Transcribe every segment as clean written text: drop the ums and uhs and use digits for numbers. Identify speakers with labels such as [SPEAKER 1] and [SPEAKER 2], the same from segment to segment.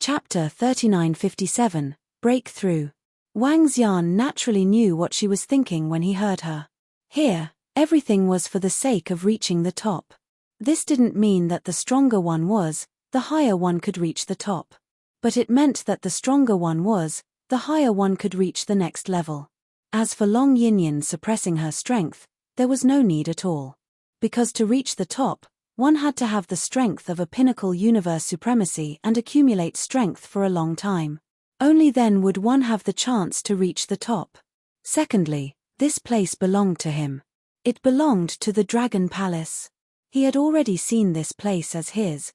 [SPEAKER 1] Chapter 3957, Breakthrough. Wang Xian naturally knew what she was thinking when he heard her. Here, everything was for the sake of reaching the top. This didn't mean that the stronger one was, the higher one could reach the top. But it meant that the stronger one was, the higher one could reach the next level. As for Long Yinyan suppressing her strength, there was no need at all. Because to reach the top, one had to have the strength of a pinnacle universe supremacy and accumulate strength for a long time. Only then would one have the chance to reach the top. Secondly, this place belonged to him. It belonged to the Dragon Palace. He had already seen this place as his.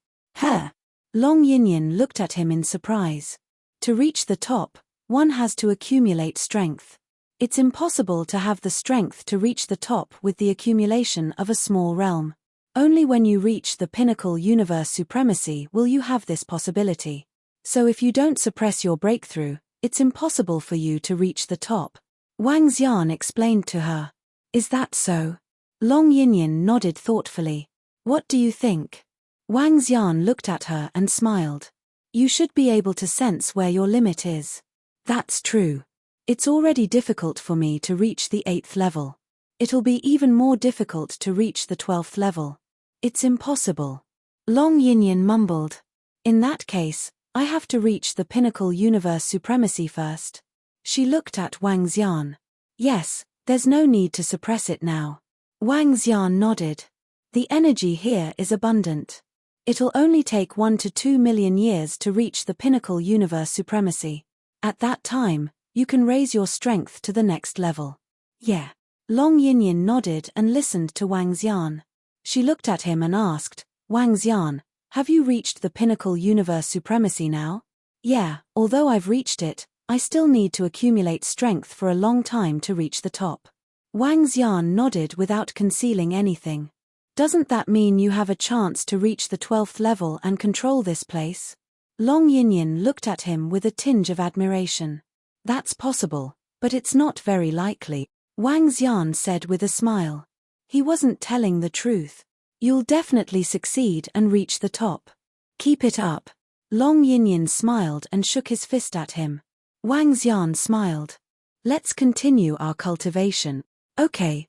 [SPEAKER 1] Long Yinyan looked at him in surprise. To reach the top, one has to accumulate strength. It's impossible to have the strength to reach the top with the accumulation of a small realm. Only when you reach the pinnacle universe supremacy will you have this possibility. So if you don't suppress your breakthrough, it's impossible for you to reach the top. Wang Xian explained to her. Is that so? Long Yinyan nodded thoughtfully. What do you think? Wang Xian looked at her and smiled. You should be able to sense where your limit is. That's true. It's already difficult for me to reach the 8th level. It'll be even more difficult to reach the 12th level. It's impossible. Long Yinyan mumbled. In that case, I have to reach the pinnacle universe supremacy first. She looked at Wang Xian. Yes, there's no need to suppress it now. Wang Xian nodded. The energy here is abundant. It'll only take 1 to 2 million years to reach the pinnacle universe supremacy. At that time, you can raise your strength to the next level. Yeah. Long Yinyan nodded and listened to Wang Xian. She looked at him and asked, Wang Xian, have you reached the pinnacle universe supremacy now? Yeah, although I've reached it, I still need to accumulate strength for a long time to reach the top. Wang Xian nodded without concealing anything. Doesn't that mean you have a chance to reach the 12th level and control this place? Long Yinyan looked at him with a tinge of admiration. That's possible, but it's not very likely, Wang Xian said with a smile. He wasn't telling the truth. You'll definitely succeed and reach the top. Keep it up. Long Yinyan smiled and shook his fist at him. Wang Xian smiled. Let's continue our cultivation. Okay.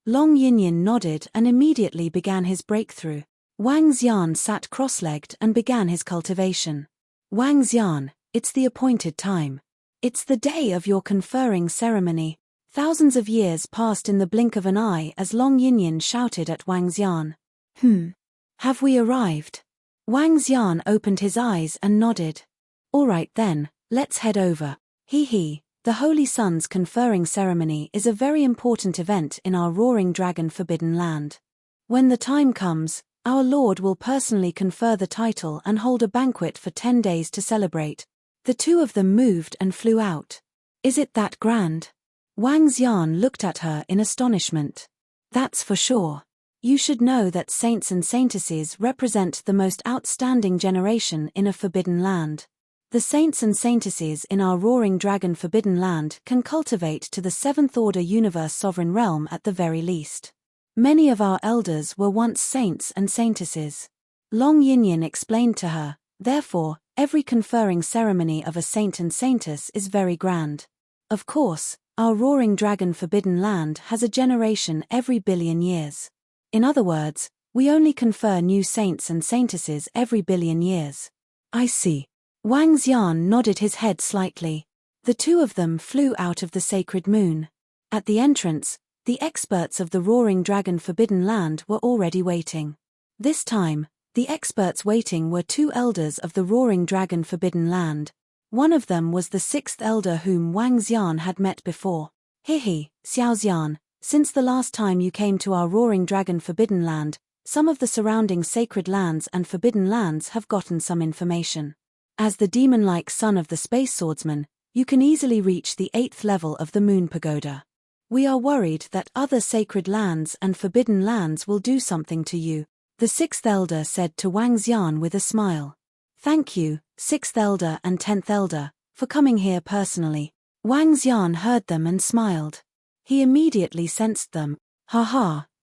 [SPEAKER 1] Long Yinyan nodded and immediately began his breakthrough. Wang Xian sat cross-legged and began his cultivation. Wang Xian, it's the appointed time. It's the day of your conferring ceremony. Thousands of years passed in the blink of an eye as Long Yinyan shouted at Wang Xian. Have we arrived? Wang Xian opened his eyes and nodded. All right then, let's head over. The Holy Sun's conferring ceremony is a very important event in our Roaring Dragon Forbidden Land. When the time comes, our Lord will personally confer the title and hold a banquet for 10 days to celebrate. The two of them moved and flew out. Is it that grand? Wang Xian looked at her in astonishment. That's for sure. You should know that saints and saintesses represent the most outstanding generation in a forbidden land. The saints and saintesses in our Roaring Dragon Forbidden Land can cultivate to the 7th Order Universe Sovereign Realm at the very least. Many of our elders were once saints and saintesses. Long Yinyan explained to her, therefore, every conferring ceremony of a saint and saintess is very grand. Of course, our Roaring Dragon Forbidden Land has a generation every billion years. In other words, we only confer new saints and saintesses every billion years. I see. Wang Xian nodded his head slightly. The two of them flew out of the sacred moon. At the entrance, the experts of the Roaring Dragon Forbidden Land were already waiting. This time, the experts waiting were 2 elders of the Roaring Dragon Forbidden Land. One of them was the 6th elder whom Wang Xian had met before. Xiao Xian, since the last time you came to our Roaring Dragon Forbidden Land, some of the surrounding sacred lands and forbidden lands have gotten some information. As the demon-like son of the space swordsman, you can easily reach the 8th level of the Moon Pagoda. We are worried that other sacred lands and forbidden lands will do something to you, the 6th elder said to Wang Xian with a smile. Thank you, 6th elder and 10th elder, for coming here personally. Wang Xian heard them and smiled. He immediately sensed them.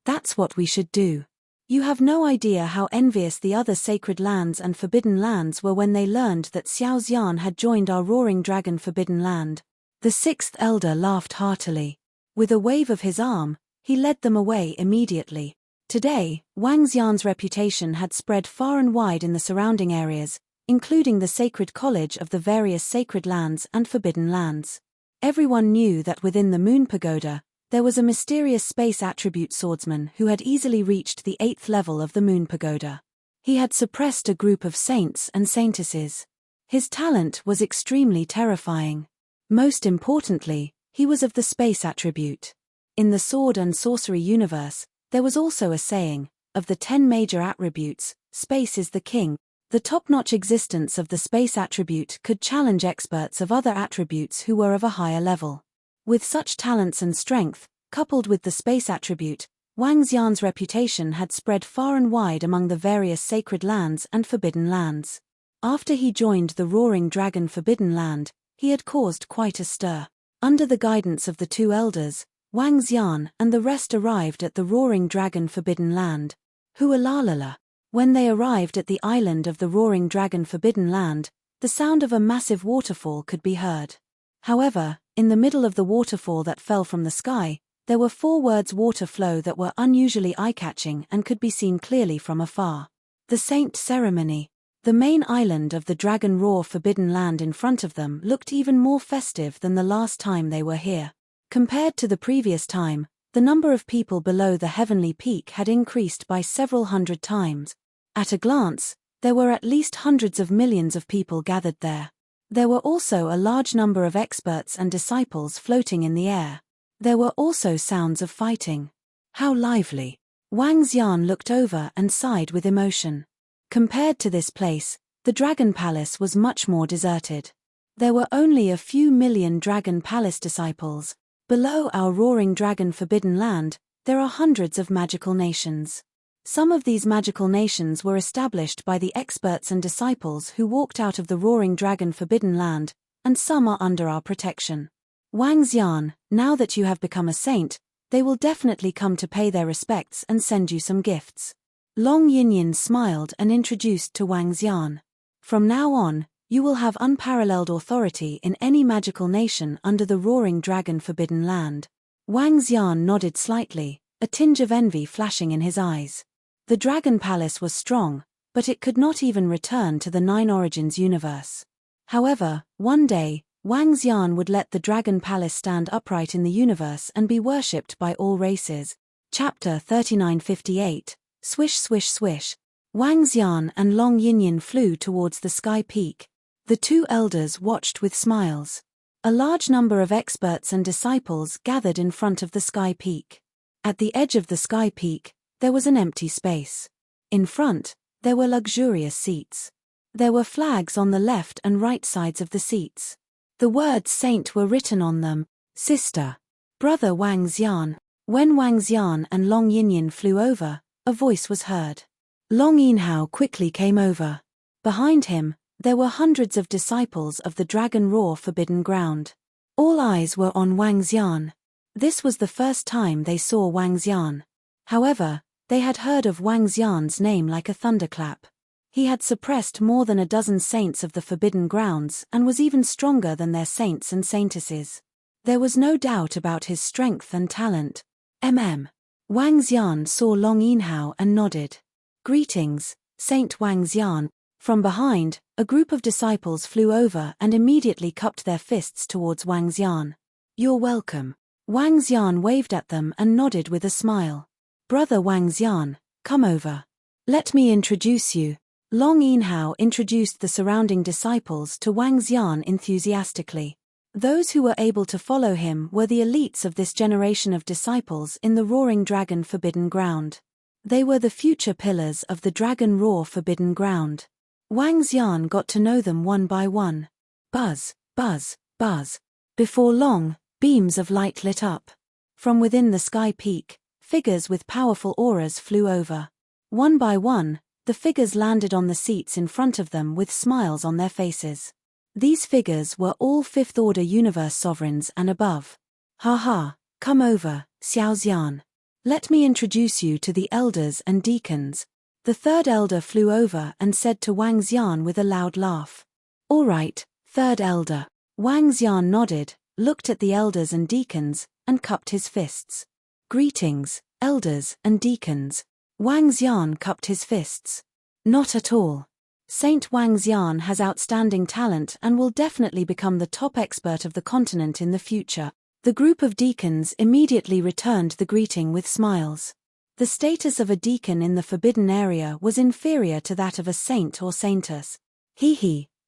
[SPEAKER 1] That's what we should do. You have no idea how envious the other sacred lands and forbidden lands were when they learned that Xiao Xian had joined our roaring dragon forbidden land. The sixth elder laughed heartily. With a wave of his arm, he led them away immediately. Today, Wang Xian's reputation had spread far and wide in the surrounding areas, including the sacred college of the various sacred lands and forbidden lands. Everyone knew that within the Moon Pagoda, there was a mysterious space attribute swordsman who had easily reached the 8th level of the Moon Pagoda. He had suppressed a group of saints and saintesses. His talent was extremely terrifying. Most importantly, he was of the space attribute. In the sword and sorcery universe, there was also a saying, of the 10 major attributes, space is the king. The top-notch existence of the space attribute could challenge experts of other attributes who were of a higher level. With such talents and strength, coupled with the space attribute, Wang Xian's reputation had spread far and wide among the various sacred lands and forbidden lands. After he joined the Roaring Dragon Forbidden Land, he had caused quite a stir. Under the guidance of the two elders, Wang Xian and the rest arrived at the Roaring Dragon Forbidden Land. Hualalala. When they arrived at the island of the Roaring Dragon Forbidden Land, the sound of a massive waterfall could be heard. However, in the middle of the waterfall that fell from the sky, there were 4 words water flow that were unusually eye-catching and could be seen clearly from afar. The Saint Ceremony. The main island of the Dragon Roar Forbidden Land in front of them looked even more festive than the last time they were here. Compared to the previous time, the number of people below the heavenly peak had increased by several hundred times. At a glance, there were at least hundreds of millions of people gathered there. There were also a large number of experts and disciples floating in the air. There were also sounds of fighting. How lively! Wang Xian looked over and sighed with emotion. Compared to this place, the Dragon Palace was much more deserted. There were only a few million Dragon Palace disciples. Below our Roaring Dragon Forbidden Land, there are hundreds of magical nations. Some of these magical nations were established by the experts and disciples who walked out of the Roaring Dragon Forbidden Land, and some are under our protection. Wang Xian, now that you have become a saint, they will definitely come to pay their respects and send you some gifts. Long Yinyin smiled and introduced to Wang Xian. From now on, you will have unparalleled authority in any magical nation under the Roaring Dragon Forbidden Land. Wang Xian nodded slightly, a tinge of envy flashing in his eyes. The Dragon Palace was strong, but it could not even return to the Nine Origins universe. However, one day, Wang Xian would let the Dragon Palace stand upright in the universe and be worshipped by all races. Chapter 3958, Swish Swish Swish. Wang Xian and Long Yinyin flew towards the sky peak. The two elders watched with smiles. A large number of experts and disciples gathered in front of the sky peak. At the edge of the sky peak, there was an empty space. In front, there were luxurious seats. There were flags on the left and right sides of the seats. The words Saint were written on them, Sister, Brother Wang Xian. When Wang Xian and Long Yinyin flew over, a voice was heard. Long Yinhao quickly came over. Behind him, there were hundreds of disciples of the Dragon Roar Forbidden Ground. All eyes were on Wang Xian. This was the first time they saw Wang Xian. However, they had heard of Wang Xian's name like a thunderclap. He had suppressed more than a dozen saints of the Forbidden Grounds and was even stronger than their saints and saintesses. There was no doubt about his strength and talent. Wang Xian saw Long Yinhao and nodded. Greetings, Saint Wang Xian. From behind, a group of disciples flew over and immediately cupped their fists towards Wang Xian. You're welcome. Wang Xian waved at them and nodded with a smile. Brother Wang Xian, come over. Let me introduce you. Long Yinhao introduced the surrounding disciples to Wang Xian enthusiastically. Those who were able to follow him were the elites of this generation of disciples in the Roaring Dragon Forbidden Ground. They were the future pillars of the Dragon Roar Forbidden Ground. Wang Xian got to know them one by one. Buzz, buzz, buzz. Before long, beams of light lit up. From within the sky peak, figures with powerful auras flew over. One by one, the figures landed on the seats in front of them with smiles on their faces. These figures were all Fifth Order Universe sovereigns and above. Ha ha, come over, Xiao Xian. Let me introduce you to the elders and deacons. The third elder flew over and said to Wang Xian with a loud laugh. All right, third elder. Wang Xian nodded, looked at the elders and deacons, and cupped his fists. Greetings, elders and deacons. Wang Xian cupped his fists. Not at all. Saint Wang Xian has outstanding talent and will definitely become the top expert of the continent in the future. The group of deacons immediately returned the greeting with smiles. The status of a deacon in the forbidden area was inferior to that of a saint or saintess.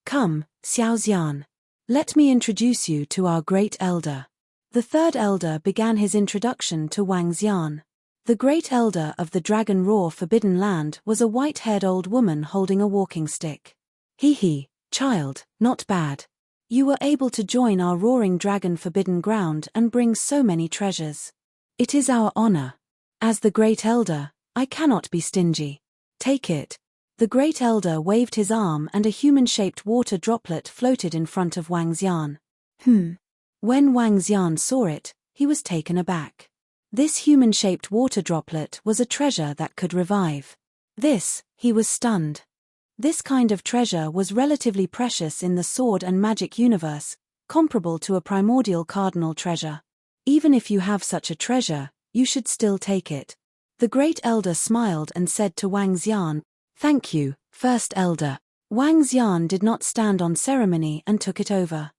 [SPEAKER 1] Come, Xiao Xian. Let me introduce you to our great elder. The third elder began his introduction to Wang Xian. The great elder of the Dragon Roar Forbidden Land was a white-haired old woman holding a walking stick. Child, not bad. You were able to join our Roaring Dragon Forbidden Ground and bring so many treasures. It is our honor. As the great elder, I cannot be stingy. Take it. The great elder waved his arm and a human-shaped water droplet floated in front of Wang Xian. When Wang Xian saw it, he was taken aback. This human-shaped water droplet was a treasure that could revive. He was stunned. This kind of treasure was relatively precious in the sword and magic universe, comparable to a primordial cardinal treasure. Even if you have such a treasure, you should still take it. The great elder smiled and said to Wang Xian, Thank you, first elder. Wang Xian did not stand on ceremony and took it over.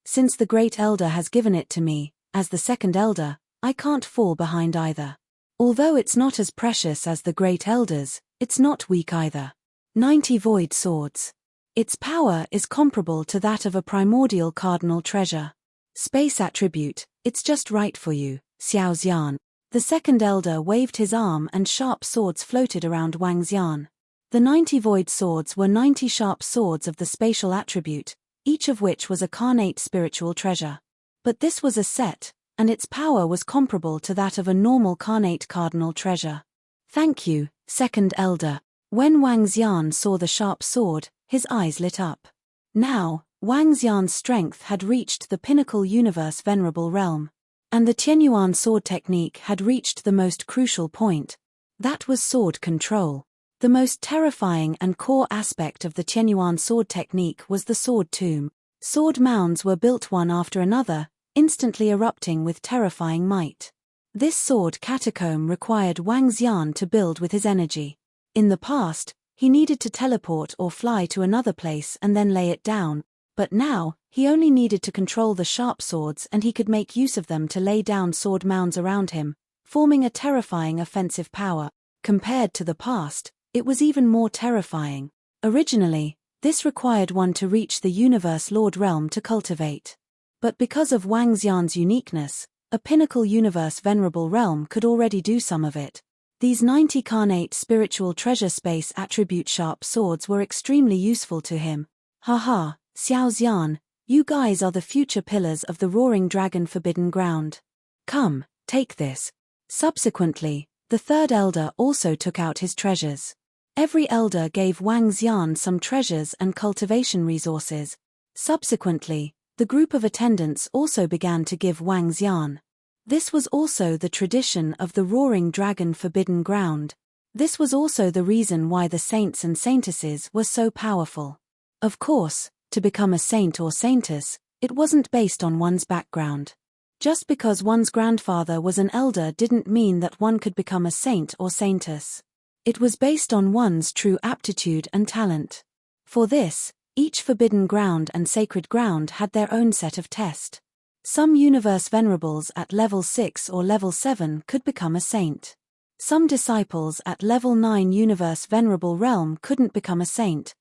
[SPEAKER 1] Since the great elder has given it to me, as the second elder, I can't fall behind either. Although it's not as precious as the great elders, it's not weak either. 90 void swords. Its power is comparable to that of a primordial cardinal treasure. Space attribute, it's just right for you, Xiao Xian. The second elder waved his arm and sharp swords floated around Wang Xian. The 90 void swords were 90 sharp swords of the spatial attribute, each of which was a carnate spiritual treasure. But this was a set, and its power was comparable to that of a normal carnate cardinal treasure. Thank you, second elder. When Wang Xian saw the sharp sword, his eyes lit up. Now, Wang Xian's strength had reached the pinnacle universe venerable realm. And the Tianyuan sword technique had reached the most crucial point. That was sword control. The most terrifying and core aspect of the Tianyuan sword technique was the sword tomb. Sword mounds were built one after another, instantly erupting with terrifying might. This sword catacomb required Wang Xian to build with his energy. In the past, he needed to teleport or fly to another place and then lay it down, but now, he only needed to control the sharp swords and he could make use of them to lay down sword mounds around him, forming a terrifying offensive power. Compared to the past, it was even more terrifying. Originally, this required one to reach the Universe Lord realm to cultivate. But because of Wang Xian's uniqueness, a pinnacle universe venerable realm could already do some of it. These 90 carnate spiritual treasure space attribute sharp swords were extremely useful to him. Xiao Xian, you guys are the future pillars of the Roaring Dragon Forbidden Ground. Come, take this. Subsequently, the third elder also took out his treasures. Every elder gave Wang Xian some treasures and cultivation resources. Subsequently, the group of attendants also began to give Wang Xian. This was also the tradition of the Roaring Dragon Forbidden Ground. This was also the reason why the saints and saintesses were so powerful. Of course, to become a saint or saintess, it wasn't based on one's background. Just because one's grandfather was an elder didn't mean that one could become a saint or saintess. It was based on one's true aptitude and talent. For this, each forbidden ground and sacred ground had their own set of test. Some universe venerables at level 6 or level 7 could become a saint. Some disciples at level 9 universe venerable realm couldn't become a saint.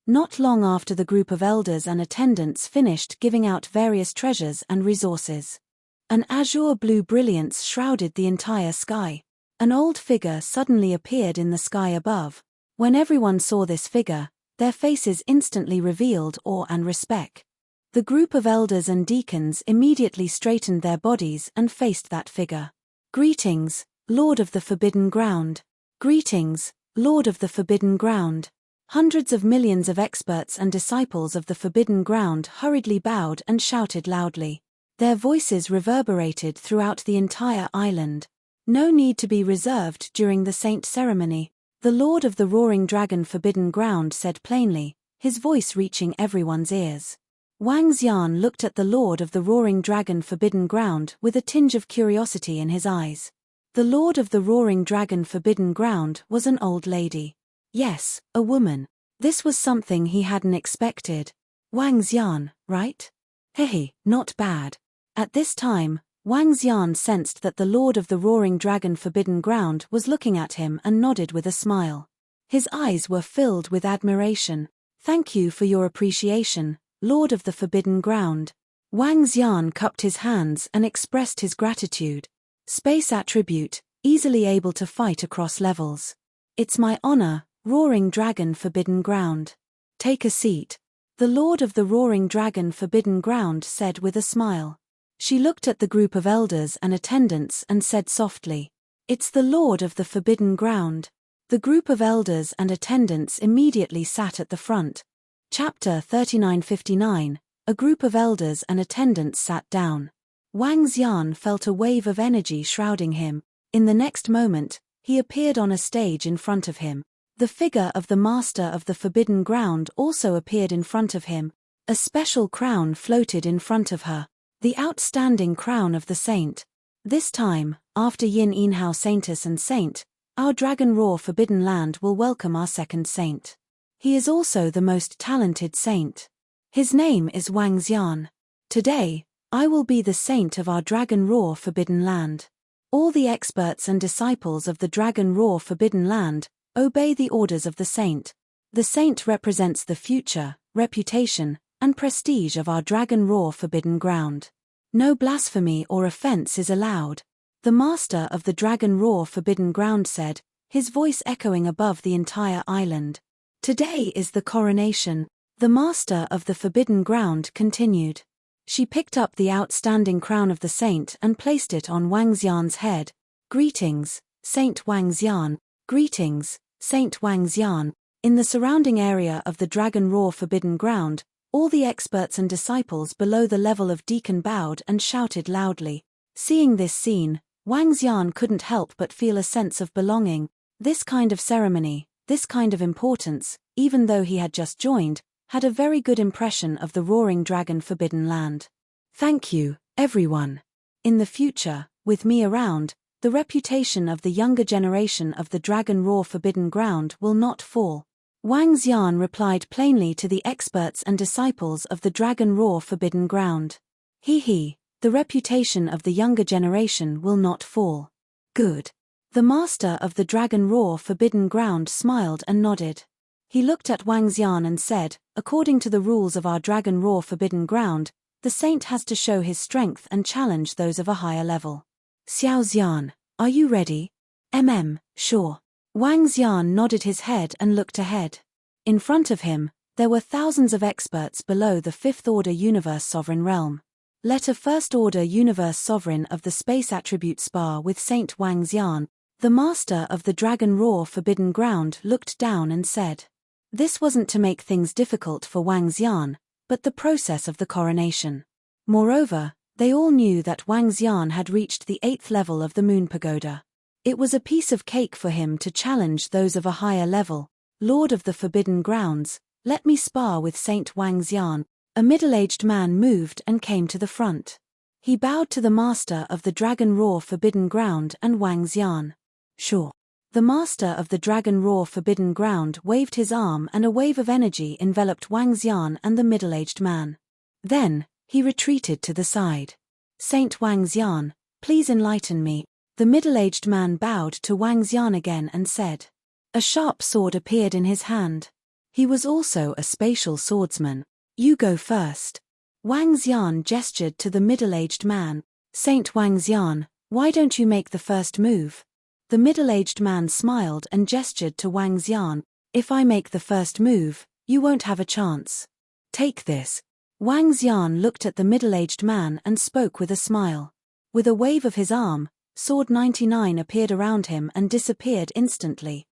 [SPEAKER 1] Not long after the group of elders and attendants finished giving out various treasures and resources, an azure blue brilliance shrouded the entire sky. An old figure suddenly appeared in the sky above. When everyone saw this figure, their faces instantly revealed awe and respect. The group of elders and deacons immediately straightened their bodies and faced that figure. Greetings, Lord of the Forbidden Ground. Greetings, Lord of the Forbidden Ground. Hundreds of millions of experts and disciples of the Forbidden Ground hurriedly bowed and shouted loudly. Their voices reverberated throughout the entire island. No need to be reserved during the saint ceremony. The Lord of the Roaring Dragon Forbidden Ground said plainly, his voice reaching everyone's ears. Wang Xian looked at the Lord of the Roaring Dragon Forbidden Ground with a tinge of curiosity in his eyes. The Lord of the Roaring Dragon Forbidden Ground was an old lady. Yes, a woman. This was something he hadn't expected. Wang Xian, right? Hehe, not bad. At this time, Wang Xian sensed that the Lord of the Roaring Dragon Forbidden Ground was looking at him and nodded with a smile. His eyes were filled with admiration. Thank you for your appreciation, Lord of the Forbidden Ground. Wang Xian cupped his hands and expressed his gratitude. Space attribute, easily able to fight across levels. It's my honor, Roaring Dragon Forbidden Ground. Take a seat. The Lord of the Roaring Dragon Forbidden Ground said with a smile. She looked at the group of elders and attendants and said softly, "It's the Lord of the Forbidden Ground." The group of elders and attendants immediately sat at the front. Chapter 3959, a group of elders and attendants sat down. Wang Xian felt a wave of energy shrouding him. In the next moment, he appeared on a stage in front of him. The figure of the Master of the Forbidden Ground also appeared in front of him. A special crown floated in front of her. The outstanding crown of the saint. This time, after Yin Yinhao Saintess and Saint, our Dragon Roar Forbidden Land will welcome our second saint. He is also the most talented saint. His name is Wang Xian. Today, I will be the saint of our Dragon Roar Forbidden Land. All the experts and disciples of the Dragon Roar Forbidden Land obey the orders of the saint. The saint represents the future, reputation, and prestige of our Dragon Roar Forbidden Ground. No blasphemy or offense is allowed. The Master of the Dragon Roar Forbidden Ground said, his voice echoing above the entire island. Today is the coronation. The Master of the Forbidden Ground continued. She picked up the outstanding crown of the saint and placed it on Wang Xian's head. Greetings, Saint Wang Xian. Greetings, Saint Wang Xian. In the surrounding area of the Dragon Roar Forbidden Ground, all the experts and disciples below the level of deacon bowed and shouted loudly. Seeing this scene, Wang Xian couldn't help but feel a sense of belonging. This kind of ceremony, this kind of importance, even though he had just joined, had a very good impression of the Roaring Dragon Forbidden Land. Thank you, everyone. In the future, with me around, the reputation of the younger generation of the Dragon Roar Forbidden Ground will not fall. Wang Xian replied plainly to the experts and disciples of the Dragon Roar Forbidden Ground. The reputation of the younger generation will not fall. Good. The Master of the Dragon Roar Forbidden Ground smiled and nodded. He looked at Wang Xian and said, according to the rules of our Dragon Roar Forbidden Ground, the saint has to show his strength and challenge those of a higher level. Xiao Xian, are you ready? Sure. Wang Xian nodded his head and looked ahead. In front of him, there were thousands of experts below the Fifth Order Universe Sovereign Realm. Let a First Order Universe Sovereign of the Space Attribute spar with Saint Wang Xian. The Master of the Dragon Roar Forbidden Ground looked down and said. This wasn't to make things difficult for Wang Xian, but the process of the coronation. Moreover, they all knew that Wang Xian had reached the 8th level of the Moon Pagoda. It was a piece of cake for him to challenge those of a higher level. Lord of the Forbidden Grounds, let me spar with Saint Wang Xian. A middle-aged man moved and came to the front. He bowed to the Master of the Dragon Roar Forbidden Ground and Wang Xian. Sure. The Master of the Dragon Roar Forbidden Ground waved his arm and a wave of energy enveloped Wang Xian and the middle-aged man. Then, he retreated to the side. Saint Wang Xian, please enlighten me. The middle-aged man bowed to Wang Xian again and said. A sharp sword appeared in his hand. He was also a spatial swordsman. You go first. Wang Xian gestured to the middle-aged man. Saint Wang Xian, why don't you make the first move? The middle-aged man smiled and gestured to Wang Xian. If I make the first move, you won't have a chance. Take this. Wang Xian looked at the middle-aged man and spoke with a smile. With a wave of his arm, Sword 99 appeared around him and disappeared instantly.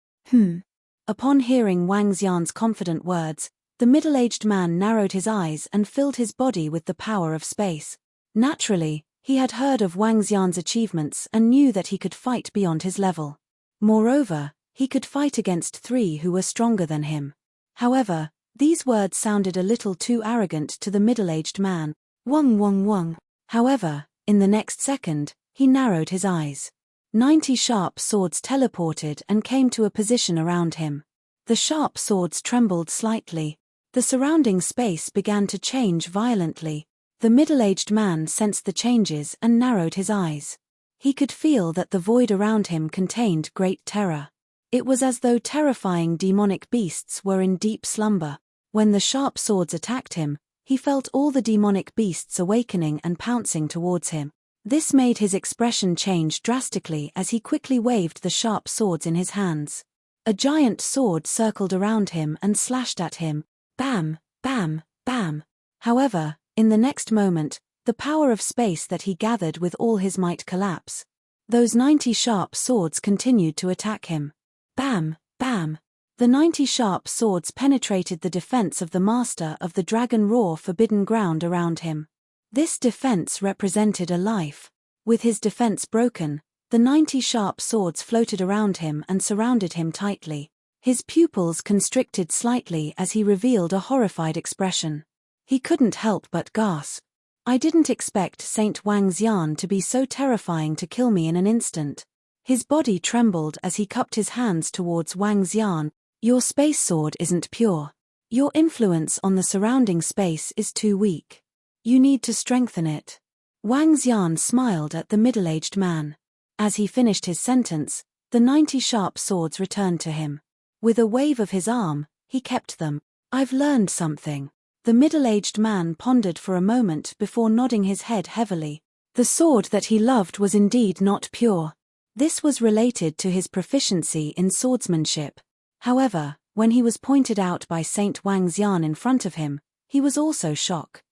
[SPEAKER 1] Upon hearing Wang Xian's confident words, the middle-aged man narrowed his eyes and filled his body with the power of space. Naturally, he had heard of Wang Xian's achievements and knew that he could fight beyond his level. Moreover, he could fight against 3 who were stronger than him. However, these words sounded a little too arrogant to the middle-aged man. Wang. However, in the next second, he narrowed his eyes. 90 sharp swords teleported and came to a position around him. The sharp swords trembled slightly. The surrounding space began to change violently. The middle-aged man sensed the changes and narrowed his eyes. He could feel that the void around him contained great terror. It was as though terrifying demonic beasts were in deep slumber. When the sharp swords attacked him, he felt all the demonic beasts awakening and pouncing towards him. This made his expression change drastically as he quickly waved the sharp swords in his hands. A giant sword circled around him and slashed at him. Bam, bam, bam. However, in the next moment, the power of space that he gathered with all his might collapse. Those 90 sharp swords continued to attack him. Bam, bam. The 90 sharp swords penetrated the defense of the master of the dragon raw forbidden ground around him. This defense represented a life. With his defense broken, the 90 sharp swords floated around him and surrounded him tightly. His pupils constricted slightly as he revealed a horrified expression. He couldn't help but gasp. I didn't expect Saint Wang Xian to be so terrifying to kill me in an instant. His body trembled as he cupped his hands towards Wang Xian. Your space sword isn't pure. Your influence on the surrounding space is too weak. You need to strengthen it. Wang Xian smiled at the middle-aged man. As he finished his sentence, the 90 sharp swords returned to him. With a wave of his arm, he kept them. I've learned something. The middle-aged man pondered for a moment before nodding his head heavily. The sword that he loved was indeed not pure. This was related to his proficiency in swordsmanship. However, when he was pointed out by Saint Wang Xian in front of him, he was also shocked.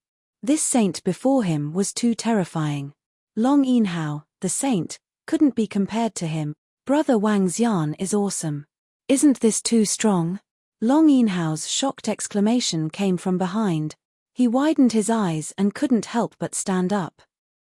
[SPEAKER 1] This saint before him was too terrifying. Long Yinhao, the saint, couldn't be compared to him. Brother Wang Xian is awesome. Isn't this too strong? Long Yinhao's shocked exclamation came from behind. He widened his eyes and couldn't help but stand up.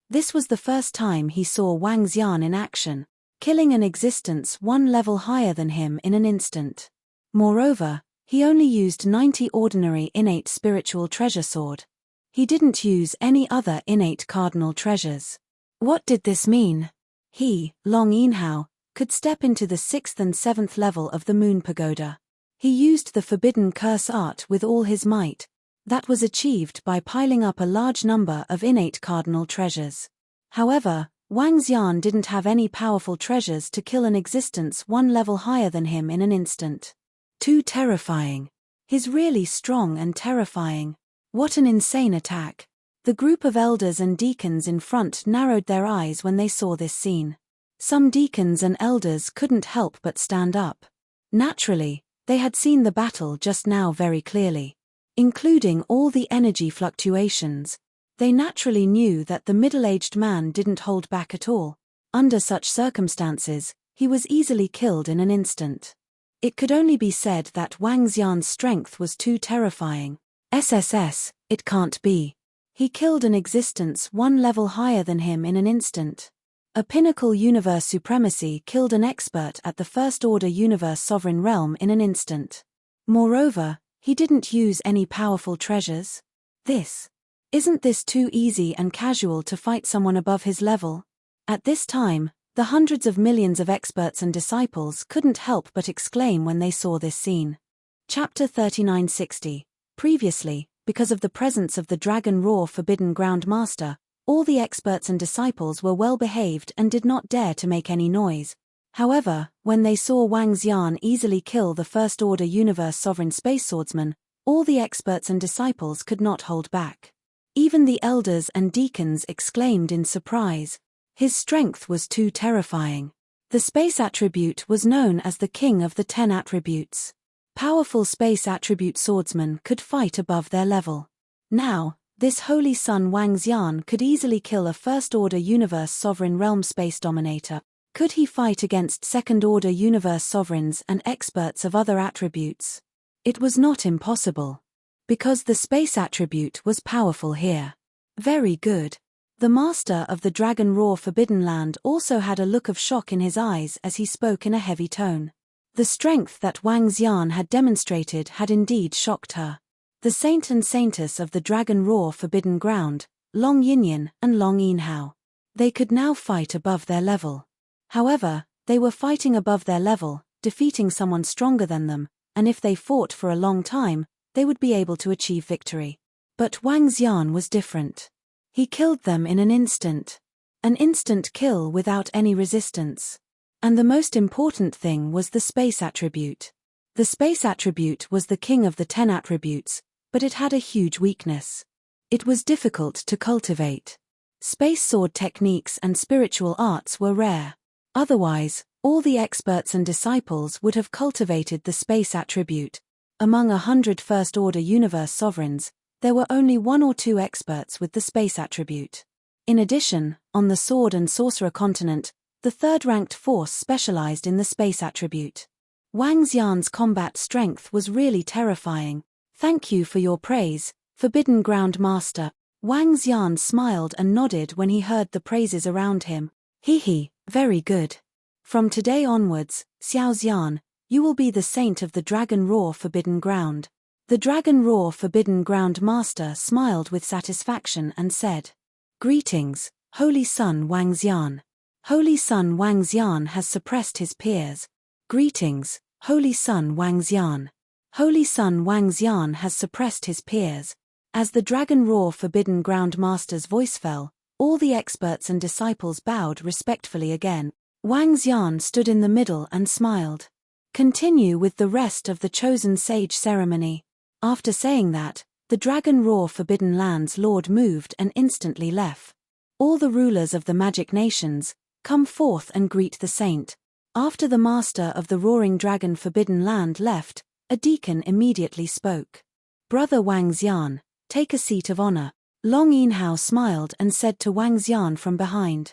[SPEAKER 1] This was the first time he saw Wang Xian in action, killing an existence 1 level higher than him in an instant. Moreover, he only used 90 ordinary innate spiritual treasure sword. He didn't use any other innate cardinal treasures. What did this mean? He, Long Yinhao, could step into the 6th and 7th level of the Moon Pagoda. He used the forbidden curse art with all his might. That was achieved by piling up a large number of innate cardinal treasures. However, Wang Xian didn't have any powerful treasures to kill an existence 1 level higher than him in an instant. Too terrifying. He's really strong and terrifying. What an insane attack. The group of elders and deacons in front narrowed their eyes when they saw this scene. Some deacons and elders couldn't help but stand up. Naturally, they had seen the battle just now very clearly. Including all the energy fluctuations. They naturally knew that the middle-aged man didn't hold back at all. Under such circumstances, he was easily killed in an instant. It could only be said that Wang Xian's strength was too terrifying. SSS, it can't be. He killed an existence 1 level higher than him in an instant. A pinnacle universe supremacy killed an expert at the First Order Universe Sovereign Realm in an instant. Moreover, he didn't use any powerful treasures. Isn't this too easy and casual to fight someone above his level? At this time, the hundreds of millions of experts and disciples couldn't help but exclaim when they saw this scene. Chapter 3960. Previously, because of the presence of the Dragon Raw Forbidden Ground Master, all the experts and disciples were well behaved and did not dare to make any noise. However, when they saw Wang Xian easily kill the First Order Universe Sovereign Space Swordsman, all the experts and disciples could not hold back. Even the elders and deacons exclaimed in surprise. His strength was too terrifying. The space attribute was known as the King of the 10 Attributes. Powerful space attribute swordsmen could fight above their level. Now, this holy son Wang Xian could easily kill a First Order Universe Sovereign Realm Space Dominator. Could he fight against Second Order Universe Sovereigns and experts of other attributes? It was not impossible. Because the space attribute was powerful here. Very good. The master of the Dragon Roar Forbidden Land also had a look of shock in his eyes as he spoke in a heavy tone. The strength that Wang Xian had demonstrated had indeed shocked her. The saint and saintess of the Dragon Roar Forbidden Ground, Long Yinyan and Long Yinhao. They could now fight above their level. However, they were fighting above their level, defeating someone stronger than them, and if they fought for a long time, they would be able to achieve victory. But Wang Xian was different. He killed them in an instant. An instant kill without any resistance. And the most important thing was the space attribute. The space attribute was the king of the 10 attributes, but it had a huge weakness. It was difficult to cultivate. Space sword techniques and spiritual arts were rare. Otherwise, all the experts and disciples would have cultivated the space attribute. Among 100 first-order universe sovereigns, there were only 1 or 2 experts with the space attribute. In addition, on the sword and sorcerer continent, the third-ranked force specialized in the space attribute. Wang Xian's combat strength was really terrifying. Thank you for your praise, Forbidden Ground Master. Wang Xian smiled and nodded when he heard the praises around him. Very good. From today onwards, Xiao Xian, you will be the saint of the Dragon Roar Forbidden Ground. The Dragon Roar Forbidden Ground Master smiled with satisfaction and said, Greetings, Holy Son Wang Xian. Holy Son Wang Xian has suppressed his peers. Greetings, Holy Son Wang Xian. Holy Son Wang Xian has suppressed his peers. As the Dragon Roar Forbidden Ground Master's voice fell, all the experts and disciples bowed respectfully again. Wang Xian stood in the middle and smiled. Continue with the rest of the chosen sage ceremony. After saying that, the Dragon Roar Forbidden Land's Lord moved and instantly left. All the rulers of the magic nations, come forth and greet the saint. After the master of the Roaring Dragon Forbidden Land left, a deacon immediately spoke. Brother Wang Xian, take a seat of honor. Long Yinhao smiled and said to Wang Xian from behind.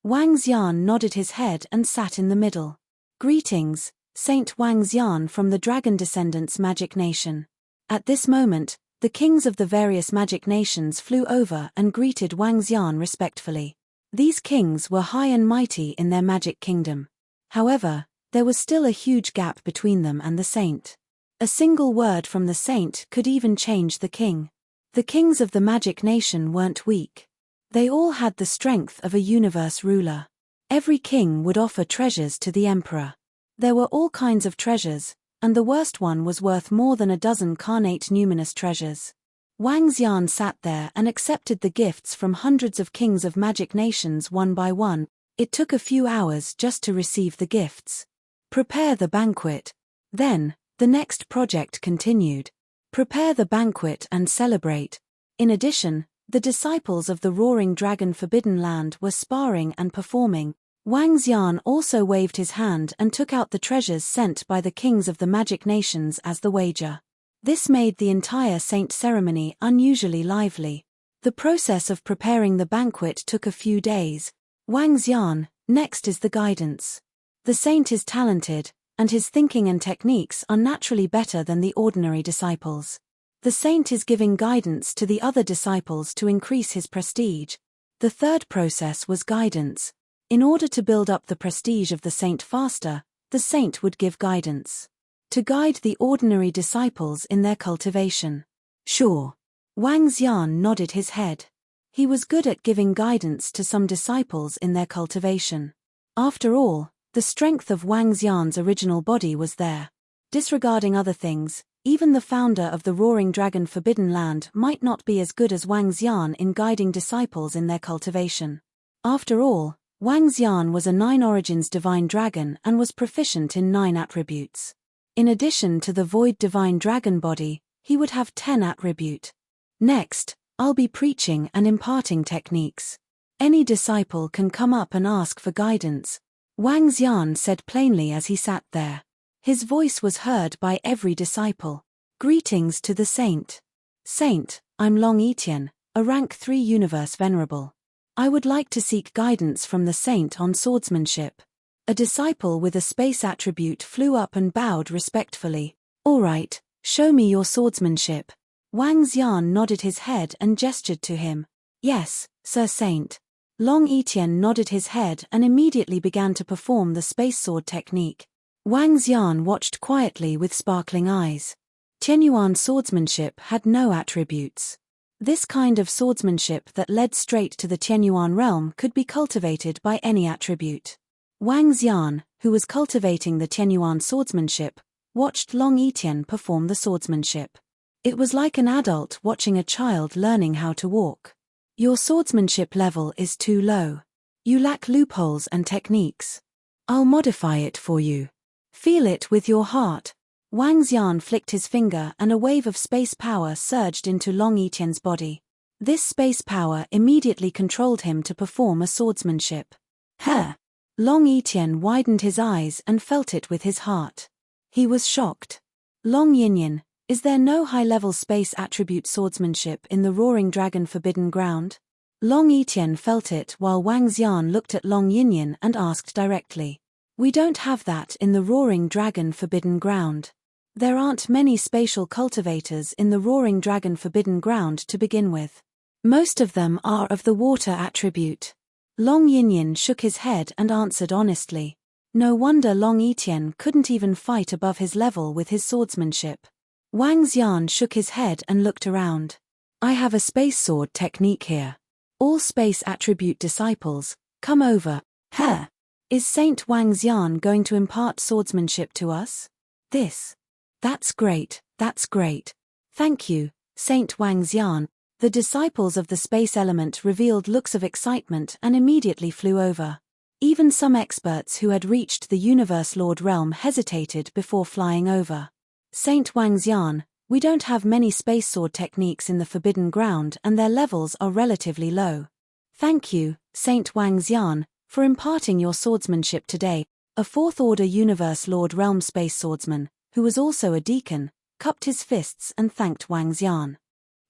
[SPEAKER 1] Wang Xian nodded his head and sat in the middle. Greetings, Saint Wang Xian from the Dragon Descendants Magic Nation. At this moment, the kings of the various magic nations flew over and greeted Wang Xian respectfully. These kings were high and mighty in their magic kingdom. However, there was still a huge gap between them and the saint. A single word from the saint could even change the king. The kings of the magic nation weren't weak. They all had the strength of a universe ruler. Every king would offer treasures to the emperor. There were all kinds of treasures, and the worst one was worth more than a dozen carnate numinous treasures. Wang Xian sat there and accepted the gifts from hundreds of kings of magic nations one by one. It took a few hours just to receive the gifts. Prepare the banquet. Then, the next project continued. Prepare the banquet and celebrate. In addition, the disciples of the Roaring Dragon Forbidden Land were sparring and performing. Wang Xian also waved his hand and took out the treasures sent by the kings of the magic nations as the wager. This made the entire saint ceremony unusually lively. The process of preparing the banquet took a few days. Wang Xian, next is the guidance. The saint is talented, and his thinking and techniques are naturally better than the ordinary disciples. The saint is giving guidance to the other disciples to increase his prestige. The third process was guidance. In order to build up the prestige of the saint faster, the saint would give guidance. To guide the ordinary disciples in their cultivation. Sure. Wang Xian nodded his head. He was good at giving guidance to some disciples in their cultivation. After all, the strength of Wang Xian's original body was there. Disregarding other things, even the founder of the Roaring Dragon Forbidden Land might not be as good as Wang Xian in guiding disciples in their cultivation. After all, Wang Xian was a 9 origins divine dragon and was proficient in 9 attributes. In addition to the void divine dragon body, he would have 10 attribute. Next, I'll be preaching and imparting techniques. Any disciple can come up and ask for guidance. Wang Xian said plainly as he sat there. His voice was heard by every disciple. Greetings to the saint. Saint, I'm Long Yitian, a rank 3 universe venerable. I would like to seek guidance from the saint on swordsmanship. A disciple with a space attribute flew up and bowed respectfully. All right, show me your swordsmanship. Wang Xian nodded his head and gestured to him. Yes, Sir Saint. Long Etienne nodded his head and immediately began to perform the space sword technique. Wang Xian watched quietly with sparkling eyes. Tianyuan swordsmanship had no attributes. This kind of swordsmanship that led straight to the Tianyuan realm could be cultivated by any attribute. Wang Xian, who was cultivating the Tianyuan swordsmanship, watched Long Etienne perform the swordsmanship. It was like an adult watching a child learning how to walk. Your swordsmanship level is too low. You lack loopholes and techniques. I'll modify it for you. Feel it with your heart. Wang Xian flicked his finger and a wave of space power surged into Long Etienne's body. This space power immediately controlled him to perform a swordsmanship. Huh! Long Etienne widened his eyes and felt it with his heart. He was shocked. Long Yinyan, is there no high-level space attribute swordsmanship in the Roaring Dragon Forbidden Ground? Long Etienne felt it while Wang Xian looked at Long Yinyan and asked directly. We don't have that in the Roaring Dragon Forbidden Ground. There aren't many spatial cultivators in the Roaring Dragon Forbidden Ground to begin with. Most of them are of the water attribute. Long Yinyan shook his head and answered honestly. No wonder Long Etienne couldn't even fight above his level with his swordsmanship. Wang Xian shook his head and looked around. I have a space sword technique here. All space attribute disciples, come over. Huh! Is Saint Wang Xian going to impart swordsmanship to us? That's great, that's great. Thank you, Saint Wang Xian. The disciples of the space element revealed looks of excitement and immediately flew over. Even some experts who had reached the Universe Lord realm hesitated before flying over. Saint Wang Xian, we don't have many space sword techniques in the Forbidden Ground and their levels are relatively low. Thank you, Saint Wang Xian, for imparting your swordsmanship today. A Fourth Order Universe Lord realm space swordsman, who was also a deacon, cupped his fists and thanked Wang Xian.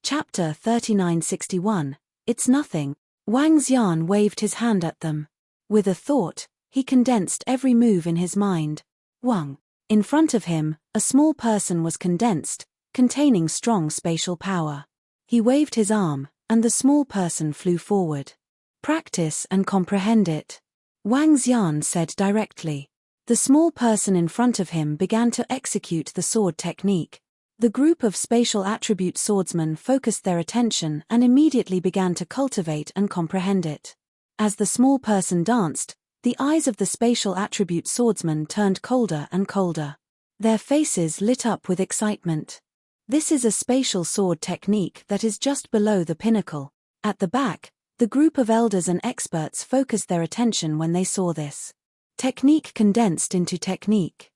[SPEAKER 1] Chapter 3961, It's Nothing. Wang Xian waved his hand at them. With a thought, he condensed every move in his mind. Wang. In front of him, a small person was condensed, containing strong spatial power. He waved his arm, and the small person flew forward. Practice and comprehend it. Wang Xian said directly. The small person in front of him began to execute the sword technique. The group of spatial attribute swordsmen focused their attention and immediately began to cultivate and comprehend it. As the small person danced, the eyes of the spatial attribute swordsmen turned colder and colder. Their faces lit up with excitement. This is a spatial sword technique that is just below the pinnacle. At the back, the group of elders and experts focused their attention when they saw this. Technique condensed into technique.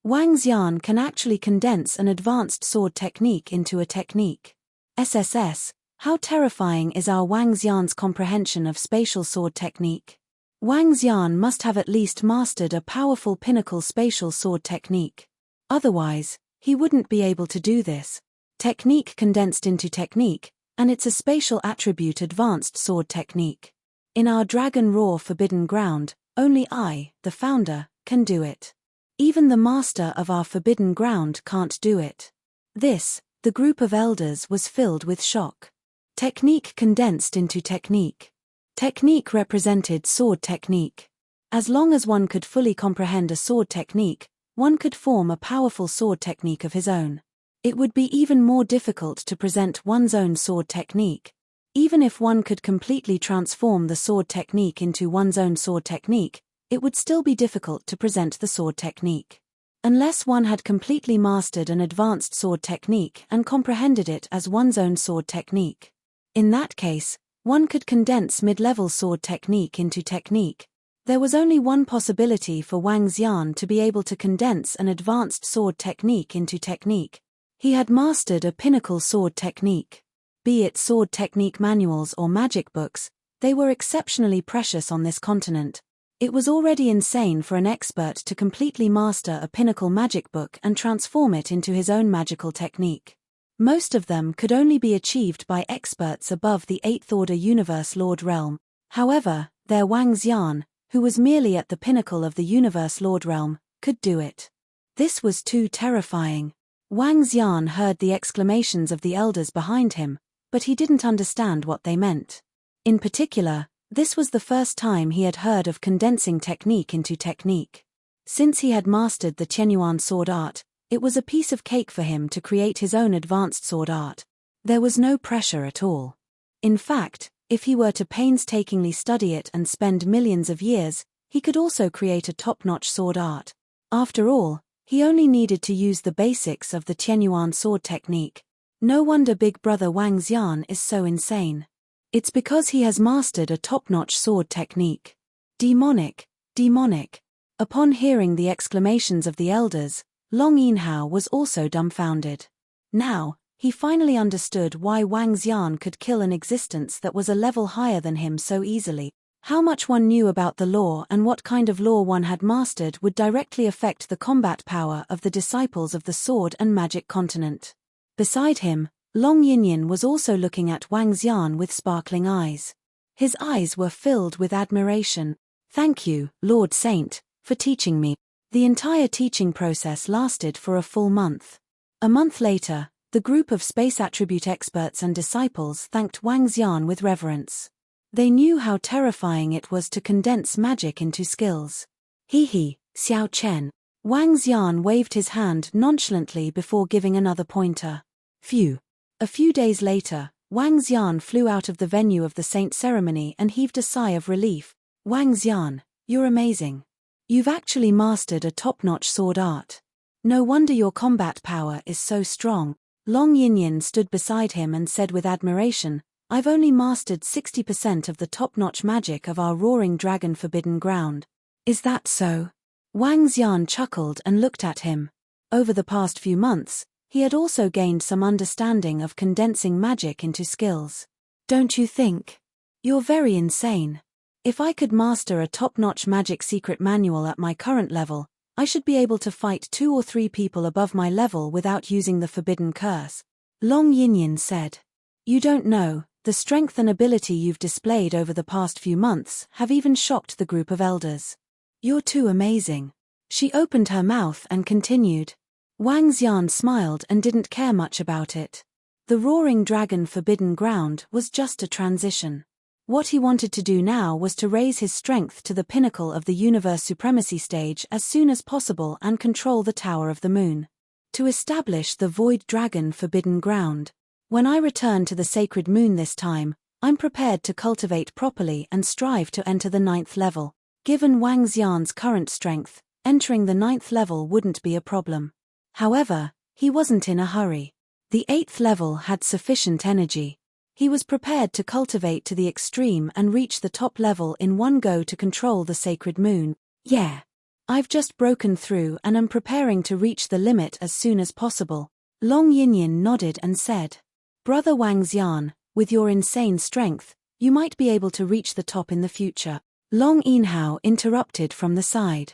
[SPEAKER 1] Wang Xian can actually condense an advanced sword technique into a technique. SSS, how terrifying is our Wang Xian's comprehension of spatial sword technique? Wang Xian must have at least mastered a powerful pinnacle spatial sword technique. Otherwise, he wouldn't be able to do this. Technique condensed into technique, and it's a spatial attribute advanced sword technique. In our Dragon Roar Forbidden Ground, only I, the founder, can do it. Even the master of our Forbidden Ground can't do it. The group of elders was filled with shock. Technique condensed into technique. Technique represented sword technique. As long as one could fully comprehend a sword technique, one could form a powerful sword technique of his own. It would be even more difficult to present one's own sword technique. Even if one could completely transform the sword technique into one's own sword technique, it would still be difficult to present the sword technique. Unless one had completely mastered an advanced sword technique and comprehended it as one's own sword technique. In that case, one could condense mid-level sword technique into technique. There was only one possibility for Wang Xian to be able to condense an advanced sword technique into technique. He had mastered a pinnacle sword technique. Be it sword technique manuals or magic books, they were exceptionally precious on this continent. It was already insane for an expert to completely master a pinnacle magic book and transform it into his own magical technique. Most of them could only be achieved by experts above the 8th Order Universe Lord realm. However, their Wang Xian, who was merely at the pinnacle of the Universe Lord realm, could do it. This was too terrifying. Wang Xian heard the exclamations of the elders behind him, but he didn't understand what they meant. In particular, this was the first time he had heard of condensing technique into technique. Since he had mastered the Qianyuan sword art, it was a piece of cake for him to create his own advanced sword art. There was no pressure at all. In fact, if he were to painstakingly study it and spend millions of years, he could also create a top-notch sword art. After all, he only needed to use the basics of the Qianyuan sword technique. No wonder Big Brother Wang Xian is so insane. It's because he has mastered a top-notch sword technique. Demonic, demonic. Upon hearing the exclamations of the elders, Long Yinhao was also dumbfounded. Now, he finally understood why Wang Xian could kill an existence that was a level higher than him so easily. How much one knew about the law and what kind of law one had mastered would directly affect the combat power of the disciples of the sword and magic continent. Beside him, Long Yinyin was also looking at Wang Xian with sparkling eyes. His eyes were filled with admiration. "Thank you, Lord Saint, for teaching me." The entire teaching process lasted for a full month. A month later, the group of space attribute experts and disciples thanked Wang Xian with reverence. They knew how terrifying it was to condense magic into skills. "He, Xiao Chen." Wang Xian waved his hand nonchalantly before giving another pointer. "Phew." A few days later, Wang Xian flew out of the venue of the saint ceremony and heaved a sigh of relief. "Wang Xian, you're amazing. You've actually mastered a top-notch sword art. No wonder your combat power is so strong." Long Yinyin stood beside him and said with admiration, "I've only mastered 60% of the top-notch magic of our roaring dragon forbidden ground." "Is that so?" Wang Xian chuckled and looked at him. Over the past few months, he had also gained some understanding of condensing magic into skills. "Don't you think? You're very insane. If I could master a top-notch magic secret manual at my current level, I should be able to fight 2 or 3 people above my level without using the forbidden curse." Long Yinyin said. "You don't know, the strength and ability you've displayed over the past few months have even shocked the group of elders. You're too amazing." She opened her mouth and continued. Wang Xian smiled and didn't care much about it. The roaring dragon forbidden ground was just a transition. What he wanted to do now was to raise his strength to the pinnacle of the universe supremacy stage as soon as possible and control the Tower of the Moon. To establish the void dragon forbidden ground. "When I return to the sacred moon this time, I'm prepared to cultivate properly and strive to enter the 9th level. Given Wang Xian's current strength, entering the 9th level wouldn't be a problem. However, he wasn't in a hurry. The 8th level had sufficient energy. He was prepared to cultivate to the extreme and reach the top level in one go to control the sacred moon. "Yeah. I've just broken through and am preparing to reach the limit as soon as possible." Long Yinyin nodded and said, "Brother Wang Xian, with your insane strength, you might be able to reach the top in the future." Long Yinhao interrupted from the side.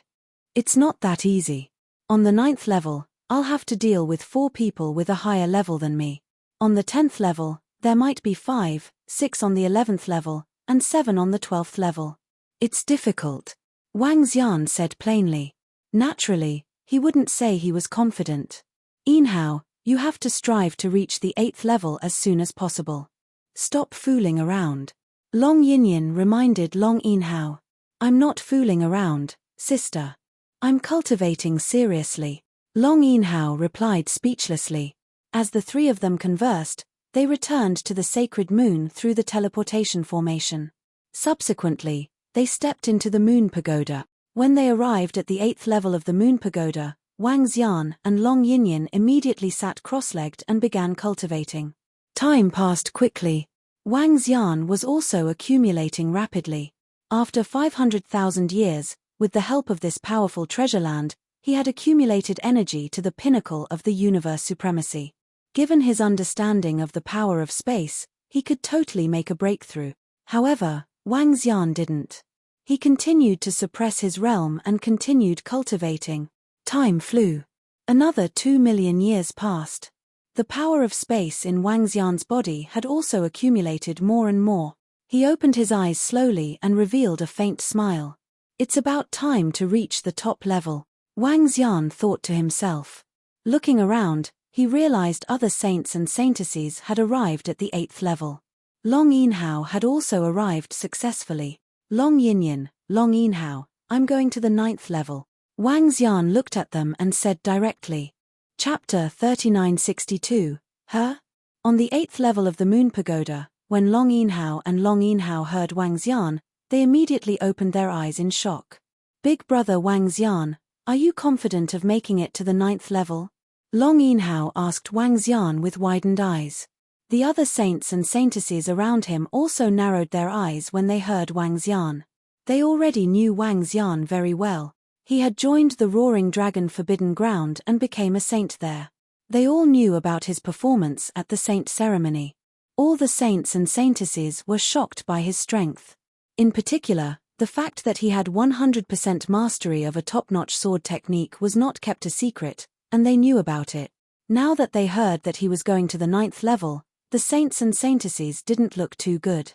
[SPEAKER 1] "It's not that easy. On the 9th level, I'll have to deal with 4 people with a higher level than me. On the 10th level, there might be 5, 6 on the 11th level, and 7 on the 12th level. It's difficult," Wang Xian said plainly. Naturally, he wouldn't say he was confident. "Yinhao, you have to strive to reach the 8th level as soon as possible. Stop fooling around." Long Yinyin reminded Long Yinhao. "I'm not fooling around, sister. I'm cultivating seriously." Long Yinhao replied speechlessly. As the 3 of them conversed, they returned to the sacred moon through the teleportation formation. Subsequently, they stepped into the moon pagoda. When they arrived at the 8th level of the moon pagoda, Wang Xian and Long Yinyin immediately sat cross-legged and began cultivating. Time passed quickly. Wang Xian was also accumulating rapidly. After 500,000 years, with the help of this powerful treasure land, he had accumulated energy to the pinnacle of the universe supremacy. Given his understanding of the power of space, he could totally make a breakthrough. However, Wang Xian didn't. He continued to suppress his realm and continued cultivating. Time flew. Another 2 million years passed. The power of space in Wang Xian's body had also accumulated more and more. He opened his eyes slowly and revealed a faint smile. "It's about time to reach the top level," Wang Xian thought to himself. Looking around, he realized other saints and saintesses had arrived at the 8th level. Long Yinhao had also arrived successfully. Long Yinhao, I'm going to the 9th level. Wang Xian looked at them and said directly. Chapter 3962, Her? On the 8th level of the Moon Pagoda, when Long Yinhao heard Wang Xian, they immediately opened their eyes in shock. Big brother Wang Xian, are you confident of making it to the 9th level? Long Yinhao asked Wang Xian with widened eyes. The other saints and saintesses around him also narrowed their eyes when they heard Wang Xian. They already knew Wang Xian very well. He had joined the Roaring Dragon Forbidden Ground and became a saint there. They all knew about his performance at the saint ceremony. All the saints and saintesses were shocked by his strength. In particular, the fact that he had 100% mastery of a top-notch sword technique was not kept a secret, and they knew about it. Now that they heard that he was going to the 9th level, the saints and saintesses didn't look too good.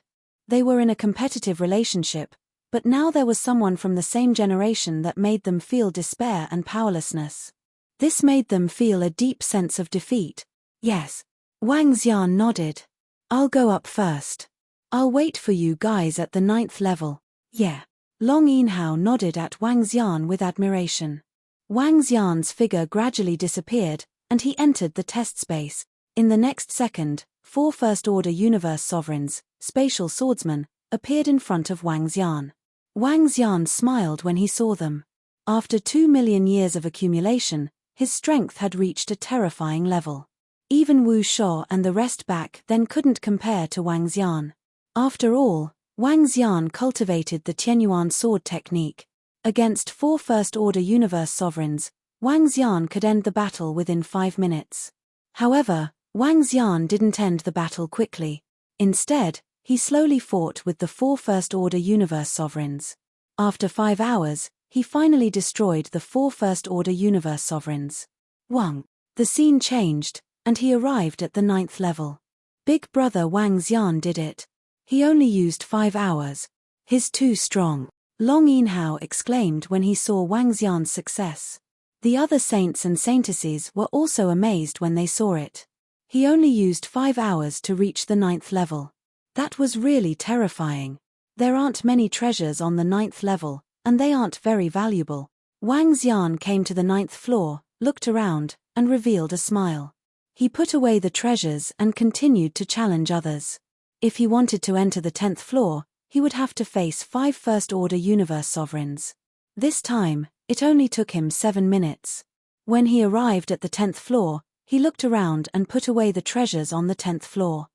[SPEAKER 1] They were in a competitive relationship, but now there was someone from the same generation that made them feel despair and powerlessness. This made them feel a deep sense of defeat. Yes. Wang Xian nodded. I'll go up first. I'll wait for you guys at the 9th level. Yeah. Long Yinhao nodded at Wang Xian with admiration. Wang Xian's figure gradually disappeared, and he entered the test space. In the next second, 4 First-Order Universe Sovereigns, spatial swordsmen, appeared in front of Wang Xian. Wang Xian smiled when he saw them. After 2 million years of accumulation, his strength had reached a terrifying level. Even Wu Shou and the rest back then couldn't compare to Wang Xian. After all, Wang Xian cultivated the Tianyuan sword technique. Against 4 First-Order Universe Sovereigns, Wang Xian could end the battle within 5 minutes. However, Wang Xian didn't end the battle quickly. Instead, he slowly fought with the 4 First-Order Universe Sovereigns. After 5 hours, he finally destroyed the 4 First-Order Universe Sovereigns. Wang. The scene changed, and he arrived at the 9th level. Big brother Wang Xian did it. He only used 5 hours. He's too strong. Long Yinhao exclaimed when he saw Wang Xian's success. The other saints and saintesses were also amazed when they saw it. He only used 5 hours to reach the 9th level. That was really terrifying. There aren't many treasures on the 9th level, and they aren't very valuable. Wang Xian came to the 9th floor, looked around, and revealed a smile. He put away the treasures and continued to challenge others. If he wanted to enter the 10th floor, he would have to face 5 First-Order Universe Sovereigns. This time, it only took him 7 minutes. When he arrived at the 10th floor, he looked around and put away the treasures on the 10th floor.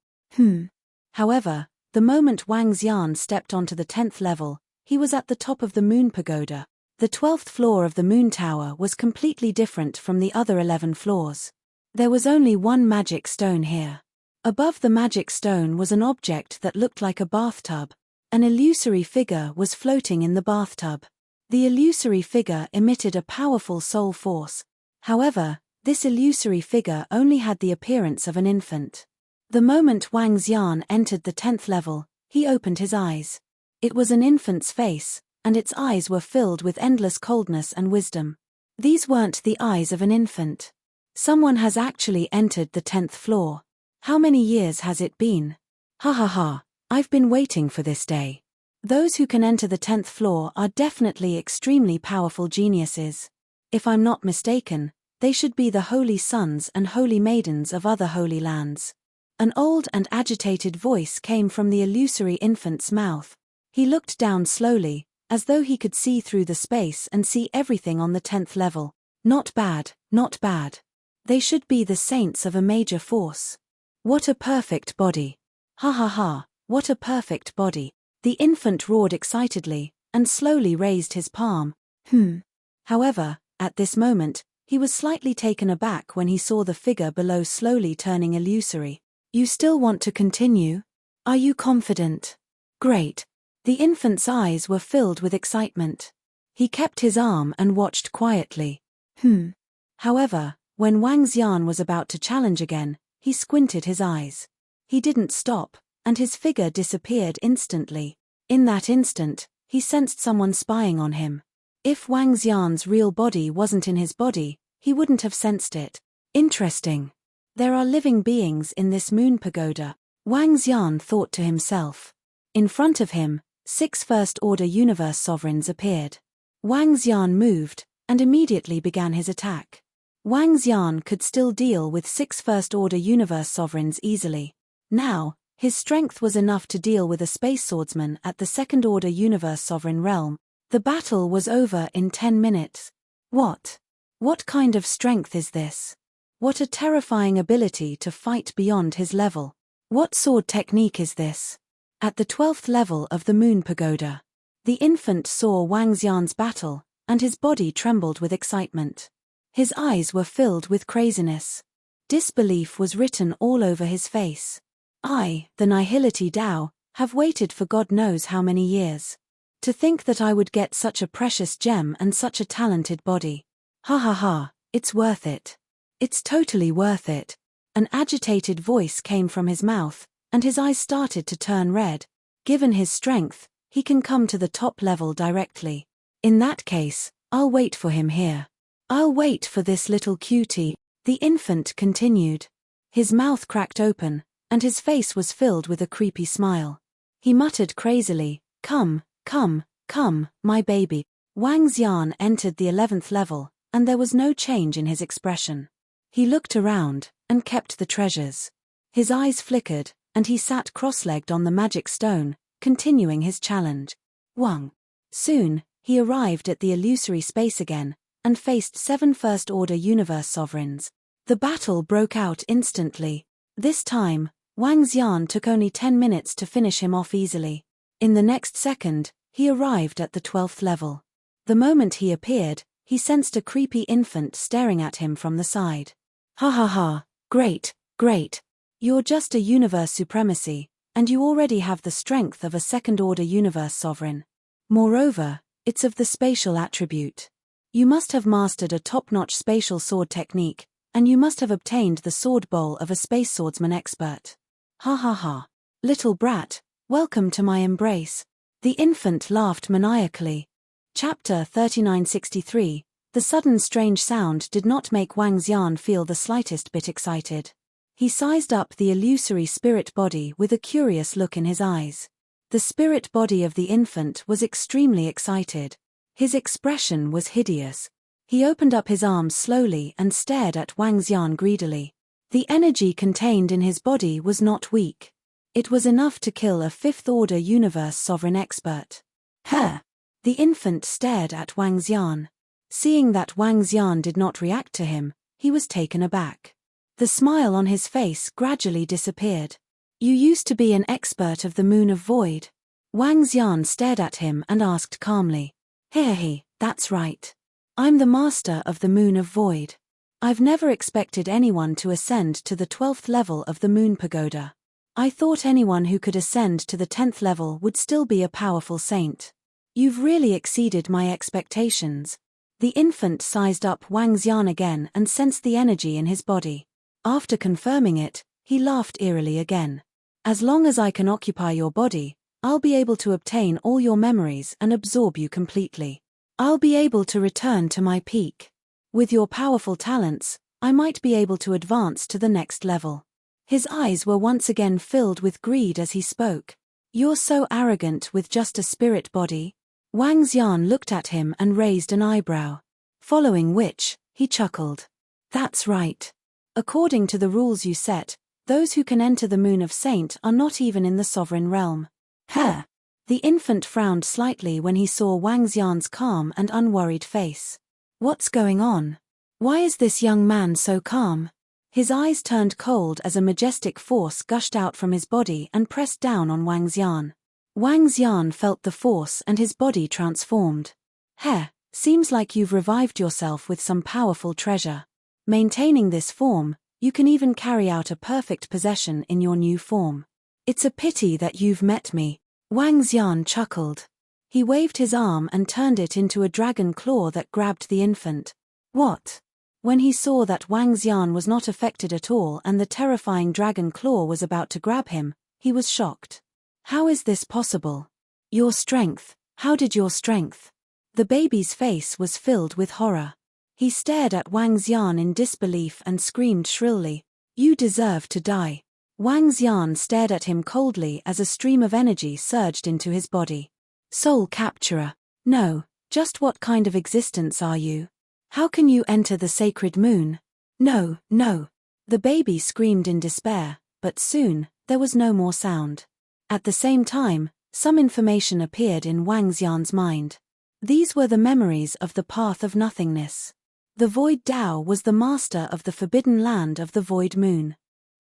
[SPEAKER 1] However, the moment Wang Xian stepped onto the 10th level, he was at the top of the Moon Pagoda. The 12th floor of the Moon Tower was completely different from the other 11 floors. There was only one magic stone here. Above the magic stone was an object that looked like a bathtub. An illusory figure was floating in the bathtub. The illusory figure emitted a powerful soul force. However, this illusory figure only had the appearance of an infant. The moment Wang Xian entered the 10th level, he opened his eyes. It was an infant's face, and its eyes were filled with endless coldness and wisdom. These weren't the eyes of an infant. Someone has actually entered the 10th floor. How many years has it been? Ha ha ha, I've been waiting for this day. Those who can enter the 10th floor are definitely extremely powerful geniuses. If I'm not mistaken, they should be the holy sons and holy maidens of other holy lands. An old and agitated voice came from the illusory infant's mouth. He looked down slowly, as though he could see through the space and see everything on the 10th level. Not bad, not bad. They should be the saints of a major force. What a perfect body. Ha ha ha, what a perfect body. The infant roared excitedly, and slowly raised his palm. However, at this moment, he was slightly taken aback when he saw the figure below slowly turning illusory. You still want to continue? Are you confident? Great. The infant's eyes were filled with excitement. He kept his arm and watched quietly. However, when Wang Xian was about to challenge again, he squinted his eyes. He didn't stop, and his figure disappeared instantly. In that instant, he sensed someone spying on him. If Wang Xian's real body wasn't in his body, he wouldn't have sensed it. Interesting. There are living beings in this moon pagoda, Wang Xian thought to himself. In front of him, 6 first-order universe sovereigns appeared. Wang Xian moved, and immediately began his attack. Wang Xian could still deal with 6 first-order universe sovereigns easily. Now, his strength was enough to deal with a space swordsman at the second-order universe sovereign realm. The battle was over in 10 minutes. What? What kind of strength is this? What a terrifying ability to fight beyond his level. What sword technique is this? At the 12th level of the Moon Pagoda, the infant saw Wang Xian's battle, and his body trembled with excitement. His eyes were filled with craziness. Disbelief was written all over his face. I, the Nihility Tao, have waited for God knows how many years. To think that I would get such a precious gem and such a talented body. Ha ha ha, it's worth it. It's totally worth it. An agitated voice came from his mouth, and his eyes started to turn red. Given his strength, he can come to the top level directly. In that case, I'll wait for him here. I'll wait for this little cutie, the infant continued. His mouth cracked open, and his face was filled with a creepy smile. He muttered crazily, "Come, come, come, my baby." Wang Xian entered the 11th level, and there was no change in his expression. He looked around, and kept the treasures. His eyes flickered, and he sat cross-legged on the magic stone, continuing his challenge. Wang. Soon, he arrived at the illusory space again, and faced 7 first-order universe sovereigns. The battle broke out instantly. This time, Wang Xian took only 10 minutes to finish him off easily. In the next second, he arrived at the 12th level. The moment he appeared, he sensed a creepy infant staring at him from the side. Ha ha ha, great, great. You're just a universe supremacy, and you already have the strength of a second-order universe sovereign. Moreover, it's of the spatial attribute. You must have mastered a top-notch spatial sword technique, and you must have obtained the sword bowl of a space swordsman expert. Ha ha ha. Little brat, welcome to my embrace. The infant laughed maniacally. Chapter 3963. The sudden strange sound did not make Wang Xian feel the slightest bit excited. He sized up the illusory spirit body with a curious look in his eyes. The spirit body of the infant was extremely excited. His expression was hideous. He opened up his arms slowly and stared at Wang Xian greedily. The energy contained in his body was not weak. It was enough to kill a 5th-order universe sovereign expert. Huh! The infant stared at Wang Xian. Seeing that Wang Xian did not react to him, he was taken aback. The smile on his face gradually disappeared. You used to be an expert of the Moon of Void. Wang Xian stared at him and asked calmly. Hehe, that's right. I'm the master of the Moon of Void. I've never expected anyone to ascend to the 12th level of the Moon Pagoda. I thought anyone who could ascend to the 10th level would still be a powerful saint. You've really exceeded my expectations. The infant sized up Wang Xian again and sensed the energy in his body. After confirming it, he laughed eerily again. As long as I can occupy your body, I'll be able to obtain all your memories and absorb you completely. I'll be able to return to my peak. With your powerful talents, I might be able to advance to the next level. His eyes were once again filled with greed as he spoke. You're so arrogant with just a spirit body. Wang Xian looked at him and raised an eyebrow. Following which, he chuckled. That's right. According to the rules you set, those who can enter the Moon of Saint are not even in the sovereign realm. Huh! The infant frowned slightly when he saw Wang Xian's calm and unworried face. What's going on? Why is this young man so calm? His eyes turned cold as a majestic force gushed out from his body and pressed down on Wang Xian. Wang Xian felt the force and his body transformed. Heh, seems like you've revived yourself with some powerful treasure. Maintaining this form, you can even carry out a perfect possession in your new form. It's a pity that you've met me. Wang Xian chuckled. He waved his arm and turned it into a dragon claw that grabbed the infant. What? When he saw that Wang Xian was not affected at all and the terrifying dragon claw was about to grab him, he was shocked. How is this possible? Your strength, how did your strength? The baby's face was filled with horror. He stared at Wang Xian in disbelief and screamed shrilly, "You deserve to die." Wang Xian stared at him coldly as a stream of energy surged into his body. Soul capturer. No, just what kind of existence are you? How can you enter the sacred moon? No, no. The baby screamed in despair, but soon, there was no more sound. At the same time, some information appeared in Wang Xian's mind. These were the memories of the path of nothingness. The Void Tao was the master of the forbidden land of the Void Moon.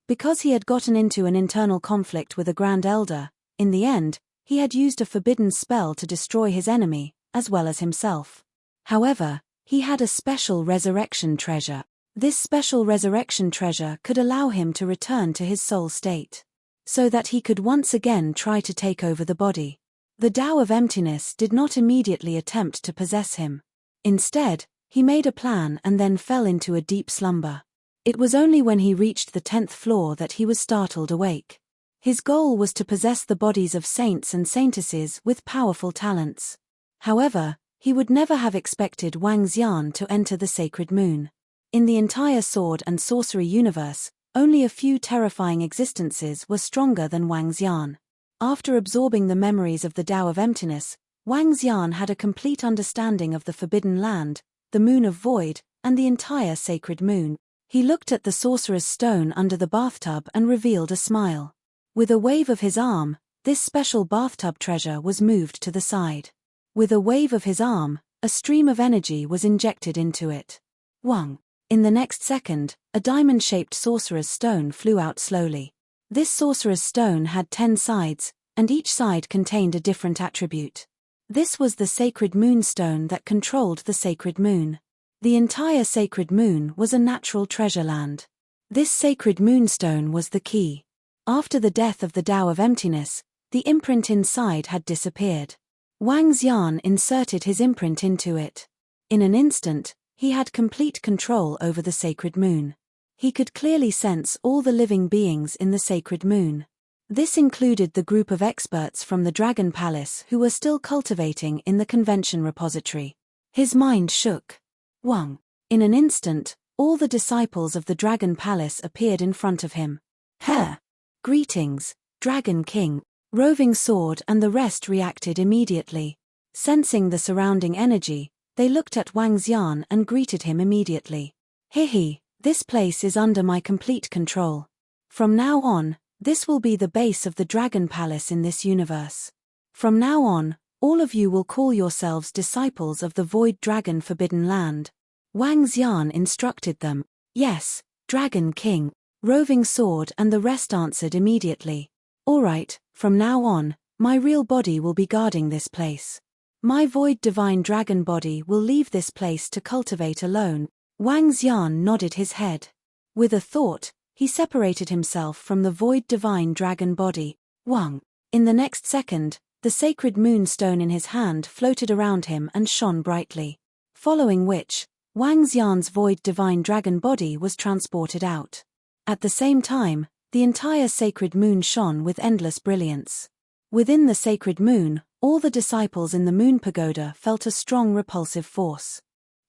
[SPEAKER 1] Because he had gotten into an internal conflict with a Grand Elder, in the end, he had used a forbidden spell to destroy his enemy, as well as himself. However, he had a special resurrection treasure. This special resurrection treasure could allow him to return to his soul state, so that he could once again try to take over the body. The Tao of Emptiness did not immediately attempt to possess him. Instead, he made a plan and then fell into a deep slumber. It was only when he reached the 10th floor that he was startled awake. His goal was to possess the bodies of saints and saintesses with powerful talents. However, he would never have expected Wang Xian to enter the sacred moon. In the entire sword and sorcery universe, only a few terrifying existences were stronger than Wang Xian. After absorbing the memories of the Tao of Emptiness, Wang Xian had a complete understanding of the Forbidden Land, the Moon of Void, and the entire sacred moon. He looked at the sorcerer's stone under the bathtub and revealed a smile. With a wave of his arm, this special bathtub treasure was moved to the side. With a wave of his arm, a stream of energy was injected into it. Wang. In the next second, a diamond-shaped sorcerer's stone flew out slowly. This sorcerer's stone had 10 sides, and each side contained a different attribute. This was the sacred moonstone that controlled the sacred moon. The entire sacred moon was a natural treasure land. This sacred moonstone was the key. After the death of the Tao of Emptiness, the imprint inside had disappeared. Wang Xian inserted his imprint into it. In an instant, he had complete control over the sacred moon. He could clearly sense all the living beings in the sacred moon. This included the group of experts from the Dragon Palace who were still cultivating in the convention repository. His mind shook. Wang. In an instant, all the disciples of the Dragon Palace appeared in front of him. Her. Greetings, Dragon King. Roving Sword and the rest reacted immediately. Sensing the surrounding energy, they looked at Wang Xian and greeted him immediately. Hehe, this place is under my complete control. From now on, this will be the base of the Dragon Palace in this universe. From now on, all of you will call yourselves disciples of the Void Dragon Forbidden Land. Wang Xian instructed them. Yes, Dragon King. Roving Sword and the rest answered immediately. Alright, from now on, my real body will be guarding this place. My Void Divine Dragon body will leave this place to cultivate alone. Wang Xian nodded his head. With a thought, he separated himself from the Void Divine Dragon body. Wang. In the next second, the sacred moonstone in his hand floated around him and shone brightly. Following which, Wang Xian's Void Divine Dragon body was transported out. At the same time, the entire sacred moon shone with endless brilliance. Within the sacred moon, all the disciples in the moon pagoda felt a strong repulsive force.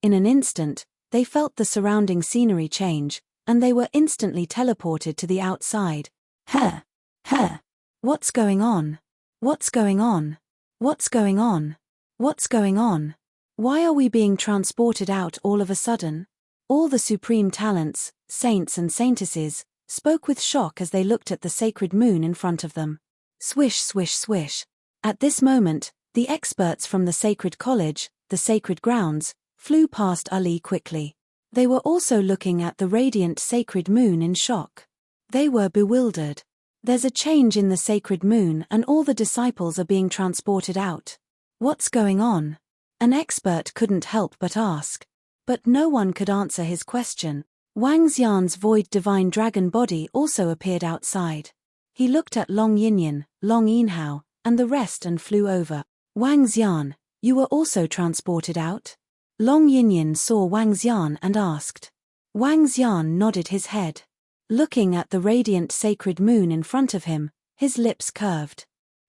[SPEAKER 1] In an instant, they felt the surrounding scenery change, and they were instantly teleported to the outside. Her! What's going on? What's going on? What's going on? What's going on? Why are we being transported out all of a sudden? All the supreme talents, saints and saintesses, spoke with shock as they looked at the sacred moon in front of them. Swish, swish, swish. At this moment, the experts from the sacred college, the sacred grounds, flew past Ali quickly. They were also looking at the radiant sacred moon in shock. They were bewildered. There's a change in the sacred moon and all the disciples are being transported out. What's going on? An expert couldn't help but ask. But no one could answer his question. Wang Xian's Void Divine Dragon body also appeared outside. He looked at Long Yinyan, Long Yinhao, and the rest and flew over. Wang Xian, you were also transported out? Long Yinyan saw Wang Xian and asked. Wang Xian nodded his head. Looking at the radiant sacred moon in front of him, his lips curved.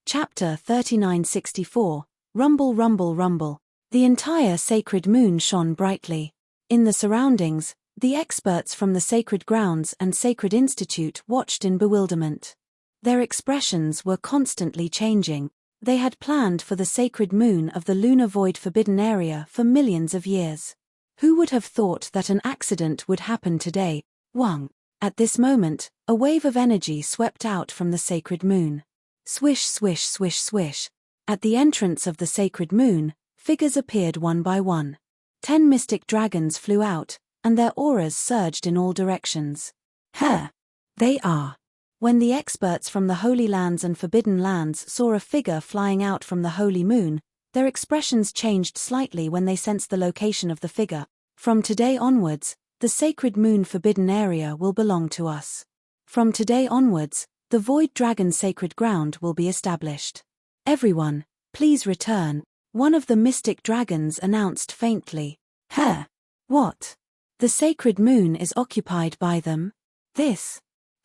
[SPEAKER 1] Chapter 3964, Rumble Rumble Rumble. The entire sacred moon shone brightly. In the surroundings, the experts from the Sacred Grounds and Sacred Institute watched in bewilderment. Their expressions were constantly changing. They had planned for the sacred moon of the lunar void forbidden area for millions of years. Who would have thought that an accident would happen today? Wang. At this moment, a wave of energy swept out from the sacred moon. Swish, swish, swish, swish. At the entrance of the sacred moon, figures appeared one by one. 10 mystic dragons flew out, and their auras surged in all directions. They are. When the experts from the Holy Lands and Forbidden Lands saw a figure flying out from the holy moon, their expressions changed slightly when they sensed the location of the figure. From today onwards, the sacred moon forbidden area will belong to us. From today onwards, the Void Dragon Sacred Ground will be established. Everyone, please return, one of the mystic dragons announced faintly. What? The sacred moon is occupied by them?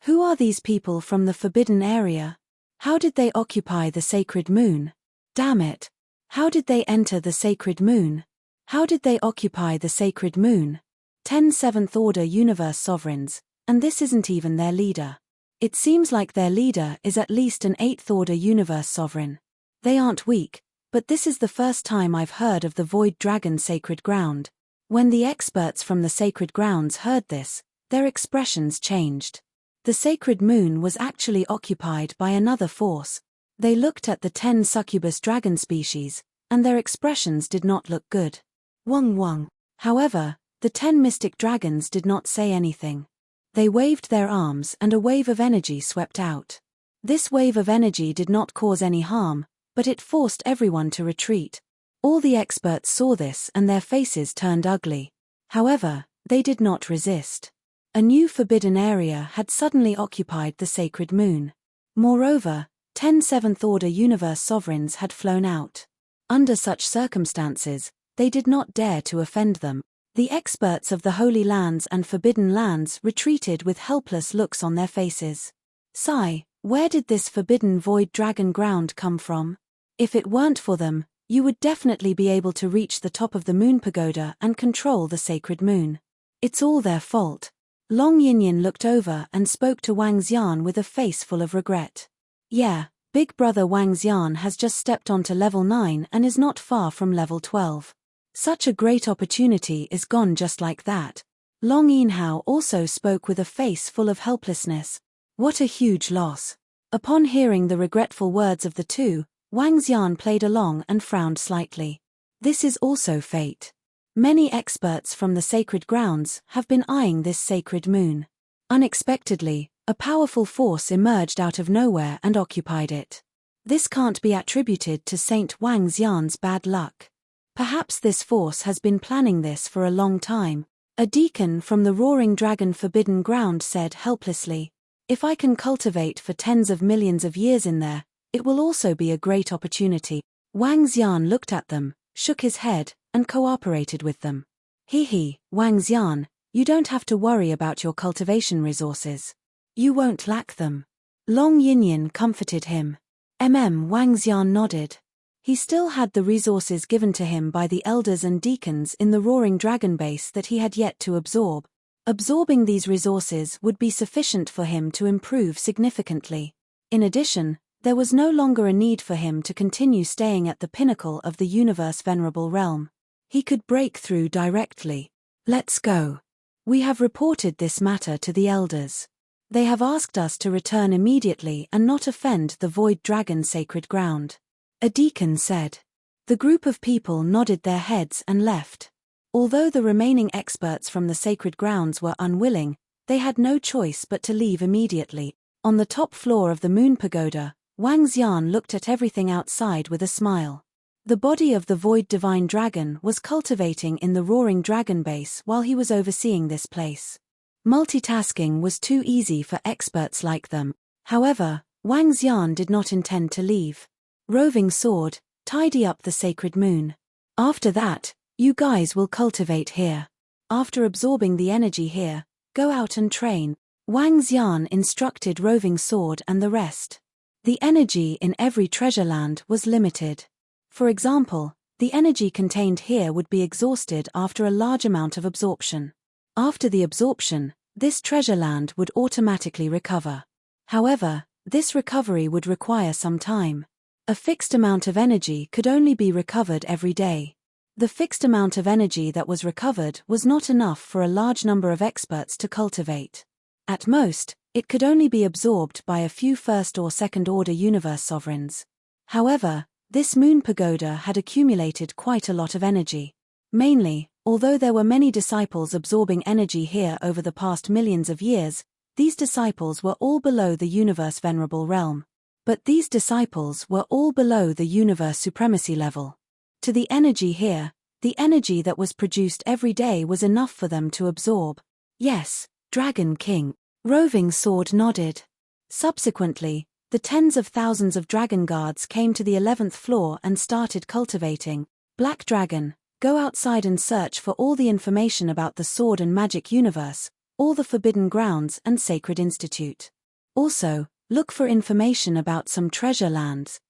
[SPEAKER 1] Who are these people from the forbidden area? How did they occupy the sacred moon? Damn it! How did they enter the sacred moon? How did they occupy the sacred moon? 10 Seventh Order Universe Sovereigns, and this isn't even their leader. It seems like their leader is at least an 8th Order Universe Sovereign. They aren't weak, but this is the first time I've heard of the Void Dragon Sacred Ground. When the experts from the Sacred Grounds heard this, their expressions changed. The sacred moon was actually occupied by another force. They looked at the 10 succubus dragon species, and their expressions did not look good. Wang. However, the 10 mystic dragons did not say anything. They waved their arms and a wave of energy swept out. This wave of energy did not cause any harm, but it forced everyone to retreat. All the experts saw this and their faces turned ugly. However, they did not resist. A new forbidden area had suddenly occupied the sacred moon. Moreover, 10 Seventh Order Universe Sovereigns had flown out. Under such circumstances, they did not dare to offend them. The experts of the Holy Lands and Forbidden Lands retreated with helpless looks on their faces. Sigh, where did this forbidden void dragon ground come from? If it weren't for them, you would definitely be able to reach the top of the moon pagoda and control the sacred moon. It's all their fault. Long Yinyin looked over and spoke to Wang Xian with a face full of regret. Yeah, big brother Wang Xian has just stepped onto level 9 and is not far from level 12. Such a great opportunity is gone just like that. Long Yinhao also spoke with a face full of helplessness. What a huge loss. Upon hearing the regretful words of the two, Wang Xian played along and frowned slightly. This is also fate. Many experts from the sacred grounds have been eyeing this sacred moon. Unexpectedly, a powerful force emerged out of nowhere and occupied it. This can't be attributed to Saint Wang Xian's bad luck. Perhaps this force has been planning this for a long time. A deacon from the Roaring Dragon Forbidden Ground said helplessly, "If I can cultivate for tens of millions of years in there, it will also be a great opportunity." Wang Xian looked at them, shook his head, and cooperated with them. Wang Xian, you don't have to worry about your cultivation resources. You won't lack them. Long Yinyin comforted him. Wang Xian nodded. He still had the resources given to him by the elders and deacons in the Roaring Dragon base that he had yet to absorb. Absorbing these resources would be sufficient for him to improve significantly. In addition, there was no longer a need for him to continue staying at the pinnacle of the universe venerable realm. He could break through directly. Let's go. We have reported this matter to the elders. They have asked us to return immediately and not offend the Void Dragon Sacred Ground. A deacon said. The group of people nodded their heads and left. Although the remaining experts from the sacred grounds were unwilling, they had no choice but to leave immediately. On the top floor of the moon pagoda, Wang Xian looked at everything outside with a smile. The body of the Void Divine Dragon was cultivating in the Roaring Dragon base while he was overseeing this place. Multitasking was too easy for experts like them. However, Wang Xian did not intend to leave. Roving sword, tidy up the sacred moon. After that, you guys will cultivate here. After absorbing the energy here, go out and train. Wang Xian instructed Roving Sword and the rest. The energy in every treasure land was limited. For example, The energy contained here would be exhausted after a large amount of absorption. After the absorption, this treasure land would automatically recover. However, this recovery would require some time. A fixed amount of energy could only be recovered every day. The fixed amount of energy that was recovered was not enough for a large number of experts to cultivate. At most, it could only be absorbed by a few first or second order universe sovereigns. However, this moon pagoda had accumulated quite a lot of energy. Mainly, although there were many disciples absorbing energy here over the past millions of years, these disciples were all below the universe venerable realm. But these disciples were all below the universe supremacy level. To the energy here, the energy that was produced every day was enough for them to absorb. Yes, Dragon King. Roving Sword nodded. Subsequently, the tens of thousands of dragon guards came to the 11th floor and started cultivating. Black Dragon, go outside and search for all the information about the sword and magic universe, all the forbidden grounds and sacred institute. Also, look for information about some treasure lands.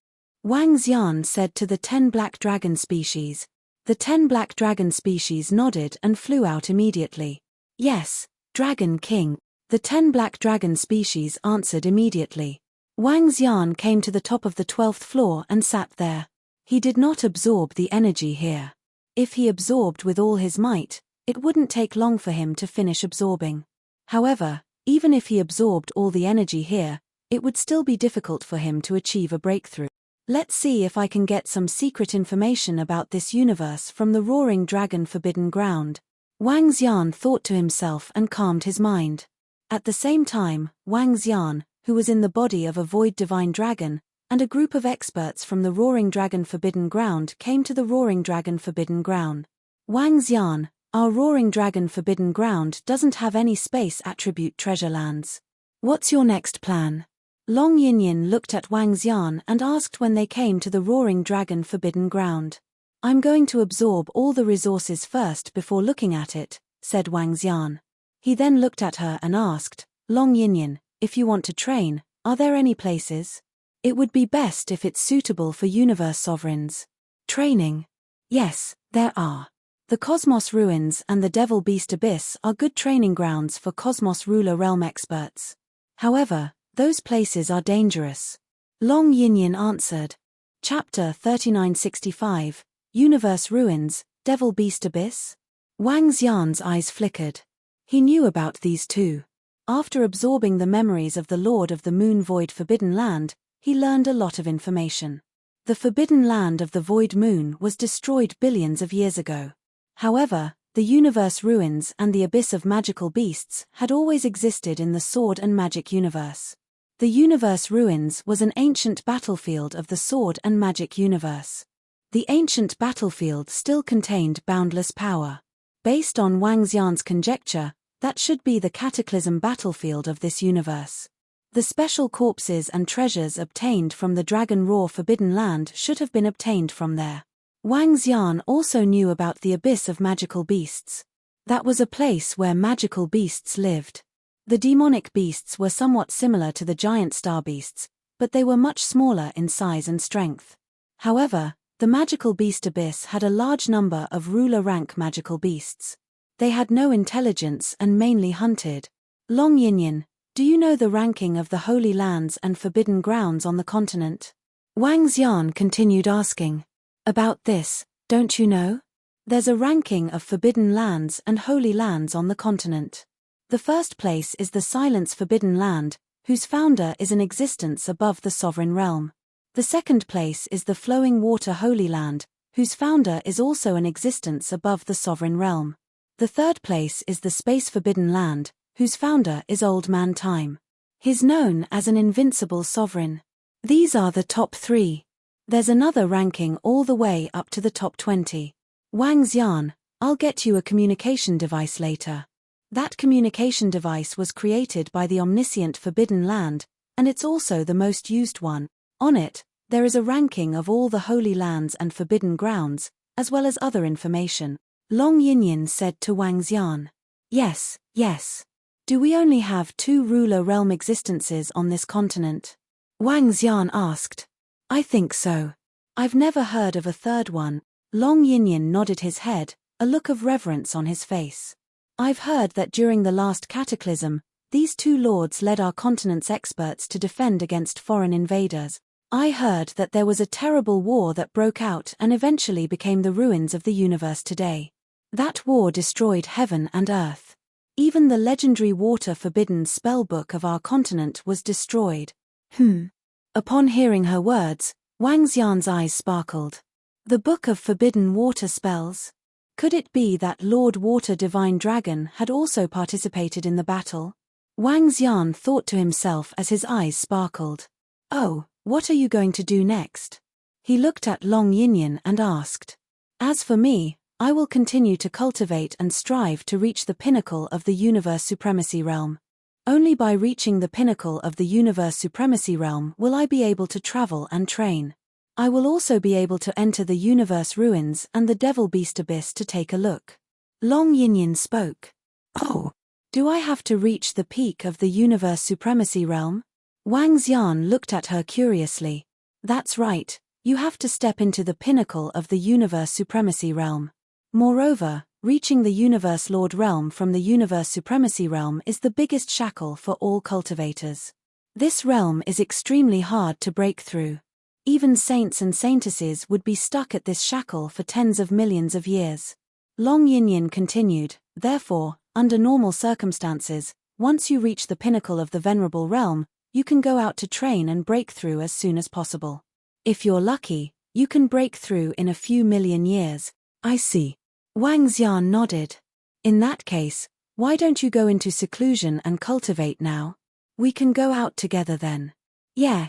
[SPEAKER 1] Wang Xian said to the 10 black dragon species. The 10 black dragon species nodded and flew out immediately. Yes, Dragon King. The 10 black dragon species answered immediately. Wang Xian came to the top of the 12th floor and sat there. He did not absorb the energy here. If he absorbed with all his might, it wouldn't take long for him to finish absorbing. However, even if he absorbed all the energy here, it would still be difficult for him to achieve a breakthrough. Let's see if I can get some secret information about this universe from the Roaring Dragon Forbidden Ground. Wang Xian thought to himself and calmed his mind. At the same time, Wang Xian, who was in the body of a void divine dragon, and a group of experts from the Roaring Dragon Forbidden Ground came to the Roaring Dragon Forbidden Ground. Wang Xian, our Roaring Dragon Forbidden Ground doesn't have any space attribute treasure lands. What's your next plan? Long Yinyin looked at Wang Xian and asked when they came to the Roaring Dragon Forbidden Ground. I'm going to absorb all the resources first before looking at it, said Wang Xian. He then looked at her and asked, Long Yinyin, if you want to train, are there any places? It would be best if it's suitable for universe sovereigns. Training? Yes, there are. The Cosmos Ruins and the Devil Beast Abyss are good training grounds for Cosmos Ruler Realm experts. However, those places are dangerous. Long Yinyin answered. Chapter 3965, Universe Ruins, Devil Beast Abyss? Wang Xian's eyes flickered. He knew about these too. After absorbing the memories of the Lord of the Moon Void Forbidden Land, he learned a lot of information. The Forbidden Land of the Void Moon was destroyed billions of years ago. However, the Universe Ruins and the Abyss of Magical Beasts had always existed in the Sword and Magic universe. The Universe Ruins was an ancient battlefield of the Sword and Magic universe. The ancient battlefield still contained boundless power. Based on Wang Xian's conjecture, that should be the cataclysm battlefield of this universe. The special corpses and treasures obtained from the Dragon Roar Forbidden Land should have been obtained from there. Wang Xian also knew about the Abyss of Magical Beasts. That was a place where magical beasts lived. The demonic beasts were somewhat similar to the giant star beasts, but they were much smaller in size and strength. However, the Magical Beast Abyss had a large number of ruler rank magical beasts. They had no intelligence and mainly hunted. Long Yinyin, do you know the ranking of the Holy Lands and Forbidden Grounds on the continent? Wang Xian continued asking. About this, don't you know? There's a ranking of Forbidden Lands and Holy Lands on the continent. The first place is the Silence Forbidden Land, whose founder is an existence above the sovereign realm. The second place is the Flowing Water Holy Land, whose founder is also an existence above the sovereign realm. The third place is the Space Forbidden Land, whose founder is Old Man Time. He's known as an invincible sovereign. These are the top 3. There's another ranking all the way up to the top 20. Wang Xian, I'll get you a communication device later. That communication device was created by the omniscient Forbidden Land, and it's also the most used one. On it, there is a ranking of all the Holy Lands and Forbidden Grounds, as well as other information. Long Yinyin said to Wang Xian. Yes, yes. Do we only have 2 ruler realm existences on this continent? Wang Xian asked. I think so. I've never heard of a third one. Long Yinyan nodded his head, a look of reverence on his face. I've heard that during the last cataclysm, these two lords led our continent's experts to defend against foreign invaders. I heard that there was a terrible war that broke out and eventually became the ruins of the universe today. That war destroyed heaven and earth. Even the legendary water-forbidden spellbook of our continent was destroyed. Upon hearing her words, Wang Xian's eyes sparkled. The Book of Forbidden Water Spells? Could it be that Lord Water Divine Dragon had also participated in the battle? Wang Xian thought to himself as his eyes sparkled. Oh, what are you going to do next? He looked at Long Yinyan and asked. As for me, I will continue to cultivate and strive to reach the pinnacle of the Universe Supremacy Realm. Only by reaching the pinnacle of the Universe Supremacy Realm will I be able to travel and train. I will also be able to enter the Universe Ruins and the Devil Beast Abyss to take a look. Long Yinyan spoke. Oh, do I have to reach the peak of the Universe Supremacy Realm? Wang Xian looked at her curiously. That's right, you have to step into the pinnacle of the Universe Supremacy Realm. Moreover, reaching the Universe Lord Realm from the Universe Supremacy Realm is the biggest shackle for all cultivators. This realm is extremely hard to break through. Even saints and saintesses would be stuck at this shackle for tens of millions of years. Long Yinyan continued, therefore, under normal circumstances, once you reach the pinnacle of the Venerable Realm, you can go out to train and break through as soon as possible. If you're lucky, you can break through in a few million years. I see. Wang Xian nodded. In that case, why don't you go into seclusion and cultivate now? We can go out together then. Yeah,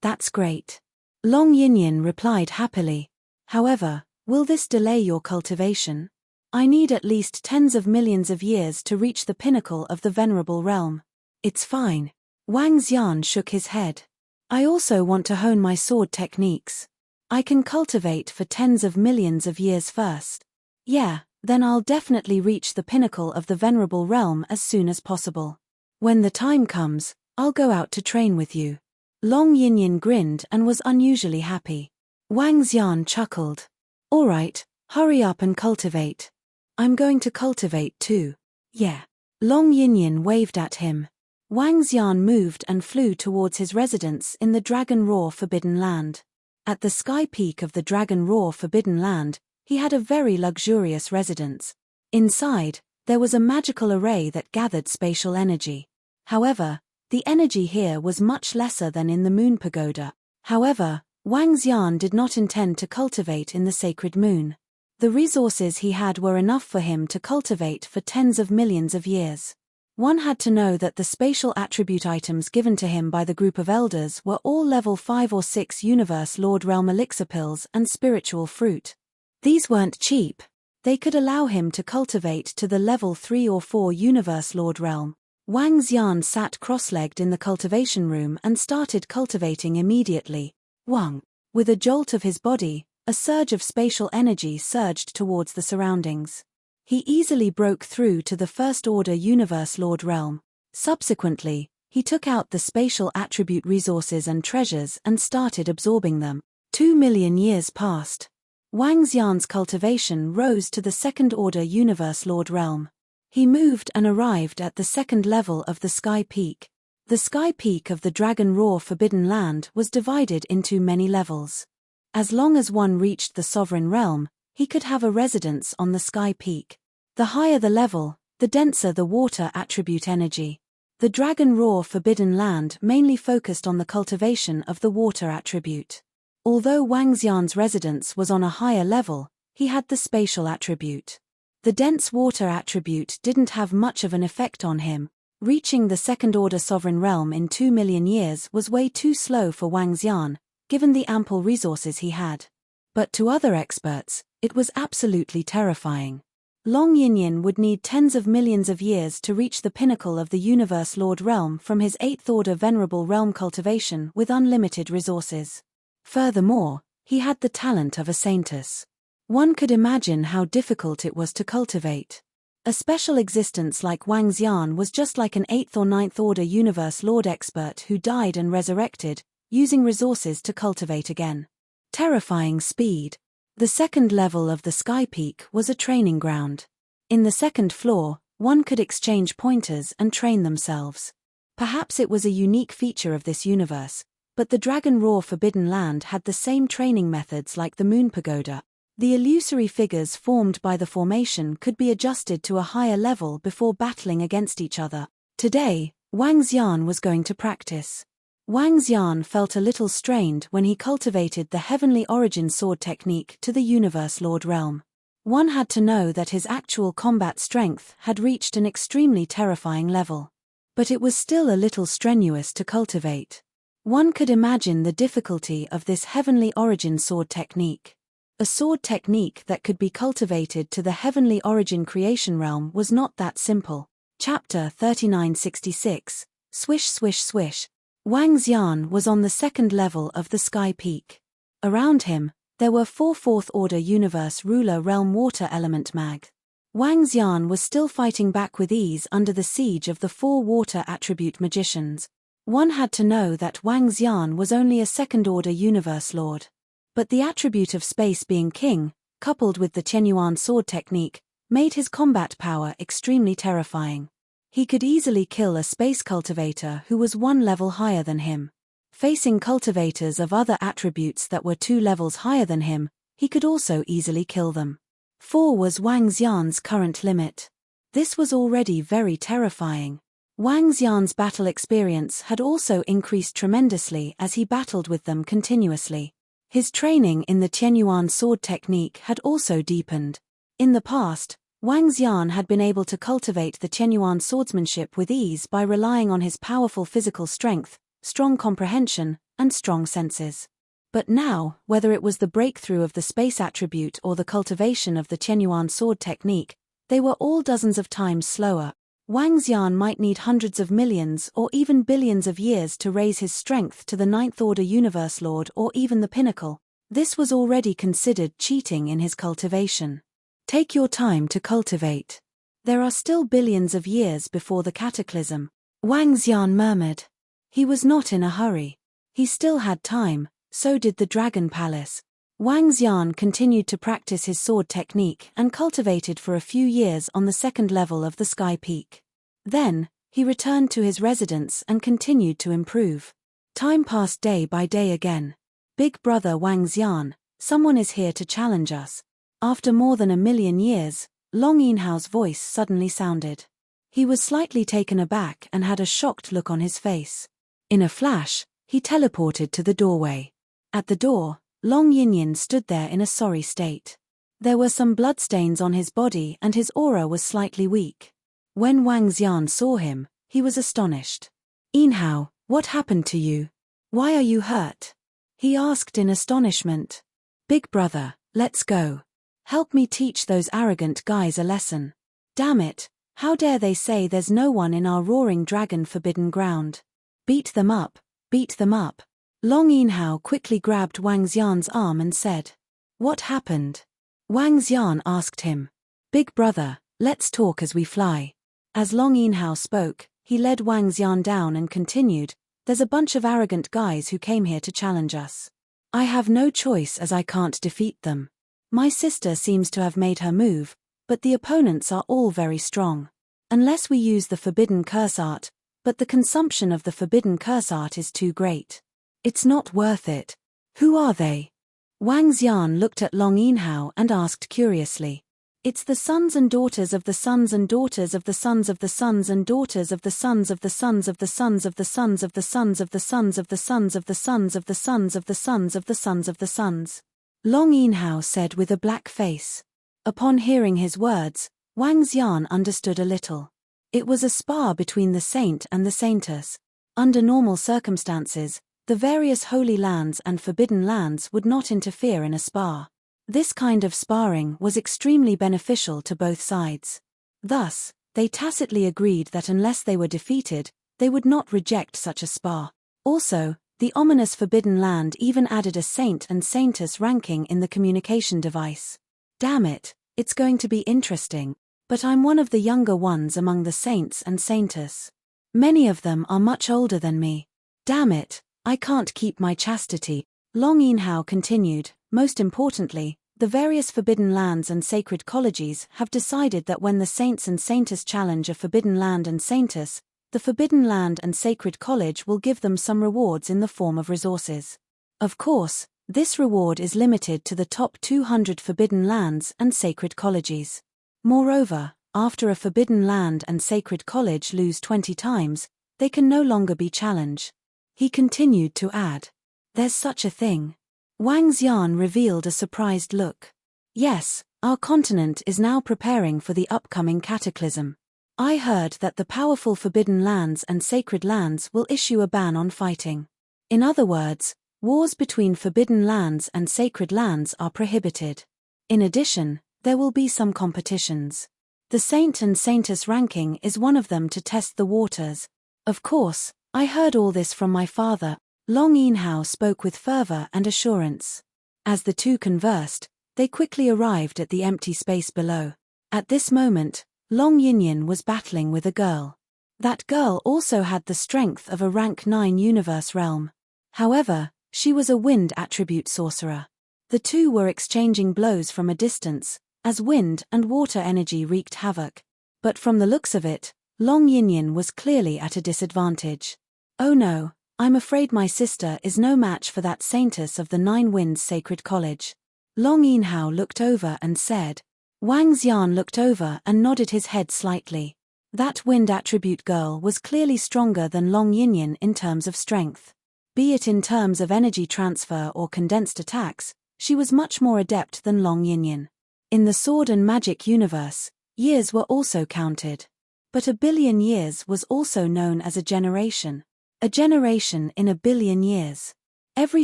[SPEAKER 1] that's great. Long Yinyan replied happily. However, will this delay your cultivation? I need at least tens of millions of years to reach the pinnacle of the Venerable Realm. It's fine. Wang Xian shook his head. I also want to hone my sword techniques. I can cultivate for tens of millions of years first. Yeah, then I'll definitely reach the pinnacle of the Venerable Realm as soon as possible. When the time comes, I'll go out to train with you. Long Yinyan grinned and was unusually happy. Wang Xian chuckled. All right, hurry up and cultivate. I'm going to cultivate too. Yeah. Long Yinyan waved at him. Wang Xian moved and flew towards his residence in the Dragon Roar Forbidden Land. At the sky peak of the Dragon Roar Forbidden Land, he had a very luxurious residence. Inside, there was a magical array that gathered spatial energy. However, the energy here was much lesser than in the Moon Pagoda. However, Wang Xian did not intend to cultivate in the Sacred Moon. The resources he had were enough for him to cultivate for tens of millions of years. One had to know that the spatial attribute items given to him by the group of elders were all level 5 or 6 Universe Lord Realm elixir pills and spiritual fruit. These weren't cheap. They could allow him to cultivate to the level 3 or 4 Universe Lord Realm. Wang Xian sat cross-legged in the cultivation room and started cultivating immediately. Wang. With a jolt of his body, a surge of spatial energy surged towards the surroundings. He easily broke through to the First Order Universe Lord Realm. Subsequently, he took out the spatial attribute resources and treasures and started absorbing them. 2 million years passed. Wang Xian's cultivation rose to the Second Order Universe Lord Realm. He moved and arrived at the second level of the Sky Peak. The Sky Peak of the Dragon Roar Forbidden Land was divided into many levels. As long as one reached the Sovereign Realm, he could have a residence on the Sky Peak. The higher the level, the denser the water attribute energy. The Dragon Roar Forbidden Land mainly focused on the cultivation of the water attribute. Although Wang Xian's residence was on a higher level, he had the spatial attribute. The dense water attribute didn't have much of an effect on him. Reaching the Second Order Sovereign Realm in 2 million years was way too slow for Wang Xian, given the ample resources he had. But to other experts, it was absolutely terrifying. Long Yinyan would need tens of millions of years to reach the pinnacle of the Universe Lord Realm from his 8th Order Venerable Realm cultivation with unlimited resources. Furthermore, he had the talent of a saintess. One could imagine how difficult it was to cultivate. A special existence like Wang Xian was just like an 8th or 9th Order Universe Lord expert who died and resurrected, using resources to cultivate again. Terrifying speed. The second level of the Sky Peak was a training ground. In the second floor, one could exchange pointers and train themselves. Perhaps it was a unique feature of this universe, but the Dragon Roar Forbidden Land had the same training methods like the Moon Pagoda. The illusory figures formed by the formation could be adjusted to a higher level before battling against each other. Today, Wang Xian was going to practice. Wang Xian felt a little strained when he cultivated the Heavenly Origin Sword technique to the Universe Lord realm. One had to know that his actual combat strength had reached an extremely terrifying level. But it was still a little strenuous to cultivate. One could imagine the difficulty of this Heavenly Origin Sword technique. A sword technique that could be cultivated to the Heavenly Origin creation realm was not that simple. Chapter 3966, Swish Swish Swish. Wang Xian was on the second level of the Sky Peak. Around him, there were 4 fourth-order Universe Ruler Realm Water Element Mag. Wang Xian was still fighting back with ease under the siege of the 4 Water Attribute Magicians. One had to know that Wang Xian was only a second-order Universe Lord. But the attribute of space being king, coupled with the Tianyuan sword technique, made his combat power extremely terrifying. He could easily kill a space cultivator who was 1 level higher than him. Facing cultivators of other attributes that were 2 levels higher than him, he could also easily kill them. 4 was Wang Xian's current limit. This was already very terrifying. Wang Xian's battle experience had also increased tremendously as he battled with them continuously. His training in the Tianyuan sword technique had also deepened. In the past, Wang Xian had been able to cultivate the Tianyuan swordsmanship with ease by relying on his powerful physical strength, strong comprehension, and strong senses. But now, whether it was the breakthrough of the space attribute or the cultivation of the Tianyuan sword technique, they were all dozens of times slower. Wang Xian might need hundreds of millions or even billions of years to raise his strength to the 9th Order Universe Lord or even the pinnacle. This was already considered cheating in his cultivation. Take your time to cultivate. There are still billions of years before the cataclysm, Wang Xian murmured. He was not in a hurry. He still had time, so did the Dragon Palace. Wang Xian continued to practice his sword technique and cultivated for a few years on the second level of the Sky Peak. Then, he returned to his residence and continued to improve. Time passed day by day again. Big brother Wang Xian, someone is here to challenge us. After more than 1,000,000 years, Long Yinhao's voice suddenly sounded. He was slightly taken aback and had a shocked look on his face. In a flash, he teleported to the doorway. At the door, Long Yinyin stood there in a sorry state. There were some bloodstains on his body and his aura was slightly weak. When Wang Xian saw him, he was astonished. "Yinhao, what happened to you? Why are you hurt?" he asked in astonishment. "Big brother, let's go. Help me teach those arrogant guys a lesson. Damn it, how dare they say there's no one in our roaring dragon forbidden ground. Beat them up, beat them up." Long Yinhao quickly grabbed Wang Xian's arm and said, "What happened?" Wang Xian asked him. "Big brother, let's talk as we fly." As Long Yinhao spoke, he led Wang Xian down and continued, "There's a bunch of arrogant guys who came here to challenge us. I have no choice as I can't defeat them. My sister seems to have made her move, but the opponents are all very strong. Unless we use the forbidden curse art, but the consumption of the forbidden curse art is too great. It's not worth it. Who are they?" Wang Xian looked at Long Yinhao and asked curiously. "It's the sons and daughters of the sons and daughters of the sons of the sons and daughters of the sons of the sons of the sons of the sons of the sons of the sons of the sons of the sons of the sons of the sons of the sons of the sons." Long Yinhao said with a black face. Upon hearing his words, Wang Xian understood a little. It was a spar between the saint and the saintess. Under normal circumstances, the various holy lands and forbidden lands would not interfere in a spar. This kind of sparring was extremely beneficial to both sides. Thus, they tacitly agreed that unless they were defeated, they would not reject such a spar. Also, the ominous forbidden land even added a saint and saintess ranking in the communication device. Damn it, it's going to be interesting. But I'm one of the younger ones among the saints and saintess. Many of them are much older than me. Damn it, I can't keep my chastity. Long Yinhao continued. Most importantly, The various forbidden lands and sacred colleges have decided that when the saints and saintess challenge a forbidden land and saintess, the forbidden land and sacred college will give them some rewards in the form of resources. Of course, this reward is limited to the top 200 forbidden lands and sacred colleges. Moreover, after a forbidden land and sacred college lose 20 times, they can no longer be challenged. He continued to add, "There's such a thing." Wang Xian revealed a surprised look. "Yes, our continent is now preparing for the upcoming cataclysm. I heard that the powerful forbidden lands and sacred lands will issue a ban on fighting. In other words, wars between forbidden lands and sacred lands are prohibited. In addition, there will be some competitions. The saint and saintess ranking is one of them to test the waters. Of course, I heard all this from my father." Long Yinhao spoke with fervor and assurance. As the two conversed, they quickly arrived at the empty space below. At this moment, Long Yinyan was battling with a girl. That girl also had the strength of a rank 9 universe realm. However, she was a wind attribute sorcerer. The two were exchanging blows from a distance, as wind and water energy wreaked havoc. But from the looks of it, Long Yinyan was clearly at a disadvantage. "Oh no, I'm afraid my sister is no match for that saintess of the 9 Winds Sacred College." Long Yinhao looked over and said. Wang Xian looked over and nodded his head slightly. That wind attribute girl was clearly stronger than Long Yinyan in terms of strength. Be it in terms of energy transfer or condensed attacks, she was much more adept than Long Yinyan. In the sword and magic universe, years were also counted. But a billion years was also known as a generation. A generation in a billion years. Every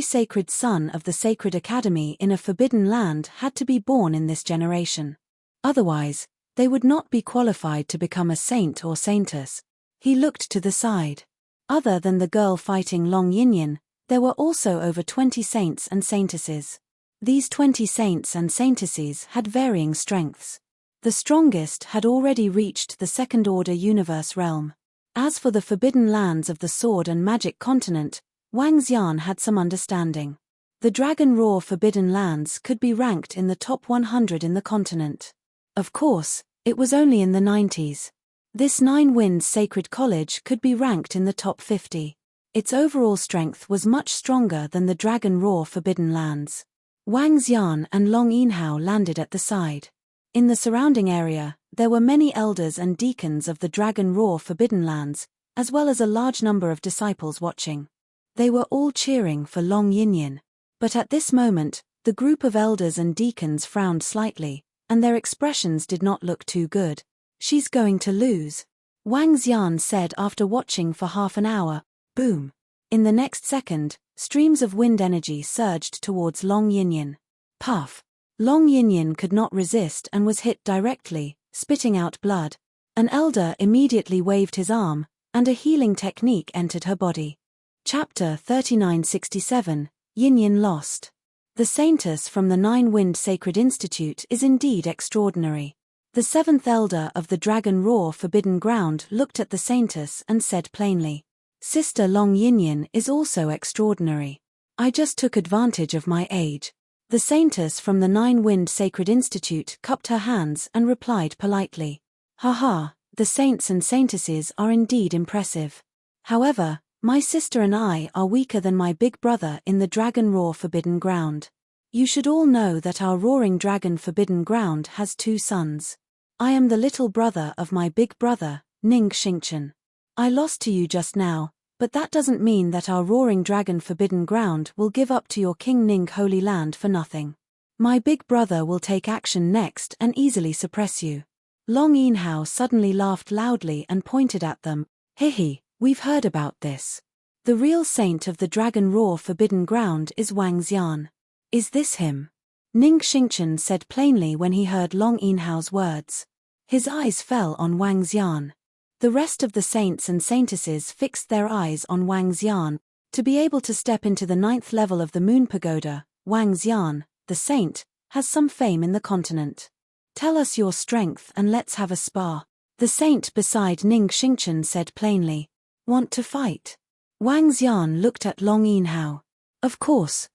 [SPEAKER 1] sacred son of the Sacred Academy in a forbidden land had to be born in this generation. Otherwise, they would not be qualified to become a saint or saintess. He looked to the side. Other than the girl fighting Long Yinyan, there were also over 20 saints and saintesses. These 20 saints and saintesses had varying strengths. The strongest had already reached the second-order universe realm. As for the forbidden lands of the sword and magic continent, Wang Xian had some understanding. The Dragon Roar forbidden lands could be ranked in the top 100 in the continent. Of course, it was only in the 90s. This 9 Winds Sacred College could be ranked in the top 50. Its overall strength was much stronger than the Dragon Roar forbidden lands. Wang Xian and Long Yinhao landed at the side. In the surrounding area, there were many elders and deacons of the Dragon Roar forbidden lands, as well as a large number of disciples watching. They were all cheering for Long Yinyan. But at this moment, the group of elders and deacons frowned slightly, and their expressions did not look too good. "She's going to lose," Wang Xian said after watching for half an hour. Boom. In the next second, streams of wind energy surged towards Long Yinyan. Puff. Long Yinyan could not resist and was hit directly, spitting out blood. An elder immediately waved his arm, and a healing technique entered her body. Chapter 3967, Yinyan Lost. The saintess from the 9 Wind Sacred Institute is indeed extraordinary. The 7th elder of the Dragon Roar Forbidden Ground looked at the saintess and said plainly, "Sister Long Yinyan is also extraordinary. I just took advantage of my age." The saintess from the 9 Wind Sacred Institute cupped her hands and replied politely, "Haha, the saints and saintesses are indeed impressive. However, my sister and I are weaker than my big brother in the Dragon Roar Forbidden Ground. You should all know that our Roaring Dragon Forbidden Ground has 2 sons. I am the little brother of my big brother, Ning Xingchen. I lost to you just now, but that doesn't mean that our Roaring Dragon Forbidden Ground will give up to your King Ning Holy Land for nothing. My big brother will take action next and easily suppress you." Long Yinhao suddenly laughed loudly and pointed at them. "Hehe, we've heard about this. The real saint of the Dragon Roar Forbidden Ground is Wang Xian. Is this him?" Ning Xingchen said plainly when he heard Long Yinhao's words. His eyes fell on Wang Xian. The rest of the saints and saintesses fixed their eyes on Wang Xian. To be able to step into the 9th level of the Moon Pagoda, Wang Xian, the saint, has some fame in the continent. "Tell us your strength and let's have a spar," the saint beside Ning Xingchen said plainly. "Want to fight?" Wang Xian looked at Long Yinhao. Of course.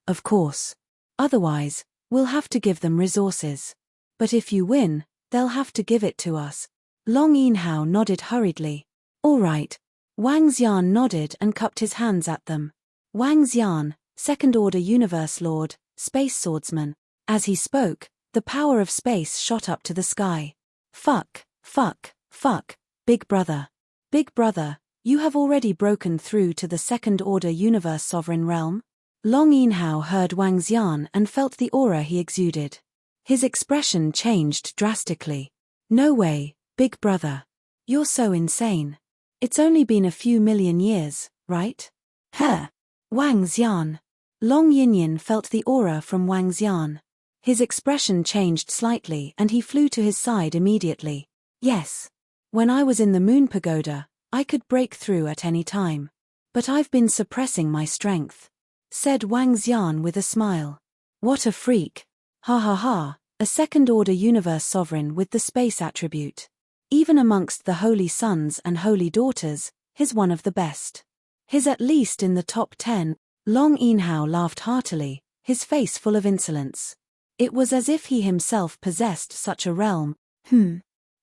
[SPEAKER 1] Otherwise, We'll have to give them resources. But if you win, they'll have to give it to us. Long Yinhao nodded hurriedly. All right. Wang Xian nodded and cupped his hands at them. Wang Xian, second-order universe lord, space swordsman. As he spoke, the power of space shot up to the sky. Fuck, fuck, fuck, big brother. Big brother, you have already broken through to the second-order universe sovereign realm? Long Yinhao heard Wang Xian and felt the aura he exuded. His expression changed drastically. No way, big brother. You're so insane. It's only been a few million years, right? Huh. Wang Xian. Long Yinyin felt the aura from Wang Xian. His expression changed slightly and he flew to his side immediately. Yes. When I was in the Moon Pagoda, I could break through at any time. But I've been suppressing my strength, said Wang Xian with a smile. What a freak. Ha ha ha, a second-order universe sovereign with the space attribute. Even amongst the holy sons and holy daughters, he's one of the best. He's at least in the top 10. Long Yinhao laughed heartily, his face full of insolence. It was as if he himself possessed such a realm.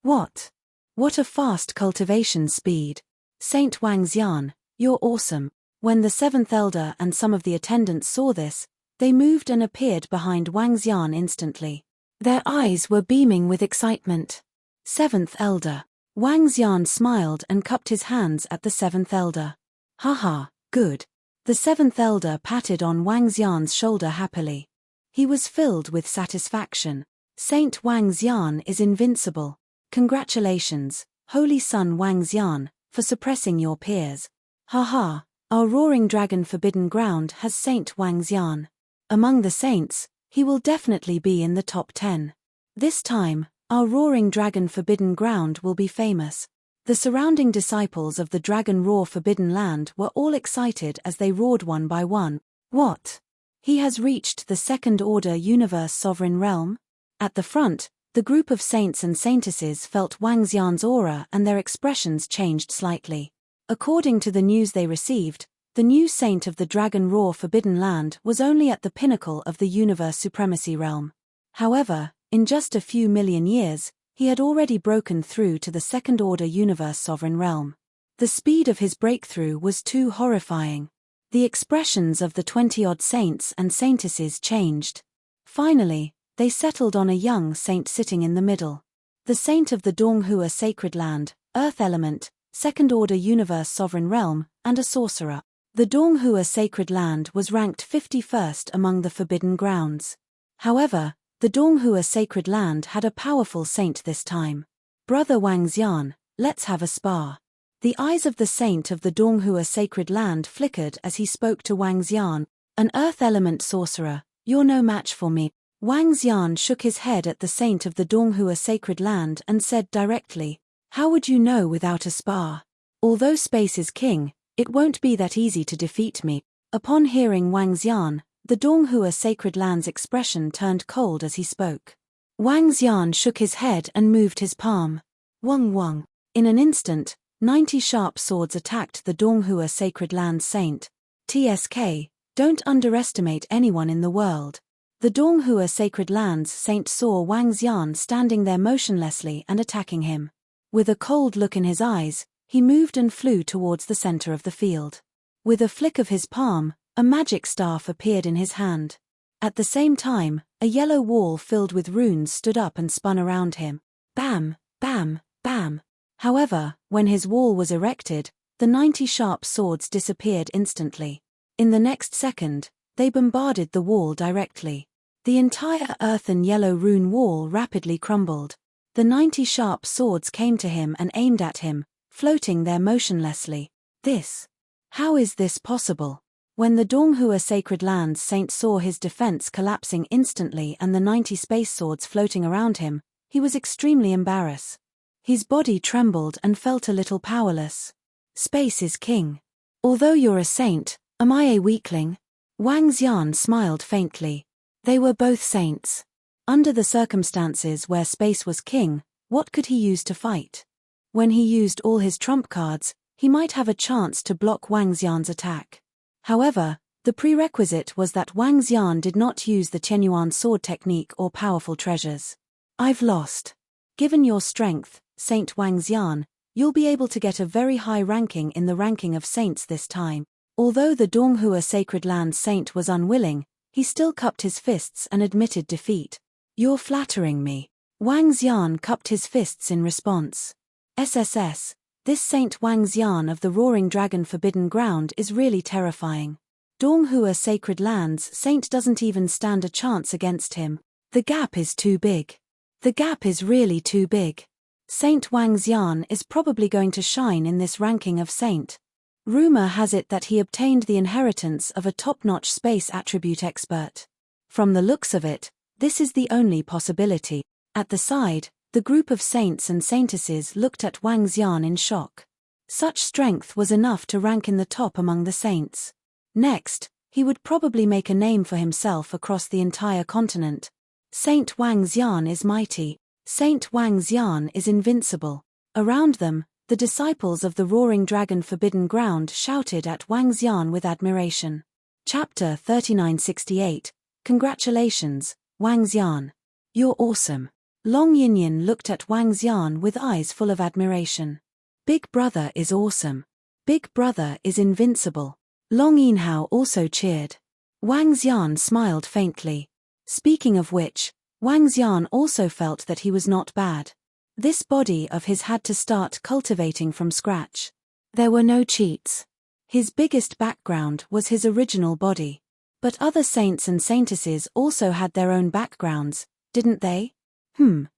[SPEAKER 1] What? What a fast cultivation speed. Saint Wang Xian, you're awesome. When the seventh elder and some of the attendants saw this, they moved and appeared behind Wang Xian instantly. Their eyes were beaming with excitement. Seventh elder. Wang Xian smiled and cupped his hands at the seventh elder. Haha, good. The seventh elder patted on Wang Xian's shoulder happily. He was filled with satisfaction. Saint Wang Xian is invincible. Congratulations, Holy Son Wang Xian, for suppressing your peers. Haha, our roaring dragon forbidden ground has Saint Wang Xian. Among the saints, he will definitely be in the top 10. This time, our roaring dragon forbidden ground will be famous. The surrounding disciples of the Dragon Roar Forbidden Land were all excited as they roared one by one. What? He has reached the second-order universe sovereign realm? At the front, the group of saints and saintesses felt Wang Xian's aura and their expressions changed slightly. According to the news they received, the new saint of the Dragon Roar Forbidden Land was only at the pinnacle of the universe supremacy realm. However, in just a few million years, he had already broken through to the second-order universe sovereign realm. The speed of his breakthrough was too horrifying. The expressions of the 20-odd saints and saintesses changed. Finally, they settled on a young saint sitting in the middle. The saint of the Donghua Sacred Land, Earth Element, second-order universe sovereign realm, and a sorcerer. The Donghua Sacred Land was ranked 51st among the forbidden grounds. However, the Donghua Sacred Land had a powerful saint this time. Brother Wang Xian, let's have a spar. The eyes of the saint of the Donghua Sacred Land flickered as he spoke to Wang Xian. An earth element sorcerer, you're no match for me. Wang Xian shook his head at the saint of the Donghua Sacred Land and said directly, how would you know without a spar? Although space is king, it won't be that easy to defeat me. Upon hearing Wang Xian, the Donghua Sacred Land's expression turned cold as he spoke. Wang Xian shook his head and moved his palm. Wang Wang. In an instant, 90 sharp swords attacked the Donghua Sacred Land saint. TSK, don't underestimate anyone in the world. The Donghua Sacred Land's saint saw Wang Xian standing there motionlessly and attacking him. With a cold look in his eyes, he moved and flew towards the center of the field. With a flick of his palm, a magic staff appeared in his hand. At the same time, a yellow wall filled with runes stood up and spun around him. Bam, bam, bam. However, when his wall was erected, the 90 sharp swords disappeared instantly. In the next second, they bombarded the wall directly. The entire earthen yellow rune wall rapidly crumbled. The 90 sharp swords came to him and aimed at him, floating there motionlessly. How is this possible? When the Donghua Sacred Land's saint saw his defense collapsing instantly and the 90 space swords floating around him, he was extremely embarrassed. His body trembled and felt a little powerless. Space is king. Although you're a saint, am I a weakling? Wang Xian smiled faintly. They were both saints. Under the circumstances where space was king, what could he use to fight? When he used all his trump cards, he might have a chance to block Wang Xian's attack. However, The prerequisite was that Wang Xian did not use the Qianyuan sword technique or powerful treasures. I've lost. Given your strength, Saint Wang Xian, you'll be able to get a very high ranking in the ranking of saints this time. Although the Donghua Sacred Land saint was unwilling, he still cupped his fists and admitted defeat. You're flattering me. Wang Xian cupped his fists in response. SSS, this Saint Wang Xian of the Roaring Dragon Forbidden Ground is really terrifying. Donghua Sacred Land's saint doesn't even stand a chance against him. The gap is too big. The gap is really too big. Saint Wang Xian is probably going to shine in this ranking of saint. Rumor has it that he obtained the inheritance of a top-notch space attribute expert. From the looks of it, this is the only possibility. At the side, the group of saints and saintesses looked at Wang Xian in shock. Such strength was enough to rank in the top among the saints. Next, he would probably make a name for himself across the entire continent. Saint Wang Xian is mighty. Saint Wang Xian is invincible. Around them, the disciples of the Roaring Dragon Forbidden Ground shouted at Wang Xian with admiration. Chapter 3968. Congratulations, Wang Xian. You're awesome. Long Yinyin looked at Wang Xian with eyes full of admiration. Big brother is awesome. Big brother is invincible. Long Yinhao also cheered. Wang Xian smiled faintly. Speaking of which, Wang Xian also felt that he was not bad. This body of his had to start cultivating from scratch. There were no cheats. His biggest background was his original body. But other saints and saintesses also had their own backgrounds, didn't they?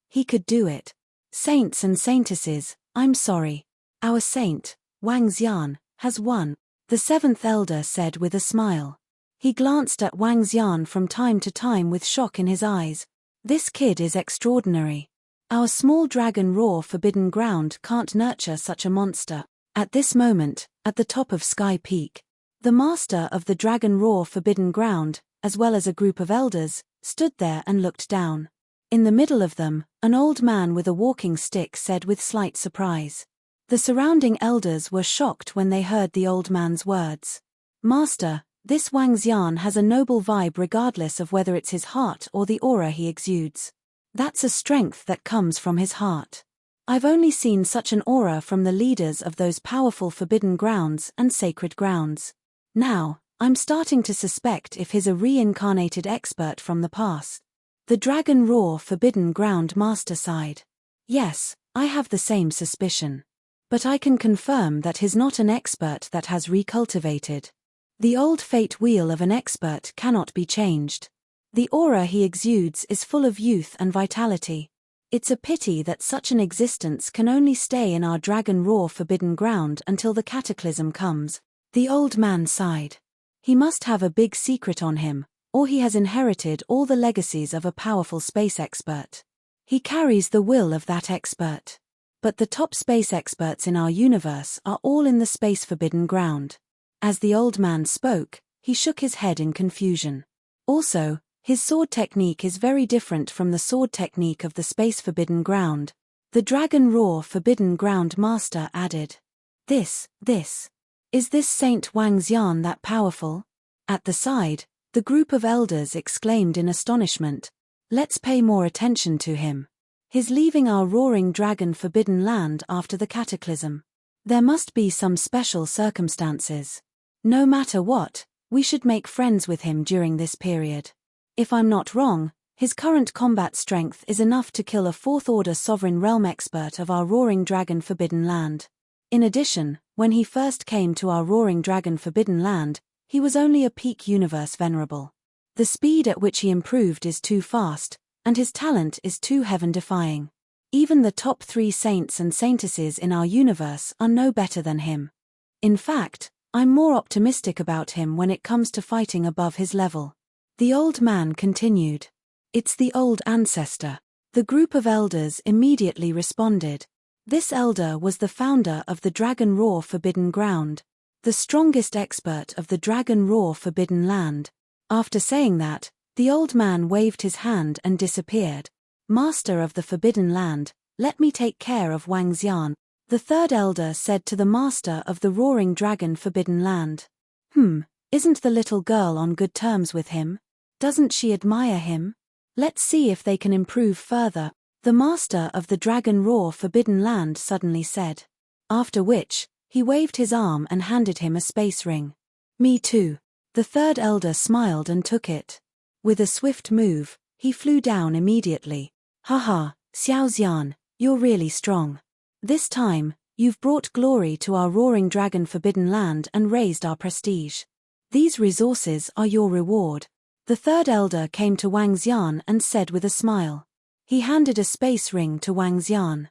[SPEAKER 1] He could do it. Saints and saintesses, I'm sorry. Our saint, Wang Xian, has won, the seventh elder said with a smile. He glanced at Wang Xian from time to time with shock in his eyes. This kid is extraordinary. Our small dragon Raw Forbidden Ground can't nurture such a monster. At this moment, at the top of Sky Peak, the master of the Dragon Raw Forbidden Ground, as well as a group of elders, stood there and looked down. In the middle of them, an old man with a walking stick said with slight surprise. The surrounding elders were shocked when they heard the old man's words. Master, this Wang Xian has a noble vibe regardless of whether it's his heart or the aura he exudes. That's a strength that comes from his heart. I've only seen such an aura from the leaders of those powerful forbidden grounds and sacred grounds. Now, I'm starting to suspect if he's a reincarnated expert from the past. The Dragon Raw Forbidden Ground master sighed. Yes, I have the same suspicion. But I can confirm that he's not an expert that has recultivated. The old fate wheel of an expert cannot be changed. The aura he exudes is full of youth and vitality. It's a pity that such an existence can only stay in our Dragon Raw Forbidden Ground until the cataclysm comes. The old man sighed. He must have a big secret on him, or he has inherited all the legacies of a powerful space expert. He carries the will of that expert. But the top space experts in our universe are all in the Space Forbidden Ground. As the old man spoke, he shook his head in confusion. Also, his sword technique is very different from the sword technique of the Space Forbidden Ground. The Dragon Raw Forbidden Ground master added. Is this Saint Wang Xian that powerful? At the side, the group of elders exclaimed in astonishment. Let's pay more attention to him. He's leaving our Roaring Dragon Forbidden Land after the cataclysm. There must be some special circumstances. No matter what, we should make friends with him during this period. If I'm not wrong, his current combat strength is enough to kill a fourth-order sovereign realm expert of our Roaring Dragon Forbidden Land. In addition, when he first came to our Roaring Dragon Forbidden Land, he was only a peak universe venerable. The speed at which he improved is too fast, and his talent is too heaven-defying. Even the top 3 saints and saintesses in our universe are no better than him. In fact, I'm more optimistic about him when it comes to fighting above his level. The old man continued. It's the old ancestor. The group of elders immediately responded. This elder was the founder of the Dragon Raw Forbidden Ground, the strongest expert of the Dragon Raw Forbidden Land. After saying that, the old man waved his hand and disappeared. Master of the Forbidden Land, let me take care of Wang Xian, the third elder said to the master of the Roaring Dragon Forbidden Land. Isn't the little girl on good terms with him? Doesn't she admire him? Let's see if they can improve further, the master of the Dragon Roar Forbidden Land suddenly said. After which, he waved his arm and handed him a space ring. Me too. The third elder smiled and took it. With a swift move, he flew down immediately. Haha, Xiao Xian, you're really strong. This time, you've brought glory to our Roaring Dragon Forbidden Land and raised our prestige. These resources are your reward. The third elder came to Wang Xian and said with a smile. He handed a space ring to Wang Xian.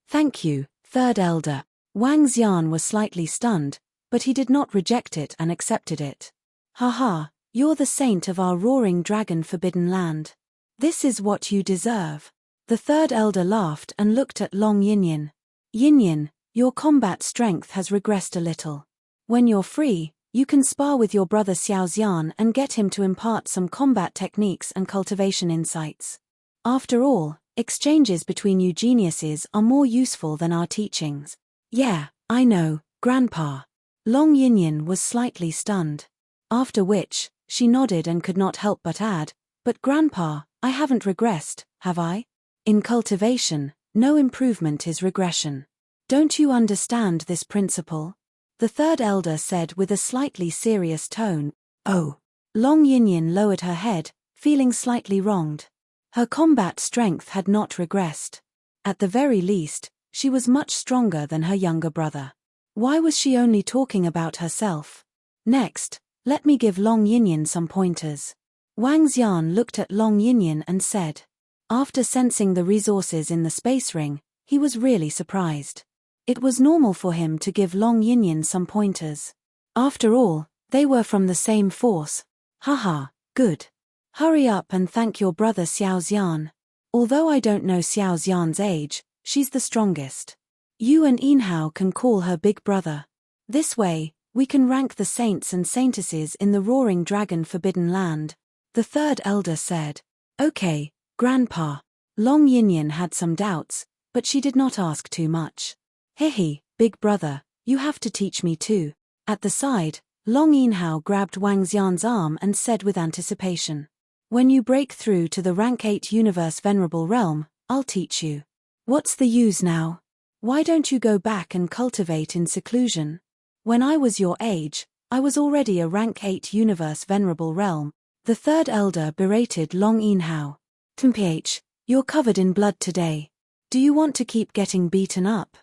[SPEAKER 1] Thank you, third elder. Wang Xian was slightly stunned, but he did not reject it and accepted it. Haha, you're the saint of our Roaring Dragon Forbidden Land. This is what you deserve. The third elder laughed and looked at Long Yinyin. Yinyin, your combat strength has regressed a little. When you're free, you can spar with your brother Xiao Xian and get him to impart some combat techniques and cultivation insights. After all, exchanges between you geniuses are more useful than our teachings. Yeah, I know, Grandpa. Long Yinyin was slightly stunned. After which, she nodded and could not help but add, but Grandpa, I haven't regressed, have I? In cultivation, no improvement is regression. Don't you understand this principle? The third elder said with a slightly serious tone. Oh. Long Yinyin lowered her head, feeling slightly wronged. Her combat strength had not regressed. At the very least, she was much stronger than her younger brother. Why was she only talking about herself? Next, let me give Long Yinyin some pointers. Wang Xian looked at Long Yinyin and said. After sensing the resources in the space ring, he was really surprised. It was normal for him to give Long Yinyin some pointers. After all, they were from the same force. Haha, good. Hurry up and thank your brother Xiao Xian. Although I don't know Xiao Xian's age, she's the strongest. You and Yinhao can call her big brother. This way, we can rank the saints and saintesses in the Roaring Dragon Forbidden Land. The third elder said. Okay, Grandpa. Long Yinyin had some doubts, but she did not ask too much. Hehe, big brother, you have to teach me too. At the side, Long Yinhao grabbed Wang Xian's arm and said with anticipation. When you break through to the rank 8 Universe Venerable Realm, I'll teach you. What's the use now? Why don't you go back and cultivate in seclusion? When I was your age, I was already a rank 8 Universe Venerable Realm. The third elder berated Long Yinhao. Mph, you're covered in blood today. Do you want to keep getting beaten up?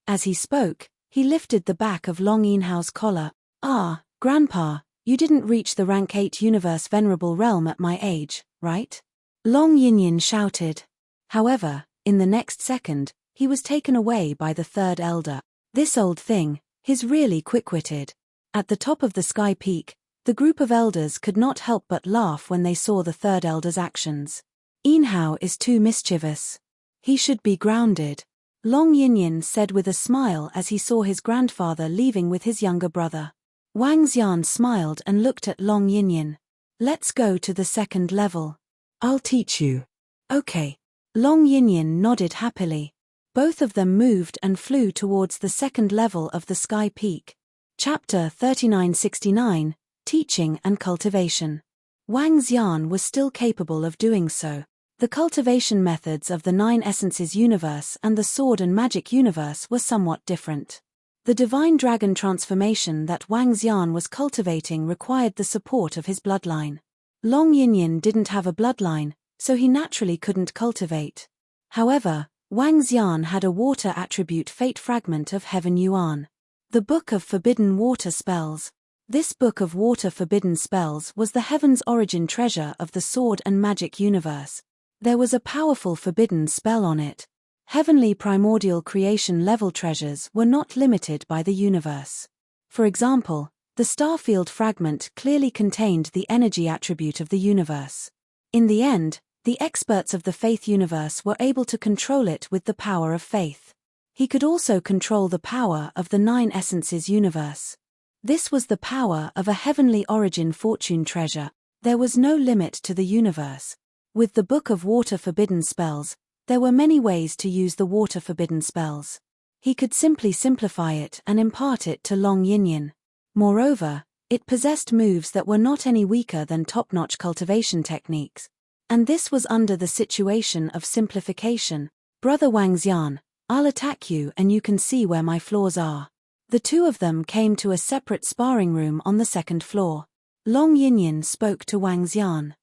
[SPEAKER 1] As he spoke, he lifted the back of Long Yinhao's collar. Ah, Grandpa, you didn't reach the rank 8 Universe Venerable Realm at my age, right? Long Yinyin shouted. However, in the next second, he was taken away by the third elder. This old thing, he's really quick-witted. At the top of the sky peak, the group of elders could not help but laugh when they saw the third elder's actions. Yinhao is too mischievous. He should be grounded. Long Yinyin said with a smile as he saw his grandfather leaving with his younger brother. Wang Xian smiled and looked at Long Yinyin. Let's go to the second level. I'll teach you. Okay. Long Yinyin nodded happily. Both of them moved and flew towards the second level of the sky peak. Chapter 3969, Teaching and Cultivation. Wang Xian was still capable of doing so. The cultivation methods of the 9 Essences universe and the Sword and Magic universe were somewhat different. The divine dragon transformation that Wang Xian was cultivating required the support of his bloodline. Long Yinyin didn't have a bloodline, so he naturally couldn't cultivate. However, Wang Xian had a water attribute fate fragment of Heaven Yuan. The Book of Forbidden Water Spells. This Book of Water Forbidden Spells was the Heaven's origin treasure of the Sword and Magic universe. There was a powerful forbidden spell on it. Heavenly primordial creation level treasures were not limited by the universe. For example, the Starfield fragment clearly contained the energy attribute of the universe. In the end, the experts of the faith universe were able to control it with the power of faith. He could also control the power of the 9 Essences universe. This was the power of a heavenly origin fortune treasure. There was no limit to the universe. With the Book of Water Forbidden Spells, there were many ways to use the water forbidden spells. He could simply simplify it and impart it to Long Yinyin. Moreover, It possessed moves that were not any weaker than top-notch cultivation techniques. And this was under the situation of simplification. Brother Wang Xian, I'll attack you and you can see where my flaws are. The two of them came to a separate sparring room on the second floor. Long Yinyin spoke to Wang Xian.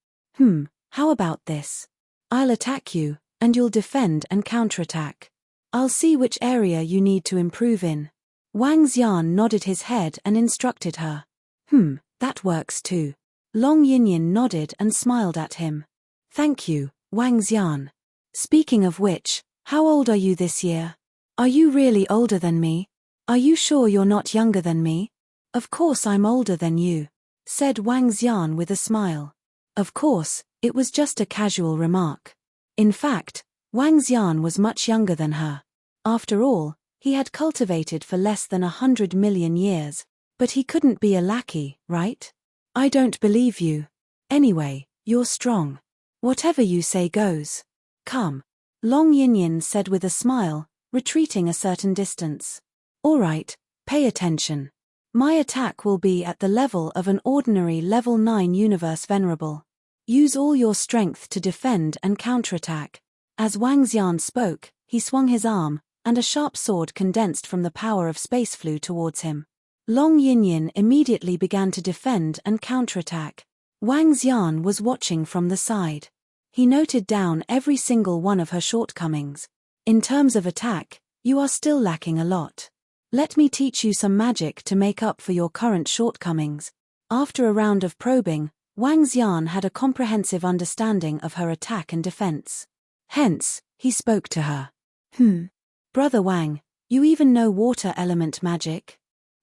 [SPEAKER 1] How about this? I'll attack you, and you'll defend and counterattack. I'll see which area you need to improve in. Wang Xian nodded his head and instructed her. That works too. Long Yinyin nodded and smiled at him. Thank you, Wang Xian. Speaking of which, how old are you this year? Are you really older than me? Are you sure you're not younger than me? Of course I'm older than you, said Wang Xian with a smile. Of course, it was just a casual remark. In fact, Wang Xian was much younger than her. After all, he had cultivated for less than 100 million years, but he couldn't be a lackey, right? I don't believe you. Anyway, you're strong. Whatever you say goes. Come. Long Yinyin said with a smile, retreating a certain distance. All right, pay attention. My attack will be at the level of an ordinary level 9 universe venerable. Use all your strength to defend and counterattack. As Wang Xian spoke, he swung his arm, and a sharp sword condensed from the power of space flew towards him. Long Yinyin immediately began to defend and counterattack. Wang Xian was watching from the side. He noted down every single one of her shortcomings. In terms of attack, you are still lacking a lot. Let me teach you some magic to make up for your current shortcomings. After a round of probing, Wang Xian had a comprehensive understanding of her attack and defense. Hence, he spoke to her. Brother Wang, you even know water element magic?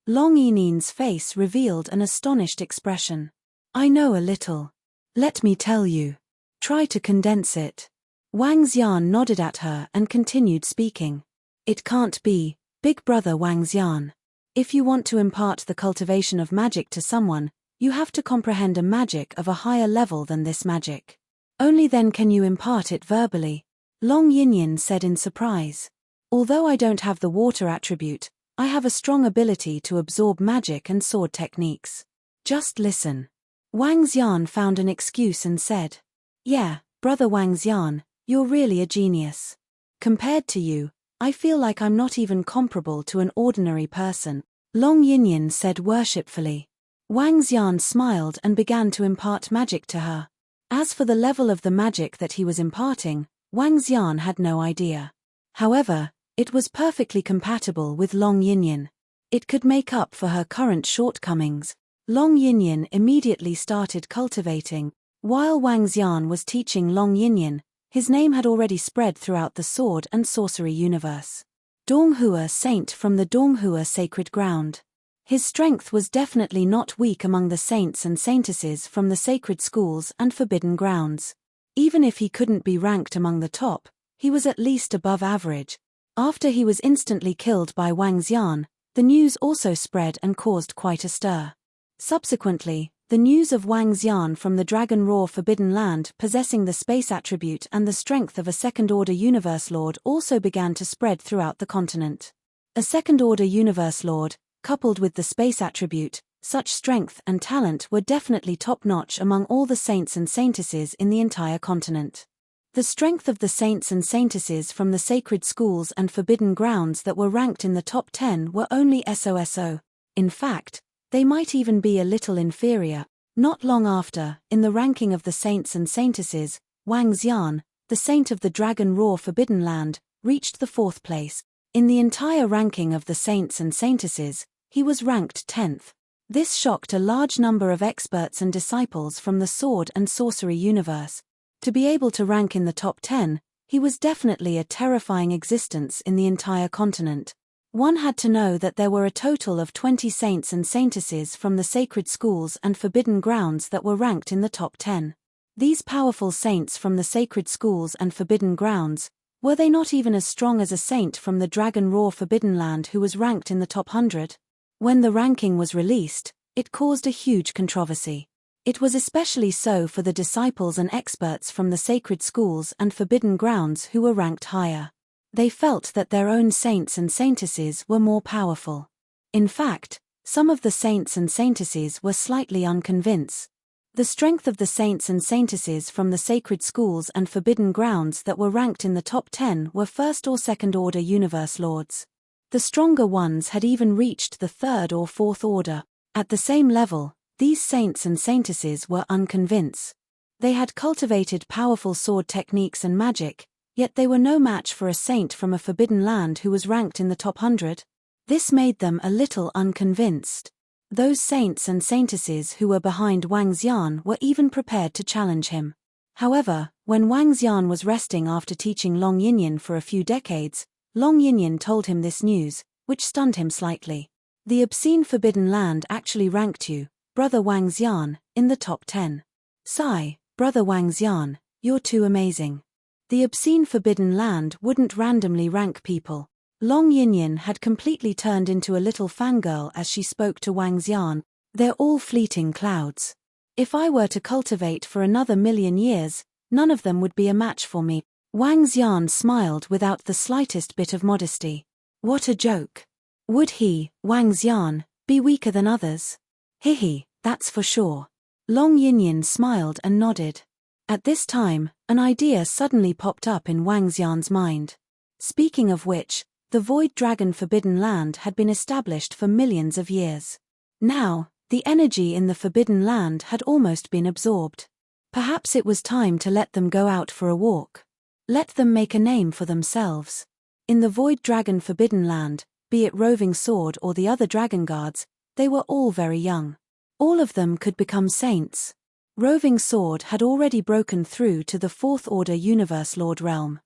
[SPEAKER 1] Long Yinin's face revealed an astonished expression. I know a little. Let me tell you. Try to condense it. Wang Xian nodded at her and continued speaking. It can't be, Big Brother Wang Xian. If you want to impart the cultivation of magic to someone, you have to comprehend a magic of a higher level than this magic. Only then can you impart it verbally. Long Yinyin said in surprise. Although I don't have the water attribute, I have a strong ability to absorb magic and sword techniques. Just listen. Wang Xian found an excuse and said. Yeah, Brother Wang Xian, you're really a genius. Compared to you, I feel like I'm not even comparable to an ordinary person, Long Yinyin said worshipfully. Wang Xian smiled and began to impart magic to her. As for the level of the magic that he was imparting, Wang Xian had no idea. However, it was perfectly compatible with Long Yinyin. It could make up for her current shortcomings. Long Yinyin immediately started cultivating. While Wang Xian was teaching Long Yinyin, his name had already spread throughout the sword and sorcery universe. Donghua Saint from the Donghua Sacred Ground. His strength was definitely not weak among the saints and saintesses from the sacred schools and forbidden grounds. Even if he couldn't be ranked among the top, he was at least above average. After he was instantly killed by Wang Xian, the news also spread and caused quite a stir. Subsequently, the news of Wang Xian from the Dragon Roar Forbidden Land possessing the space attribute and the strength of a second-order Universe Lord also began to spread throughout the continent. A second-order Universe Lord, coupled with the space attribute, such strength and talent were definitely top-notch among all the saints and saintesses in the entire continent. The strength of the saints and saintesses from the sacred schools and forbidden grounds that were ranked in the top 10 were only SOSO. In fact, they might even be a little inferior. Not long after, in the ranking of the saints and saintesses, Wang Xian, the saint of the Dragon Roar Forbidden Land, reached the 4th place. In the entire ranking of the saints and saintesses, he was ranked 10th. This shocked a large number of experts and disciples from the sword and sorcery universe. To be able to rank in the top 10, he was definitely a terrifying existence in the entire continent. One had to know that there were a total of 20 saints and saintesses from the sacred schools and forbidden grounds that were ranked in the top 10. These powerful saints from the sacred schools and forbidden grounds, were they not even as strong as a saint from the Dragon Roar Forbidden Land who was ranked in the top 100? When the ranking was released, it caused a huge controversy. It was especially so for the disciples and experts from the sacred schools and forbidden grounds who were ranked higher. They felt that their own saints and saintesses were more powerful. In fact, Some of the saints and saintesses were slightly unconvinced. The strength of the saints and saintesses from the sacred schools and forbidden grounds that were ranked in the top 10 were first or second order universe lords. The stronger ones had even reached the third or fourth order. At the same level, these saints and saintesses were unconvinced. They had cultivated powerful sword techniques and magic, yet they were no match for a saint from a forbidden land who was ranked in the top 100. This made them a little unconvinced. Those saints and saintesses who were behind Wang Xian were even prepared to challenge him. However, when Wang Xian was resting after teaching Long Yinyin for a few decades, Long Yinyin told him this news, which stunned him slightly. The obscene forbidden land actually ranked you, brother Wang Xian, in the top 10. Sigh, brother Wang Xian, you're too amazing. The obscene forbidden land wouldn't randomly rank people. Long Yinyin had completely turned into a little fangirl as she spoke to Wang Xian. They're all fleeting clouds. If I were to cultivate for another million years, none of them would be a match for me. Wang Xian smiled without the slightest bit of modesty. What a joke. Would he, Wang Xian, be weaker than others? Hihi, that's for sure. Long Yinyin smiled and nodded. At this time, an idea suddenly popped up in Wang Xian's mind. Speaking of which, the Void Dragon Forbidden Land had been established for millions of years. Now, the energy in the Forbidden Land had almost been absorbed. Perhaps it was time to let them go out for a walk. Let them make a name for themselves. In the Void Dragon Forbidden Land, be it Roving Sword or the other Dragon Guards, they were all very young. All of them could become saints. Roving Sword had already broken through to the Fourth Order Universe Lord realm.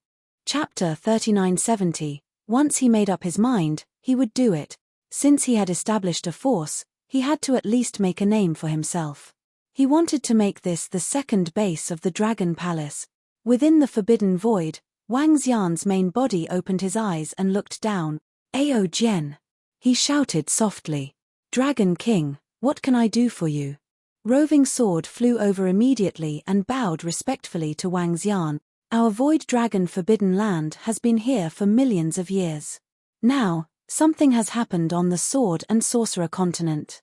[SPEAKER 1] Chapter 3970. Once he made up his mind, he would do it. Since he had established a force, he had to at least make a name for himself. He wanted to make this the second base of the Dragon Palace. Within the Forbidden Void, Wang Xian's main body opened his eyes and looked down. Ao Jian. He shouted softly. Dragon King, what can I do for you? Roving Sword flew over immediately and bowed respectfully to Wang Xian. Our Void Dragon Forbidden Land has been here for millions of years. Now, something has happened on the Sword and Sorcerer continent.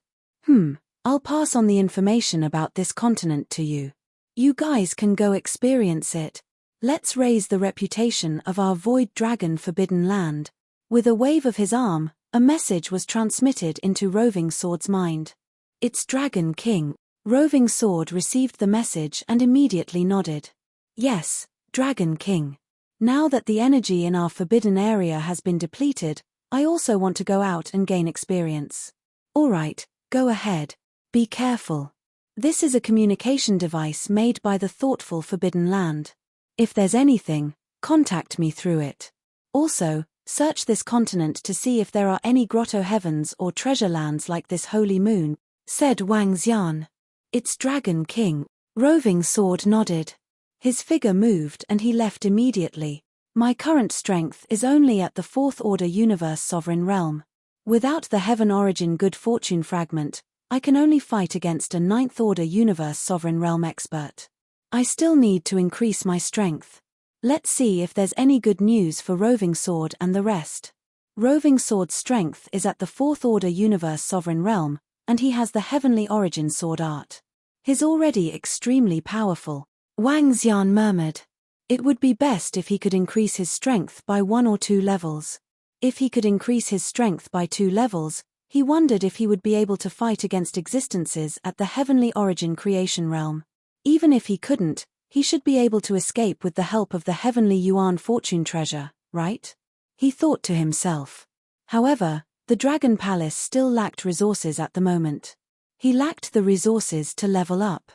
[SPEAKER 1] I'll pass on the information about this continent to you. You guys can go experience it. Let's raise the reputation of our Void Dragon Forbidden Land. With a wave of his arm, a message was transmitted into Roving Sword's mind. It's Dragon King. Roving Sword received the message and immediately nodded. Yes, Dragon King. Now that the energy in our forbidden area has been depleted, I also want to go out and gain experience. Alright, go ahead. Be careful. This is a communication device made by the thoughtful Forbidden Land. If there's anything, contact me through it. Also, search this continent to see if there are any grotto heavens or treasure lands like this holy moon, said Wang Xian. It's Dragon King. Roving Sword nodded. His figure moved and he left immediately. My current strength is only at the Fourth Order Universe Sovereign Realm. Without the Heaven Origin Good Fortune Fragment, I can only fight against a Ninth Order Universe Sovereign Realm expert. I still need to increase my strength. Let's see if there's any good news for Roving Sword and the rest. Roving Sword's strength is at the Fourth Order Universe Sovereign Realm, and he has the Heavenly Origin Sword Art. He's already extremely powerful. Wang Xian murmured. It would be best if he could increase his strength by 1 or 2 levels. If he could increase his strength by 2 levels, he wondered if he would be able to fight against existences at the Heavenly Origin Creation Realm. Even if he couldn't, he should be able to escape with the help of the Heavenly Yuan Fortune Treasure, right? He thought to himself. However, the Dragon Palace still lacked resources at the moment. He lacked the resources to level up.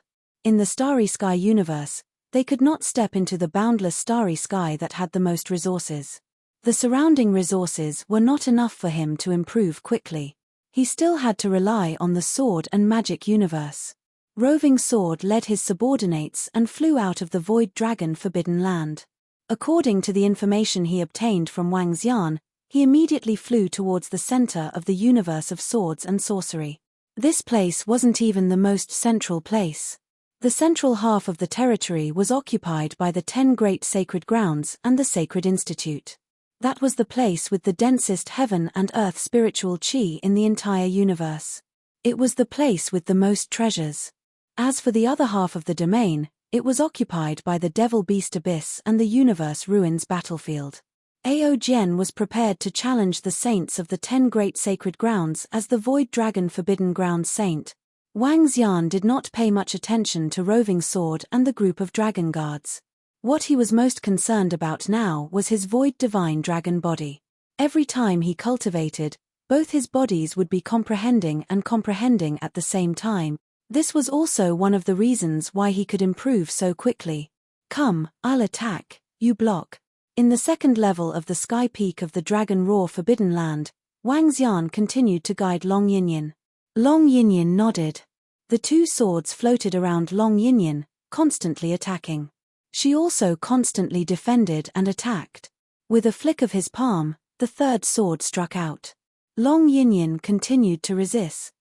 [SPEAKER 1] In the Starry Sky universe, they could not step into the boundless starry sky that had the most resources. The surrounding resources were not enough for him to improve quickly. He still had to rely on the sword and magic universe. Roving Sword led his subordinates and flew out of the Void Dragon Forbidden Land. According to the information he obtained from Wang Xian, he immediately flew towards the center of the universe of swords and sorcery. This place wasn't even the most central place. The central half of the territory was occupied by the 10 great sacred grounds and the Sacred Institute. That was the place with the densest heaven and earth spiritual chi in the entire universe. It was the place with the most treasures. As for the other half of the domain, it was occupied by the Devil Beast Abyss and the Universe Ruins battlefield. Ao Jian was prepared to challenge the saints of the 10 great sacred grounds as the Void Dragon Forbidden Ground Saint. Wang Xian did not pay much attention to Roving Sword and the group of dragon guards. What he was most concerned about now was his Void Divine Dragon body. Every time he cultivated, both his bodies would be comprehending at the same time. This was also one of the reasons why he could improve so quickly. Come, I'll attack, you block. In the second level of the sky peak of the Dragon Roar Forbidden Land, Wang Xian continued to guide Long Yinyin. Long Yinyin nodded. The two swords floated around Long Yinyin, constantly attacking. She also constantly defended and attacked. With a flick of his palm, the third sword struck out. Long Yinyin continued to resist.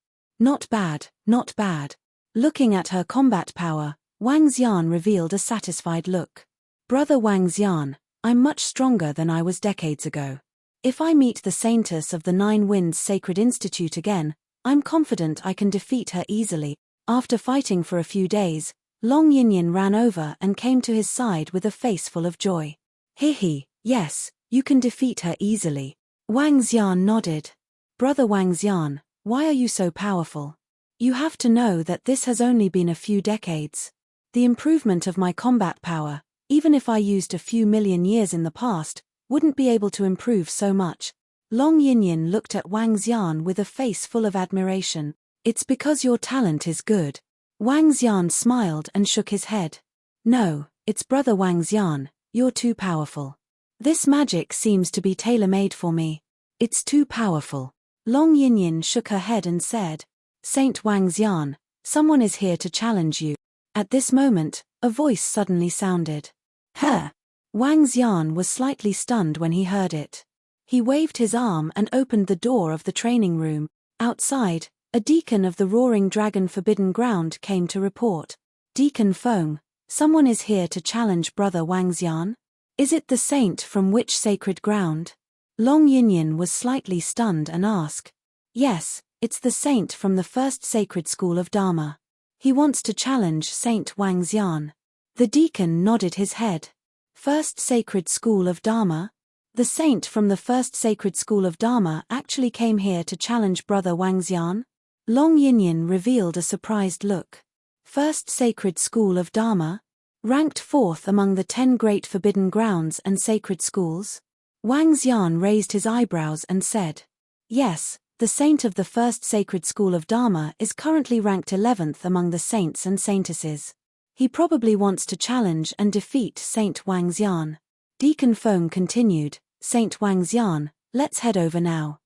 [SPEAKER 1] Not bad, not bad. Looking at her combat power, Wang Xian revealed a satisfied look. Brother Wang Xian, I'm much stronger than I was decades ago. If I meet the Saintess of the Nine Winds Sacred Institute again, I'm confident I can defeat her easily. After fighting for a few days, Long Yinyin ran over and came to his side with a face full of joy. Hehe, yes, you can defeat her easily. Wang Xian nodded. Brother Wang Xian, why are you so powerful? You have to know that this has only been a few decades. The improvement of my combat power, even if I used a few million years in the past, wouldn't be able to improve so much. Long Yinyin looked at Wang Xian with a face full of admiration. It's because your talent is good. Wang Xian smiled and shook his head. No, it's Brother Wang Xian, you're too powerful. This magic seems to be tailor-made for me. It's too powerful. Long Yinyin shook her head and said, Saint Wang Xian, someone is here to challenge you. At this moment, a voice suddenly sounded. Huh! Wang Xian was slightly stunned when he heard it. He waved his arm and opened the door of the training room. Outside, a deacon of the Roaring Dragon Forbidden Ground came to report. Deacon Feng, someone is here to challenge Brother Wang Xian? Is it the saint from which sacred ground? Long Yinyin was slightly stunned and asked. Yes, it's the saint from the first sacred school of Dharma. He wants to challenge Saint Wang Xian. The deacon nodded his head. First sacred school of Dharma? The saint from the first sacred school of Dharma actually came here to challenge Brother Wang Xian? Long Yinyin revealed a surprised look. First sacred school of Dharma? Ranked fourth among the 10 great forbidden grounds and sacred schools? Wang Xian raised his eyebrows and said. Yes, the saint of the first sacred school of Dharma is currently ranked 11th among the saints and saintesses. He probably wants to challenge and defeat Saint Wang Xian. Deacon Feng continued, Saint Wang Xian, let's head over now.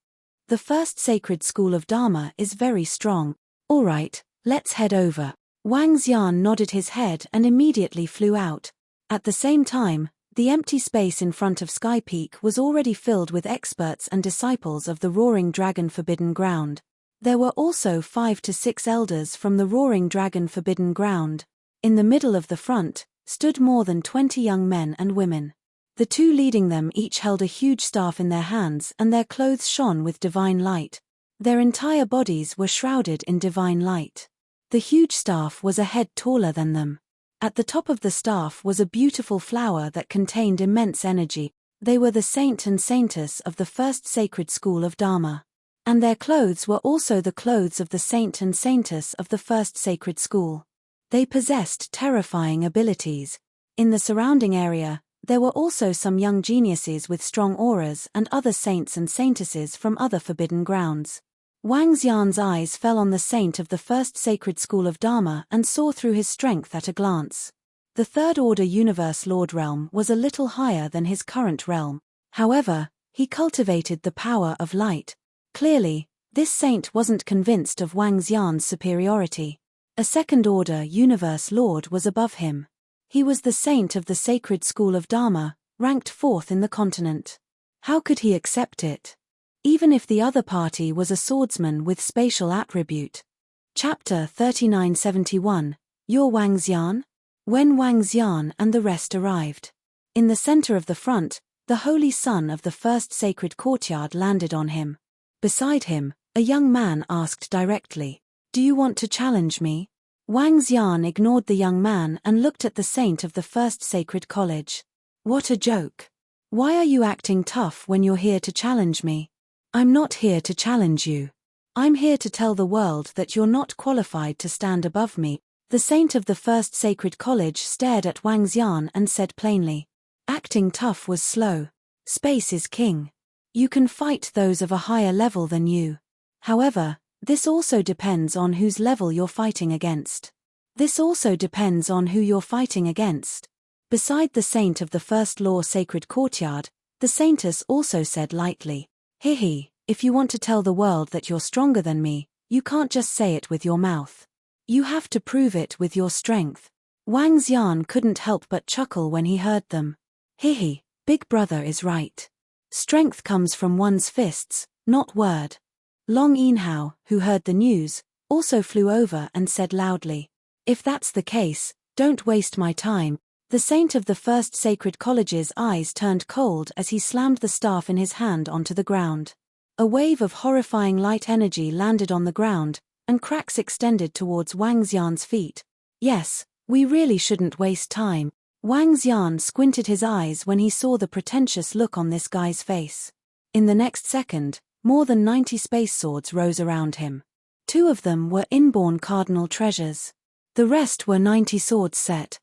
[SPEAKER 1] The first sacred school of Dharma is very strong. All right, let's head over. Wang Xian nodded his head and immediately flew out. At the same time, the empty space in front of Sky Peak was already filled with experts and disciples of the Roaring Dragon Forbidden Ground. There were also 5 to 6 elders from the Roaring Dragon Forbidden Ground. In the middle of the front, stood more than 20 young men and women. The two leading them each held a huge staff in their hands and their clothes shone with divine light. Their entire bodies were shrouded in divine light. The huge staff was a head taller than them. At the top of the staff was a beautiful flower that contained immense energy. They were the saint and saintess of the first sacred school of Dharma. And their clothes were also the clothes of the saint and saintess of the first sacred school. They possessed terrifying abilities. In the surrounding area, there were also some young geniuses with strong auras and other saints and saintesses from other forbidden grounds. Wang Xian's eyes fell on the saint of the first sacred school of Dharma and saw through his strength at a glance. The Third Order Universe Lord realm was a little higher than his current realm. However, he cultivated the power of light. Clearly, this saint wasn't convinced of Wang Xian's superiority. A Second Order Universe Lord was above him. He was the saint of the sacred school of Dharma, ranked 4th in the continent. How could he accept it? Even if the other party was a swordsman with spatial attribute. Chapter 3971, You're Wang Xian? When Wang Xian and the rest arrived. In the center of the front, The holy sun of the first sacred courtyard landed on him. Beside him, a young man asked directly, "Do you want to challenge me?" Wang Xian ignored the young man and looked at the saint of the first sacred college. "What a joke. Why are you acting tough when you're here to challenge me?" "I'm not here to challenge you. I'm here to tell the world that you're not qualified to stand above me." The saint of the first sacred college stared at Wang Xian and said plainly. Acting tough was slow. Space is king. You can fight those of a higher level than you. However, this also depends on whose level you're fighting against. Beside the saint of the first law sacred courtyard, the saintess also said lightly, "Hehe, if you want to tell the world that you're stronger than me, you can't just say it with your mouth. You have to prove it with your strength." Wang Xian couldn't help but chuckle when he heard them. Hehe, big brother is right. Strength comes from one's fists, not word. Long Yinhao, who heard the news, also flew over and said loudly, "If that's the case, don't waste my time." The saint of the first sacred college's eyes turned cold as he slammed the staff in his hand onto the ground. A wave of horrifying light energy landed on the ground, and cracks extended towards Wang Xian's feet. "Yes, we really shouldn't waste time." Wang Xian squinted his eyes when he saw the pretentious look on this guy's face. In the next second, more than 90 space swords rose around him. 2 of them were inborn cardinal treasures. The rest were 90 swords set.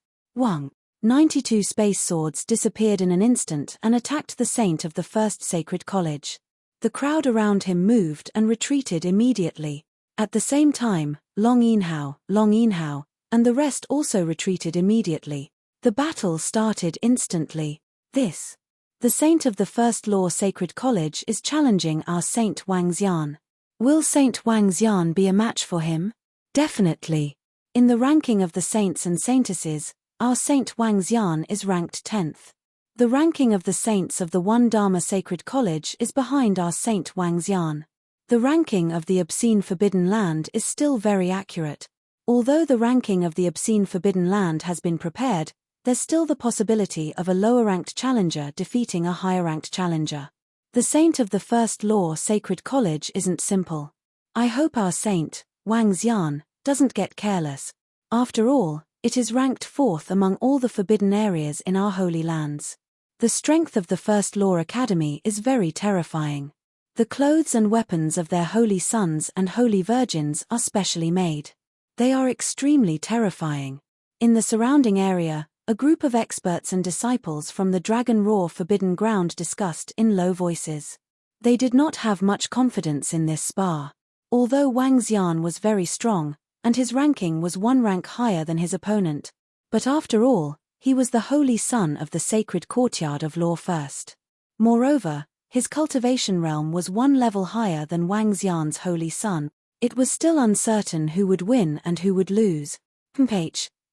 [SPEAKER 1] 92 space swords disappeared in an instant and attacked the saint of the first sacred college. The crowd around him moved and retreated immediately. At the same time, Long Yinhao, and the rest also retreated immediately. The battle started instantly. The saint of the first law sacred college is challenging our Saint Wang Xian. Will Saint Wang Xian be a match for him? Definitely. In the ranking of the saints and saintesses, our Saint Wang Xian is ranked 10th. The ranking of the saints of the One Dharma Sacred College is behind our Saint Wang Xian. The ranking of the Obscene Forbidden Land is still very accurate. Although the ranking of the Obscene Forbidden Land has been prepared, there's still the possibility of a lower-ranked challenger defeating a higher-ranked challenger. The saint of the first law sacred college isn't simple. I hope our saint, Wang Xian, doesn't get careless. After all, it is ranked 4th among all the forbidden areas in our holy lands. The strength of the First Law Academy is very terrifying. The clothes and weapons of their holy sons and holy virgins are specially made. They are extremely terrifying. In the surrounding area, a group of experts and disciples from the Dragon Roar Forbidden Ground discussed in low voices. They did not have much confidence in this spar. Although Wang Xian was very strong, and his ranking was 1 rank higher than his opponent, but after all, he was the holy son of the sacred courtyard of law first. Moreover, his cultivation realm was 1 level higher than Wang Xian's holy son. It was still uncertain who would win and who would lose.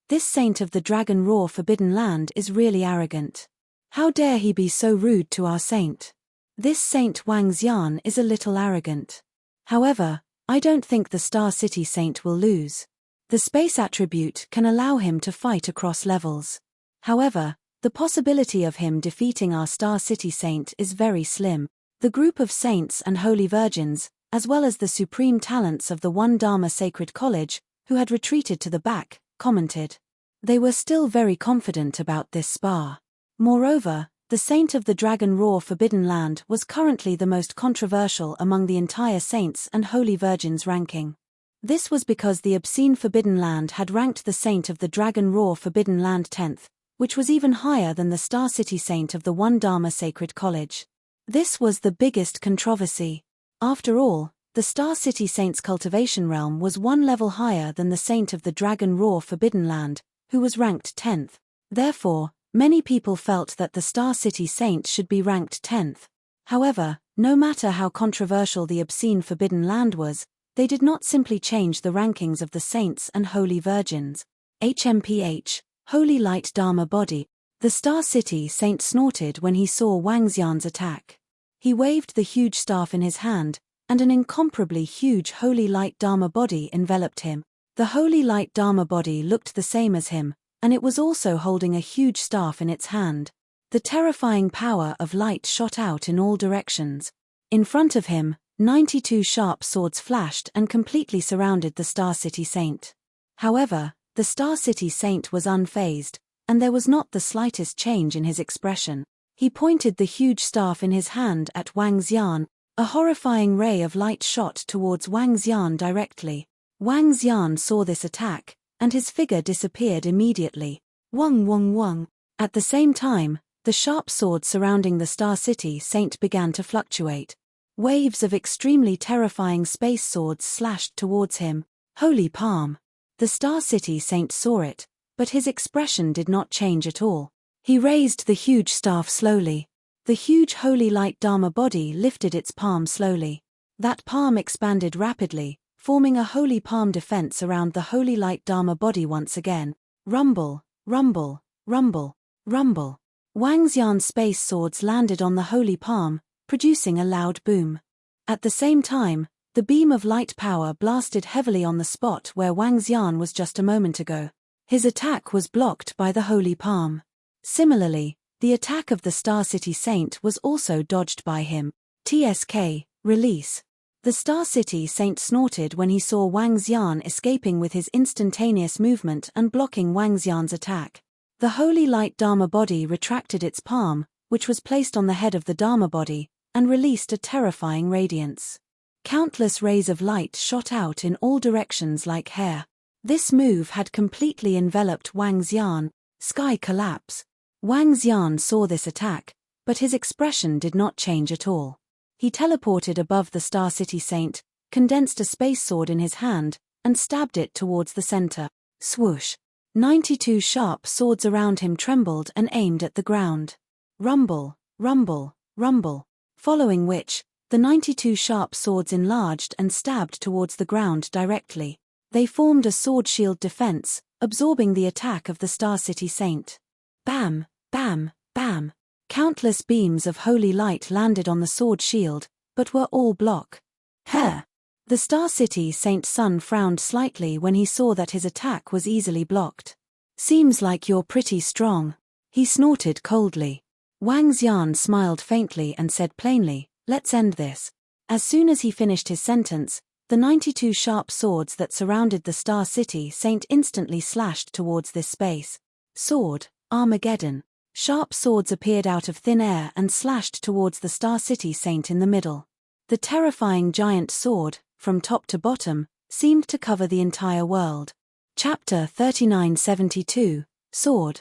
[SPEAKER 1] This saint of the Dragon Roar Forbidden Land is really arrogant. How dare he be so rude to our saint? This Saint Wang Xian is a little arrogant. However, I don't think the Star City Saint will lose. The space attribute can allow him to fight across levels. However, the possibility of him defeating our Star City Saint is very slim. The group of saints and holy virgins, as well as the supreme talents of the One Dharma Sacred College, who had retreated to the back, commented. They were still very confident about this spar. Moreover, the saint of the Dragon Roar Forbidden Land was currently the most controversial among the entire saints and holy virgins ranking. This was because the Obscene Forbidden Land had ranked the saint of the Dragon Roar Forbidden Land 10th, which was even higher than the Star City Saint of the One Dharma Sacred College. This was the biggest controversy. After all, the Star City Saint's cultivation realm was 1 level higher than the saint of the Dragon Roar Forbidden Land, who was ranked 10th. Therefore, many people felt that the Star City Saint should be ranked 10th. However, no matter how controversial the Obscene Forbidden Land was, they did not simply change the rankings of the saints and holy virgins. HMPH, Holy Light Dharma Body. The Star City Saint snorted when he saw Wang Xian's attack. He waved the huge staff in his hand, and an incomparably huge Holy Light Dharma Body enveloped him. The Holy Light Dharma Body looked the same as him, and it was also holding a huge staff in its hand. The terrifying power of light shot out in all directions. In front of him, 92 sharp swords flashed and completely surrounded the Star City Saint. However, the Star City Saint was unfazed, and there was not the slightest change in his expression. He pointed the huge staff in his hand at Wang Xian. A horrifying ray of light shot towards Wang Xian directly. Wang Xian saw this attack, and his figure disappeared immediately. Wang wang wang. At the same time, the sharp sword surrounding the Star City Saint began to fluctuate. Waves of extremely terrifying space swords slashed towards him. Holy palm! The Star City Saint saw it, but his expression did not change at all. He raised the huge staff slowly. The huge holy light Dharma body lifted its palm slowly. That palm expanded rapidly, forming a holy palm defense around the holy light Dharma body once again. Rumble, rumble, rumble, rumble. Wang Xian's space swords landed on the holy palm, producing a loud boom. At the same time, the beam of light power blasted heavily on the spot where Wang Xian was just a moment ago. His attack was blocked by the holy palm. Similarly, the attack of the Star City Saint was also dodged by him. TSK, release. The Star City Saint snorted when he saw Wang Xian escaping with his instantaneous movement and blocking Wang Xian's attack. The holy light Dharma body retracted its palm, which was placed on the head of the Dharma body, and released a terrifying radiance. Countless rays of light shot out in all directions like hair. This move had completely enveloped Wang Xian. Sky collapse. Wang Xian saw this attack, but his expression did not change at all. He teleported above the Star City Saint, condensed a space sword in his hand, and stabbed it towards the center. Swoosh! 92 sharp swords around him trembled and aimed at the ground. Rumble, rumble, rumble. Following which, the 92 sharp swords enlarged and stabbed towards the ground directly. They formed a sword shield defense, absorbing the attack of the Star City Saint. Bam, bam, bam. Countless beams of holy light landed on the sword shield, but were all blocked. Heh! The Star City Saint's son frowned slightly when he saw that his attack was easily blocked. Seems like you're pretty strong. He snorted coldly. Wang Xian smiled faintly and said plainly, let's end this. As soon as he finished his sentence, the 92 sharp swords that surrounded the Star City Saint instantly slashed towards this space. Sword, Armageddon. Sharp swords appeared out of thin air and slashed towards the Star City Saint in the middle. The terrifying giant sword, from top to bottom, seemed to cover the entire world. Chapter 3972, Sword.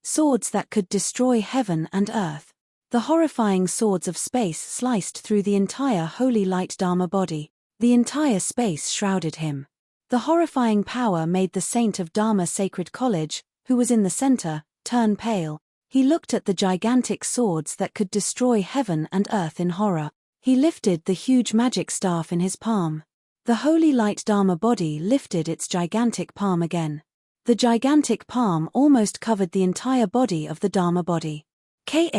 [SPEAKER 1] Swords that could destroy heaven and earth. The horrifying swords of space sliced through the entire holy light Dharma body. The entire space shrouded him. The horrifying power made the saint of Dharma Sacred College, who was in the center, turn pale. He looked at the gigantic swords that could destroy heaven and earth in horror. He lifted the huge magic staff in his palm. The holy light Dharma body lifted its gigantic palm again. The gigantic palm almost covered the entire body of the Dharma body. Ka.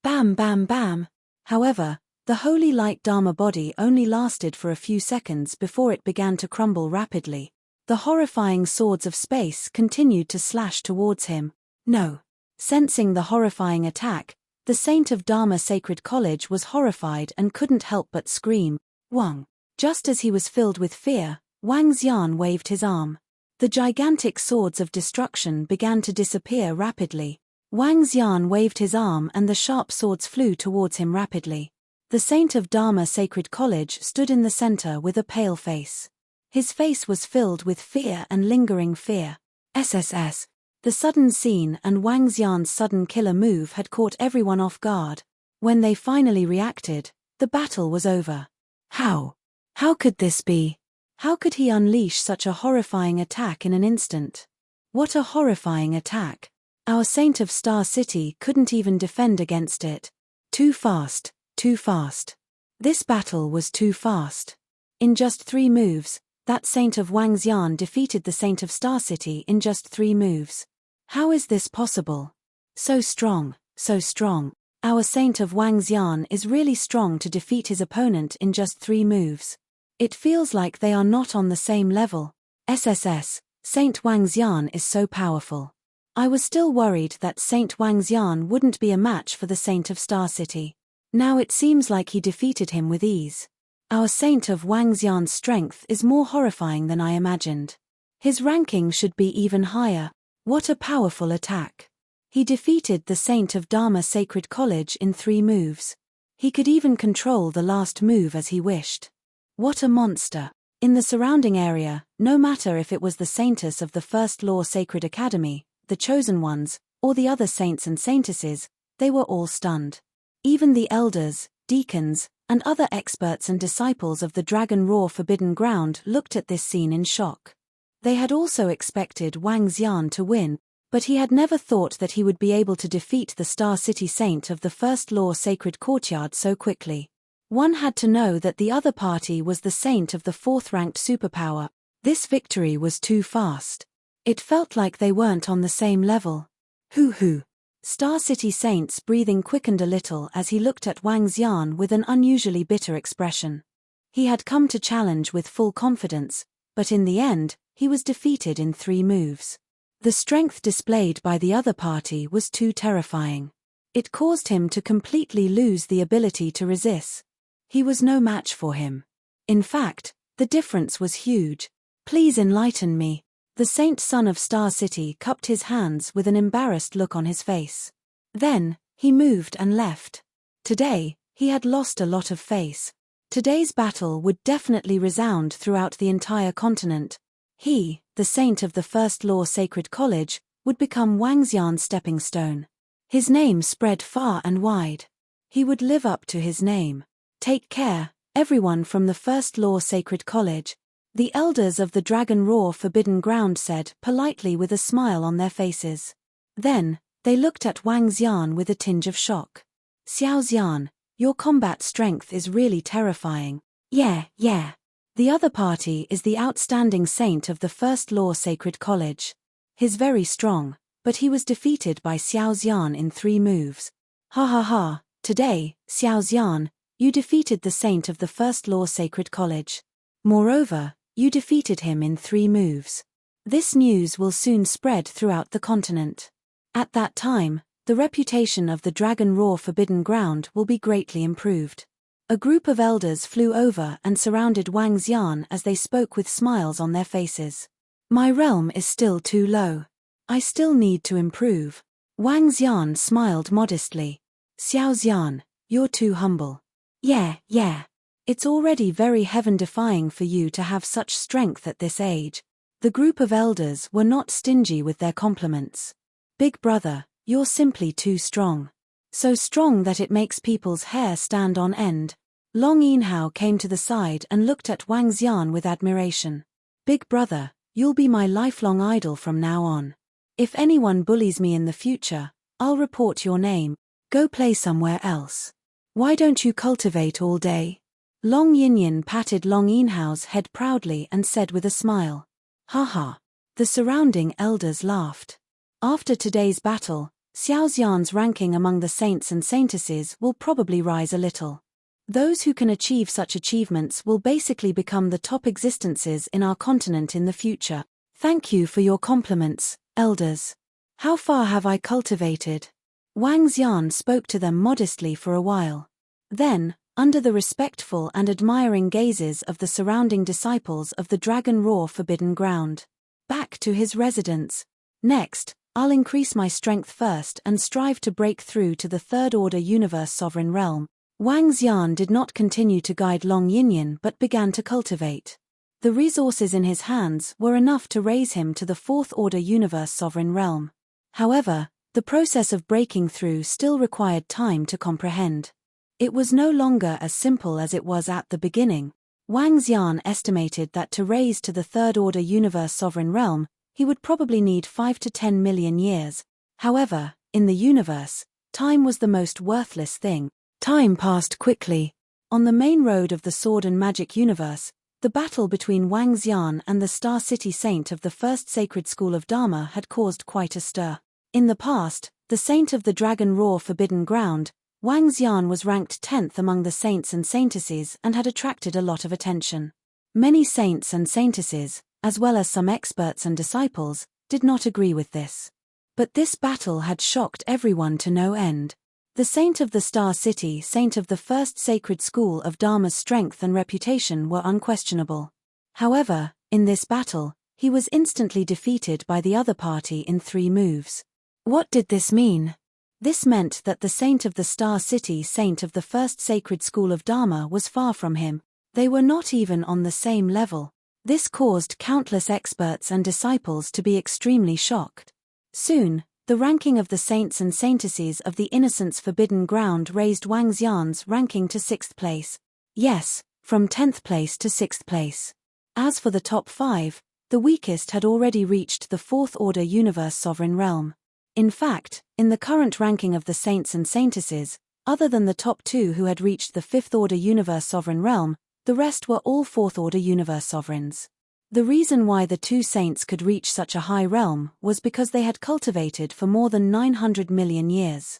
[SPEAKER 1] Bam bam bam. However, the holy light Dharma body only lasted for a few seconds before it began to crumble rapidly. The horrifying swords of space continued to slash towards him. No. Sensing the horrifying attack, the saint of Dharma Sacred College was horrified and couldn't help but scream, Wang. Just as he was filled with fear, Wang Xian waved his arm. The gigantic swords of destruction began to disappear rapidly. Wang Xian waved his arm and the sharp swords flew towards him rapidly. The saint of Dharma Sacred College stood in the center with a pale face. His face was filled with fear and lingering fear. SSS. The sudden scene and Wang Xian's sudden killer move had caught everyone off guard. When they finally reacted, the battle was over. How? How could this be? How could he unleash such a horrifying attack in an instant? What a horrifying attack. Our saint of Star City couldn't even defend against it. Too fast, too fast. This battle was too fast. In just 3 moves, that saint of Wang Xian defeated the saint of Star City in just 3 moves. How is this possible? So strong, so strong. Our saint of Wang Xian is really strong to defeat his opponent in just 3 moves. It feels like they are not on the same level. SSS, Saint Wang Xian is so powerful. I was still worried that Saint Wangxian wouldn't be a match for the Saint of Star City. Now it seems like he defeated him with ease. Our Saint of Wangxian's strength is more horrifying than I imagined. His ranking should be even higher. What a powerful attack. He defeated the Saint of Dharma Sacred College in 3 moves. He could even control the last move as he wished. What a monster. In the surrounding area, no matter if it was the Saintess of the First Law Sacred Academy, the Chosen Ones, or the other saints and saintesses, they were all stunned. Even the elders, deacons, and other experts and disciples of the Dragon Roar Forbidden Ground looked at this scene in shock. They had also expected Wangxian to win, but he had never thought that he would be able to defeat the Star City Saint of the First Law Sacred Courtyard so quickly. One had to know that the other party was the saint of the 4th-ranked superpower. This victory was too fast. It felt like they weren't on the same level. Hoo-hoo. Star City Saint's breathing quickened a little as he looked at Wangxian with an unusually bitter expression. He had come to challenge with full confidence, but in the end, he was defeated in 3 moves. The strength displayed by the other party was too terrifying. It caused him to completely lose the ability to resist. He was no match for him. In fact, the difference was huge. Please enlighten me. The Saint Son of Star City cupped his hands with an embarrassed look on his face. Then, he moved and left. Today, he had lost a lot of face. Today's battle would definitely resound throughout the entire continent. He, the Saint of the First Law Sacred College, would become Wangxian's stepping stone. His name spread far and wide. He would live up to his name. Take care, everyone from the First Law Sacred College. The elders of the Dragon Roar Forbidden Ground said politely with a smile on their faces. Then, they looked at Wangxian with a tinge of shock. Xiao Xian, your combat strength is really terrifying. Yeah. The other party is the outstanding saint of the First Law Sacred College. He's very strong, but he was defeated by Xiao Xian in 3 moves. Ha. Today, Xiao Xian, you defeated the saint of the First Law Sacred College. Moreover, you defeated him in 3 moves. This news will soon spread throughout the continent. At that time, the reputation of the Dragon Roar Forbidden Ground will be greatly improved. A group of elders flew over and surrounded Wangxian as they spoke with smiles on their faces. My realm is still too low. I still need to improve. Wangxian smiled modestly. Xiao Xian, you're too humble. Yeah. It's already very heaven-defying for you to have such strength at this age. The group of elders were not stingy with their compliments. Big brother, you're simply too strong. So strong that it makes people's hair stand on end. Long Yinhao came to the side and looked at Wangxian with admiration. Big brother, you'll be my lifelong idol from now on. If anyone bullies me in the future, I'll report your name. Go play somewhere else. Why don't you cultivate all day? Long Yinyan patted Long Yinhao's head proudly and said with a smile. Ha. The surrounding elders laughed. After today's battle, Xiao Xian's ranking among the saints and saintesses will probably rise a little. Those who can achieve such achievements will basically become the top existences in our continent in the future. Thank you for your compliments, elders. How far have I cultivated? Wangxian spoke to them modestly for a while. Then, under the respectful and admiring gazes of the surrounding disciples of the Dragon Roar Forbidden Ground, back to his residence. Next, I'll increase my strength first and strive to break through to the Third Order Universe Sovereign Realm. Wangxian did not continue to guide Long Yinyan but began to cultivate. The resources in his hands were enough to raise him to the Fourth Order Universe Sovereign Realm. However, the process of breaking through still required time to comprehend. It was no longer as simple as it was at the beginning. Wangxian estimated that to raise to the Third Order Universe Sovereign Realm, he would probably need 5 to 10 million years. However, in the universe, time was the most worthless thing. Time passed quickly. On the main road of the Sword and Magic universe, the battle between Wangxian and the Star City Saint of the First Sacred School of Dharma had caused quite a stir. In the past, the Saint of the Dragon Roar Forbidden Ground, Wangxian was ranked 10th among the saints and saintesses and had attracted a lot of attention. Many saints and saintesses, as well as some experts and disciples, did not agree with this. But this battle had shocked everyone to no end. The Saint of the Star City, Saint of the First Sacred School of Dharma's strength and reputation were unquestionable. However, in this battle, he was instantly defeated by the other party in 3 moves. What did this mean? This meant that the Saint of the Star City, Saint of the First Sacred School of Dharma, was far from him. They were not even on the same level. This caused countless experts and disciples to be extremely shocked. Soon, the ranking of the saints and saintesses of the Innocent's Forbidden Ground raised Wang Xian's ranking to 6th place. Yes, from 10th place to 6th place. As for the top 5, the weakest had already reached the 4th Order Universe Sovereign Realm. In fact, in the current ranking of the saints and saintesses, other than the top 2 who had reached the 5th Order Universe Sovereign Realm, the rest were all 4th Order Universe Sovereigns. The reason why the 2 saints could reach such a high realm was because they had cultivated for more than 900 million years.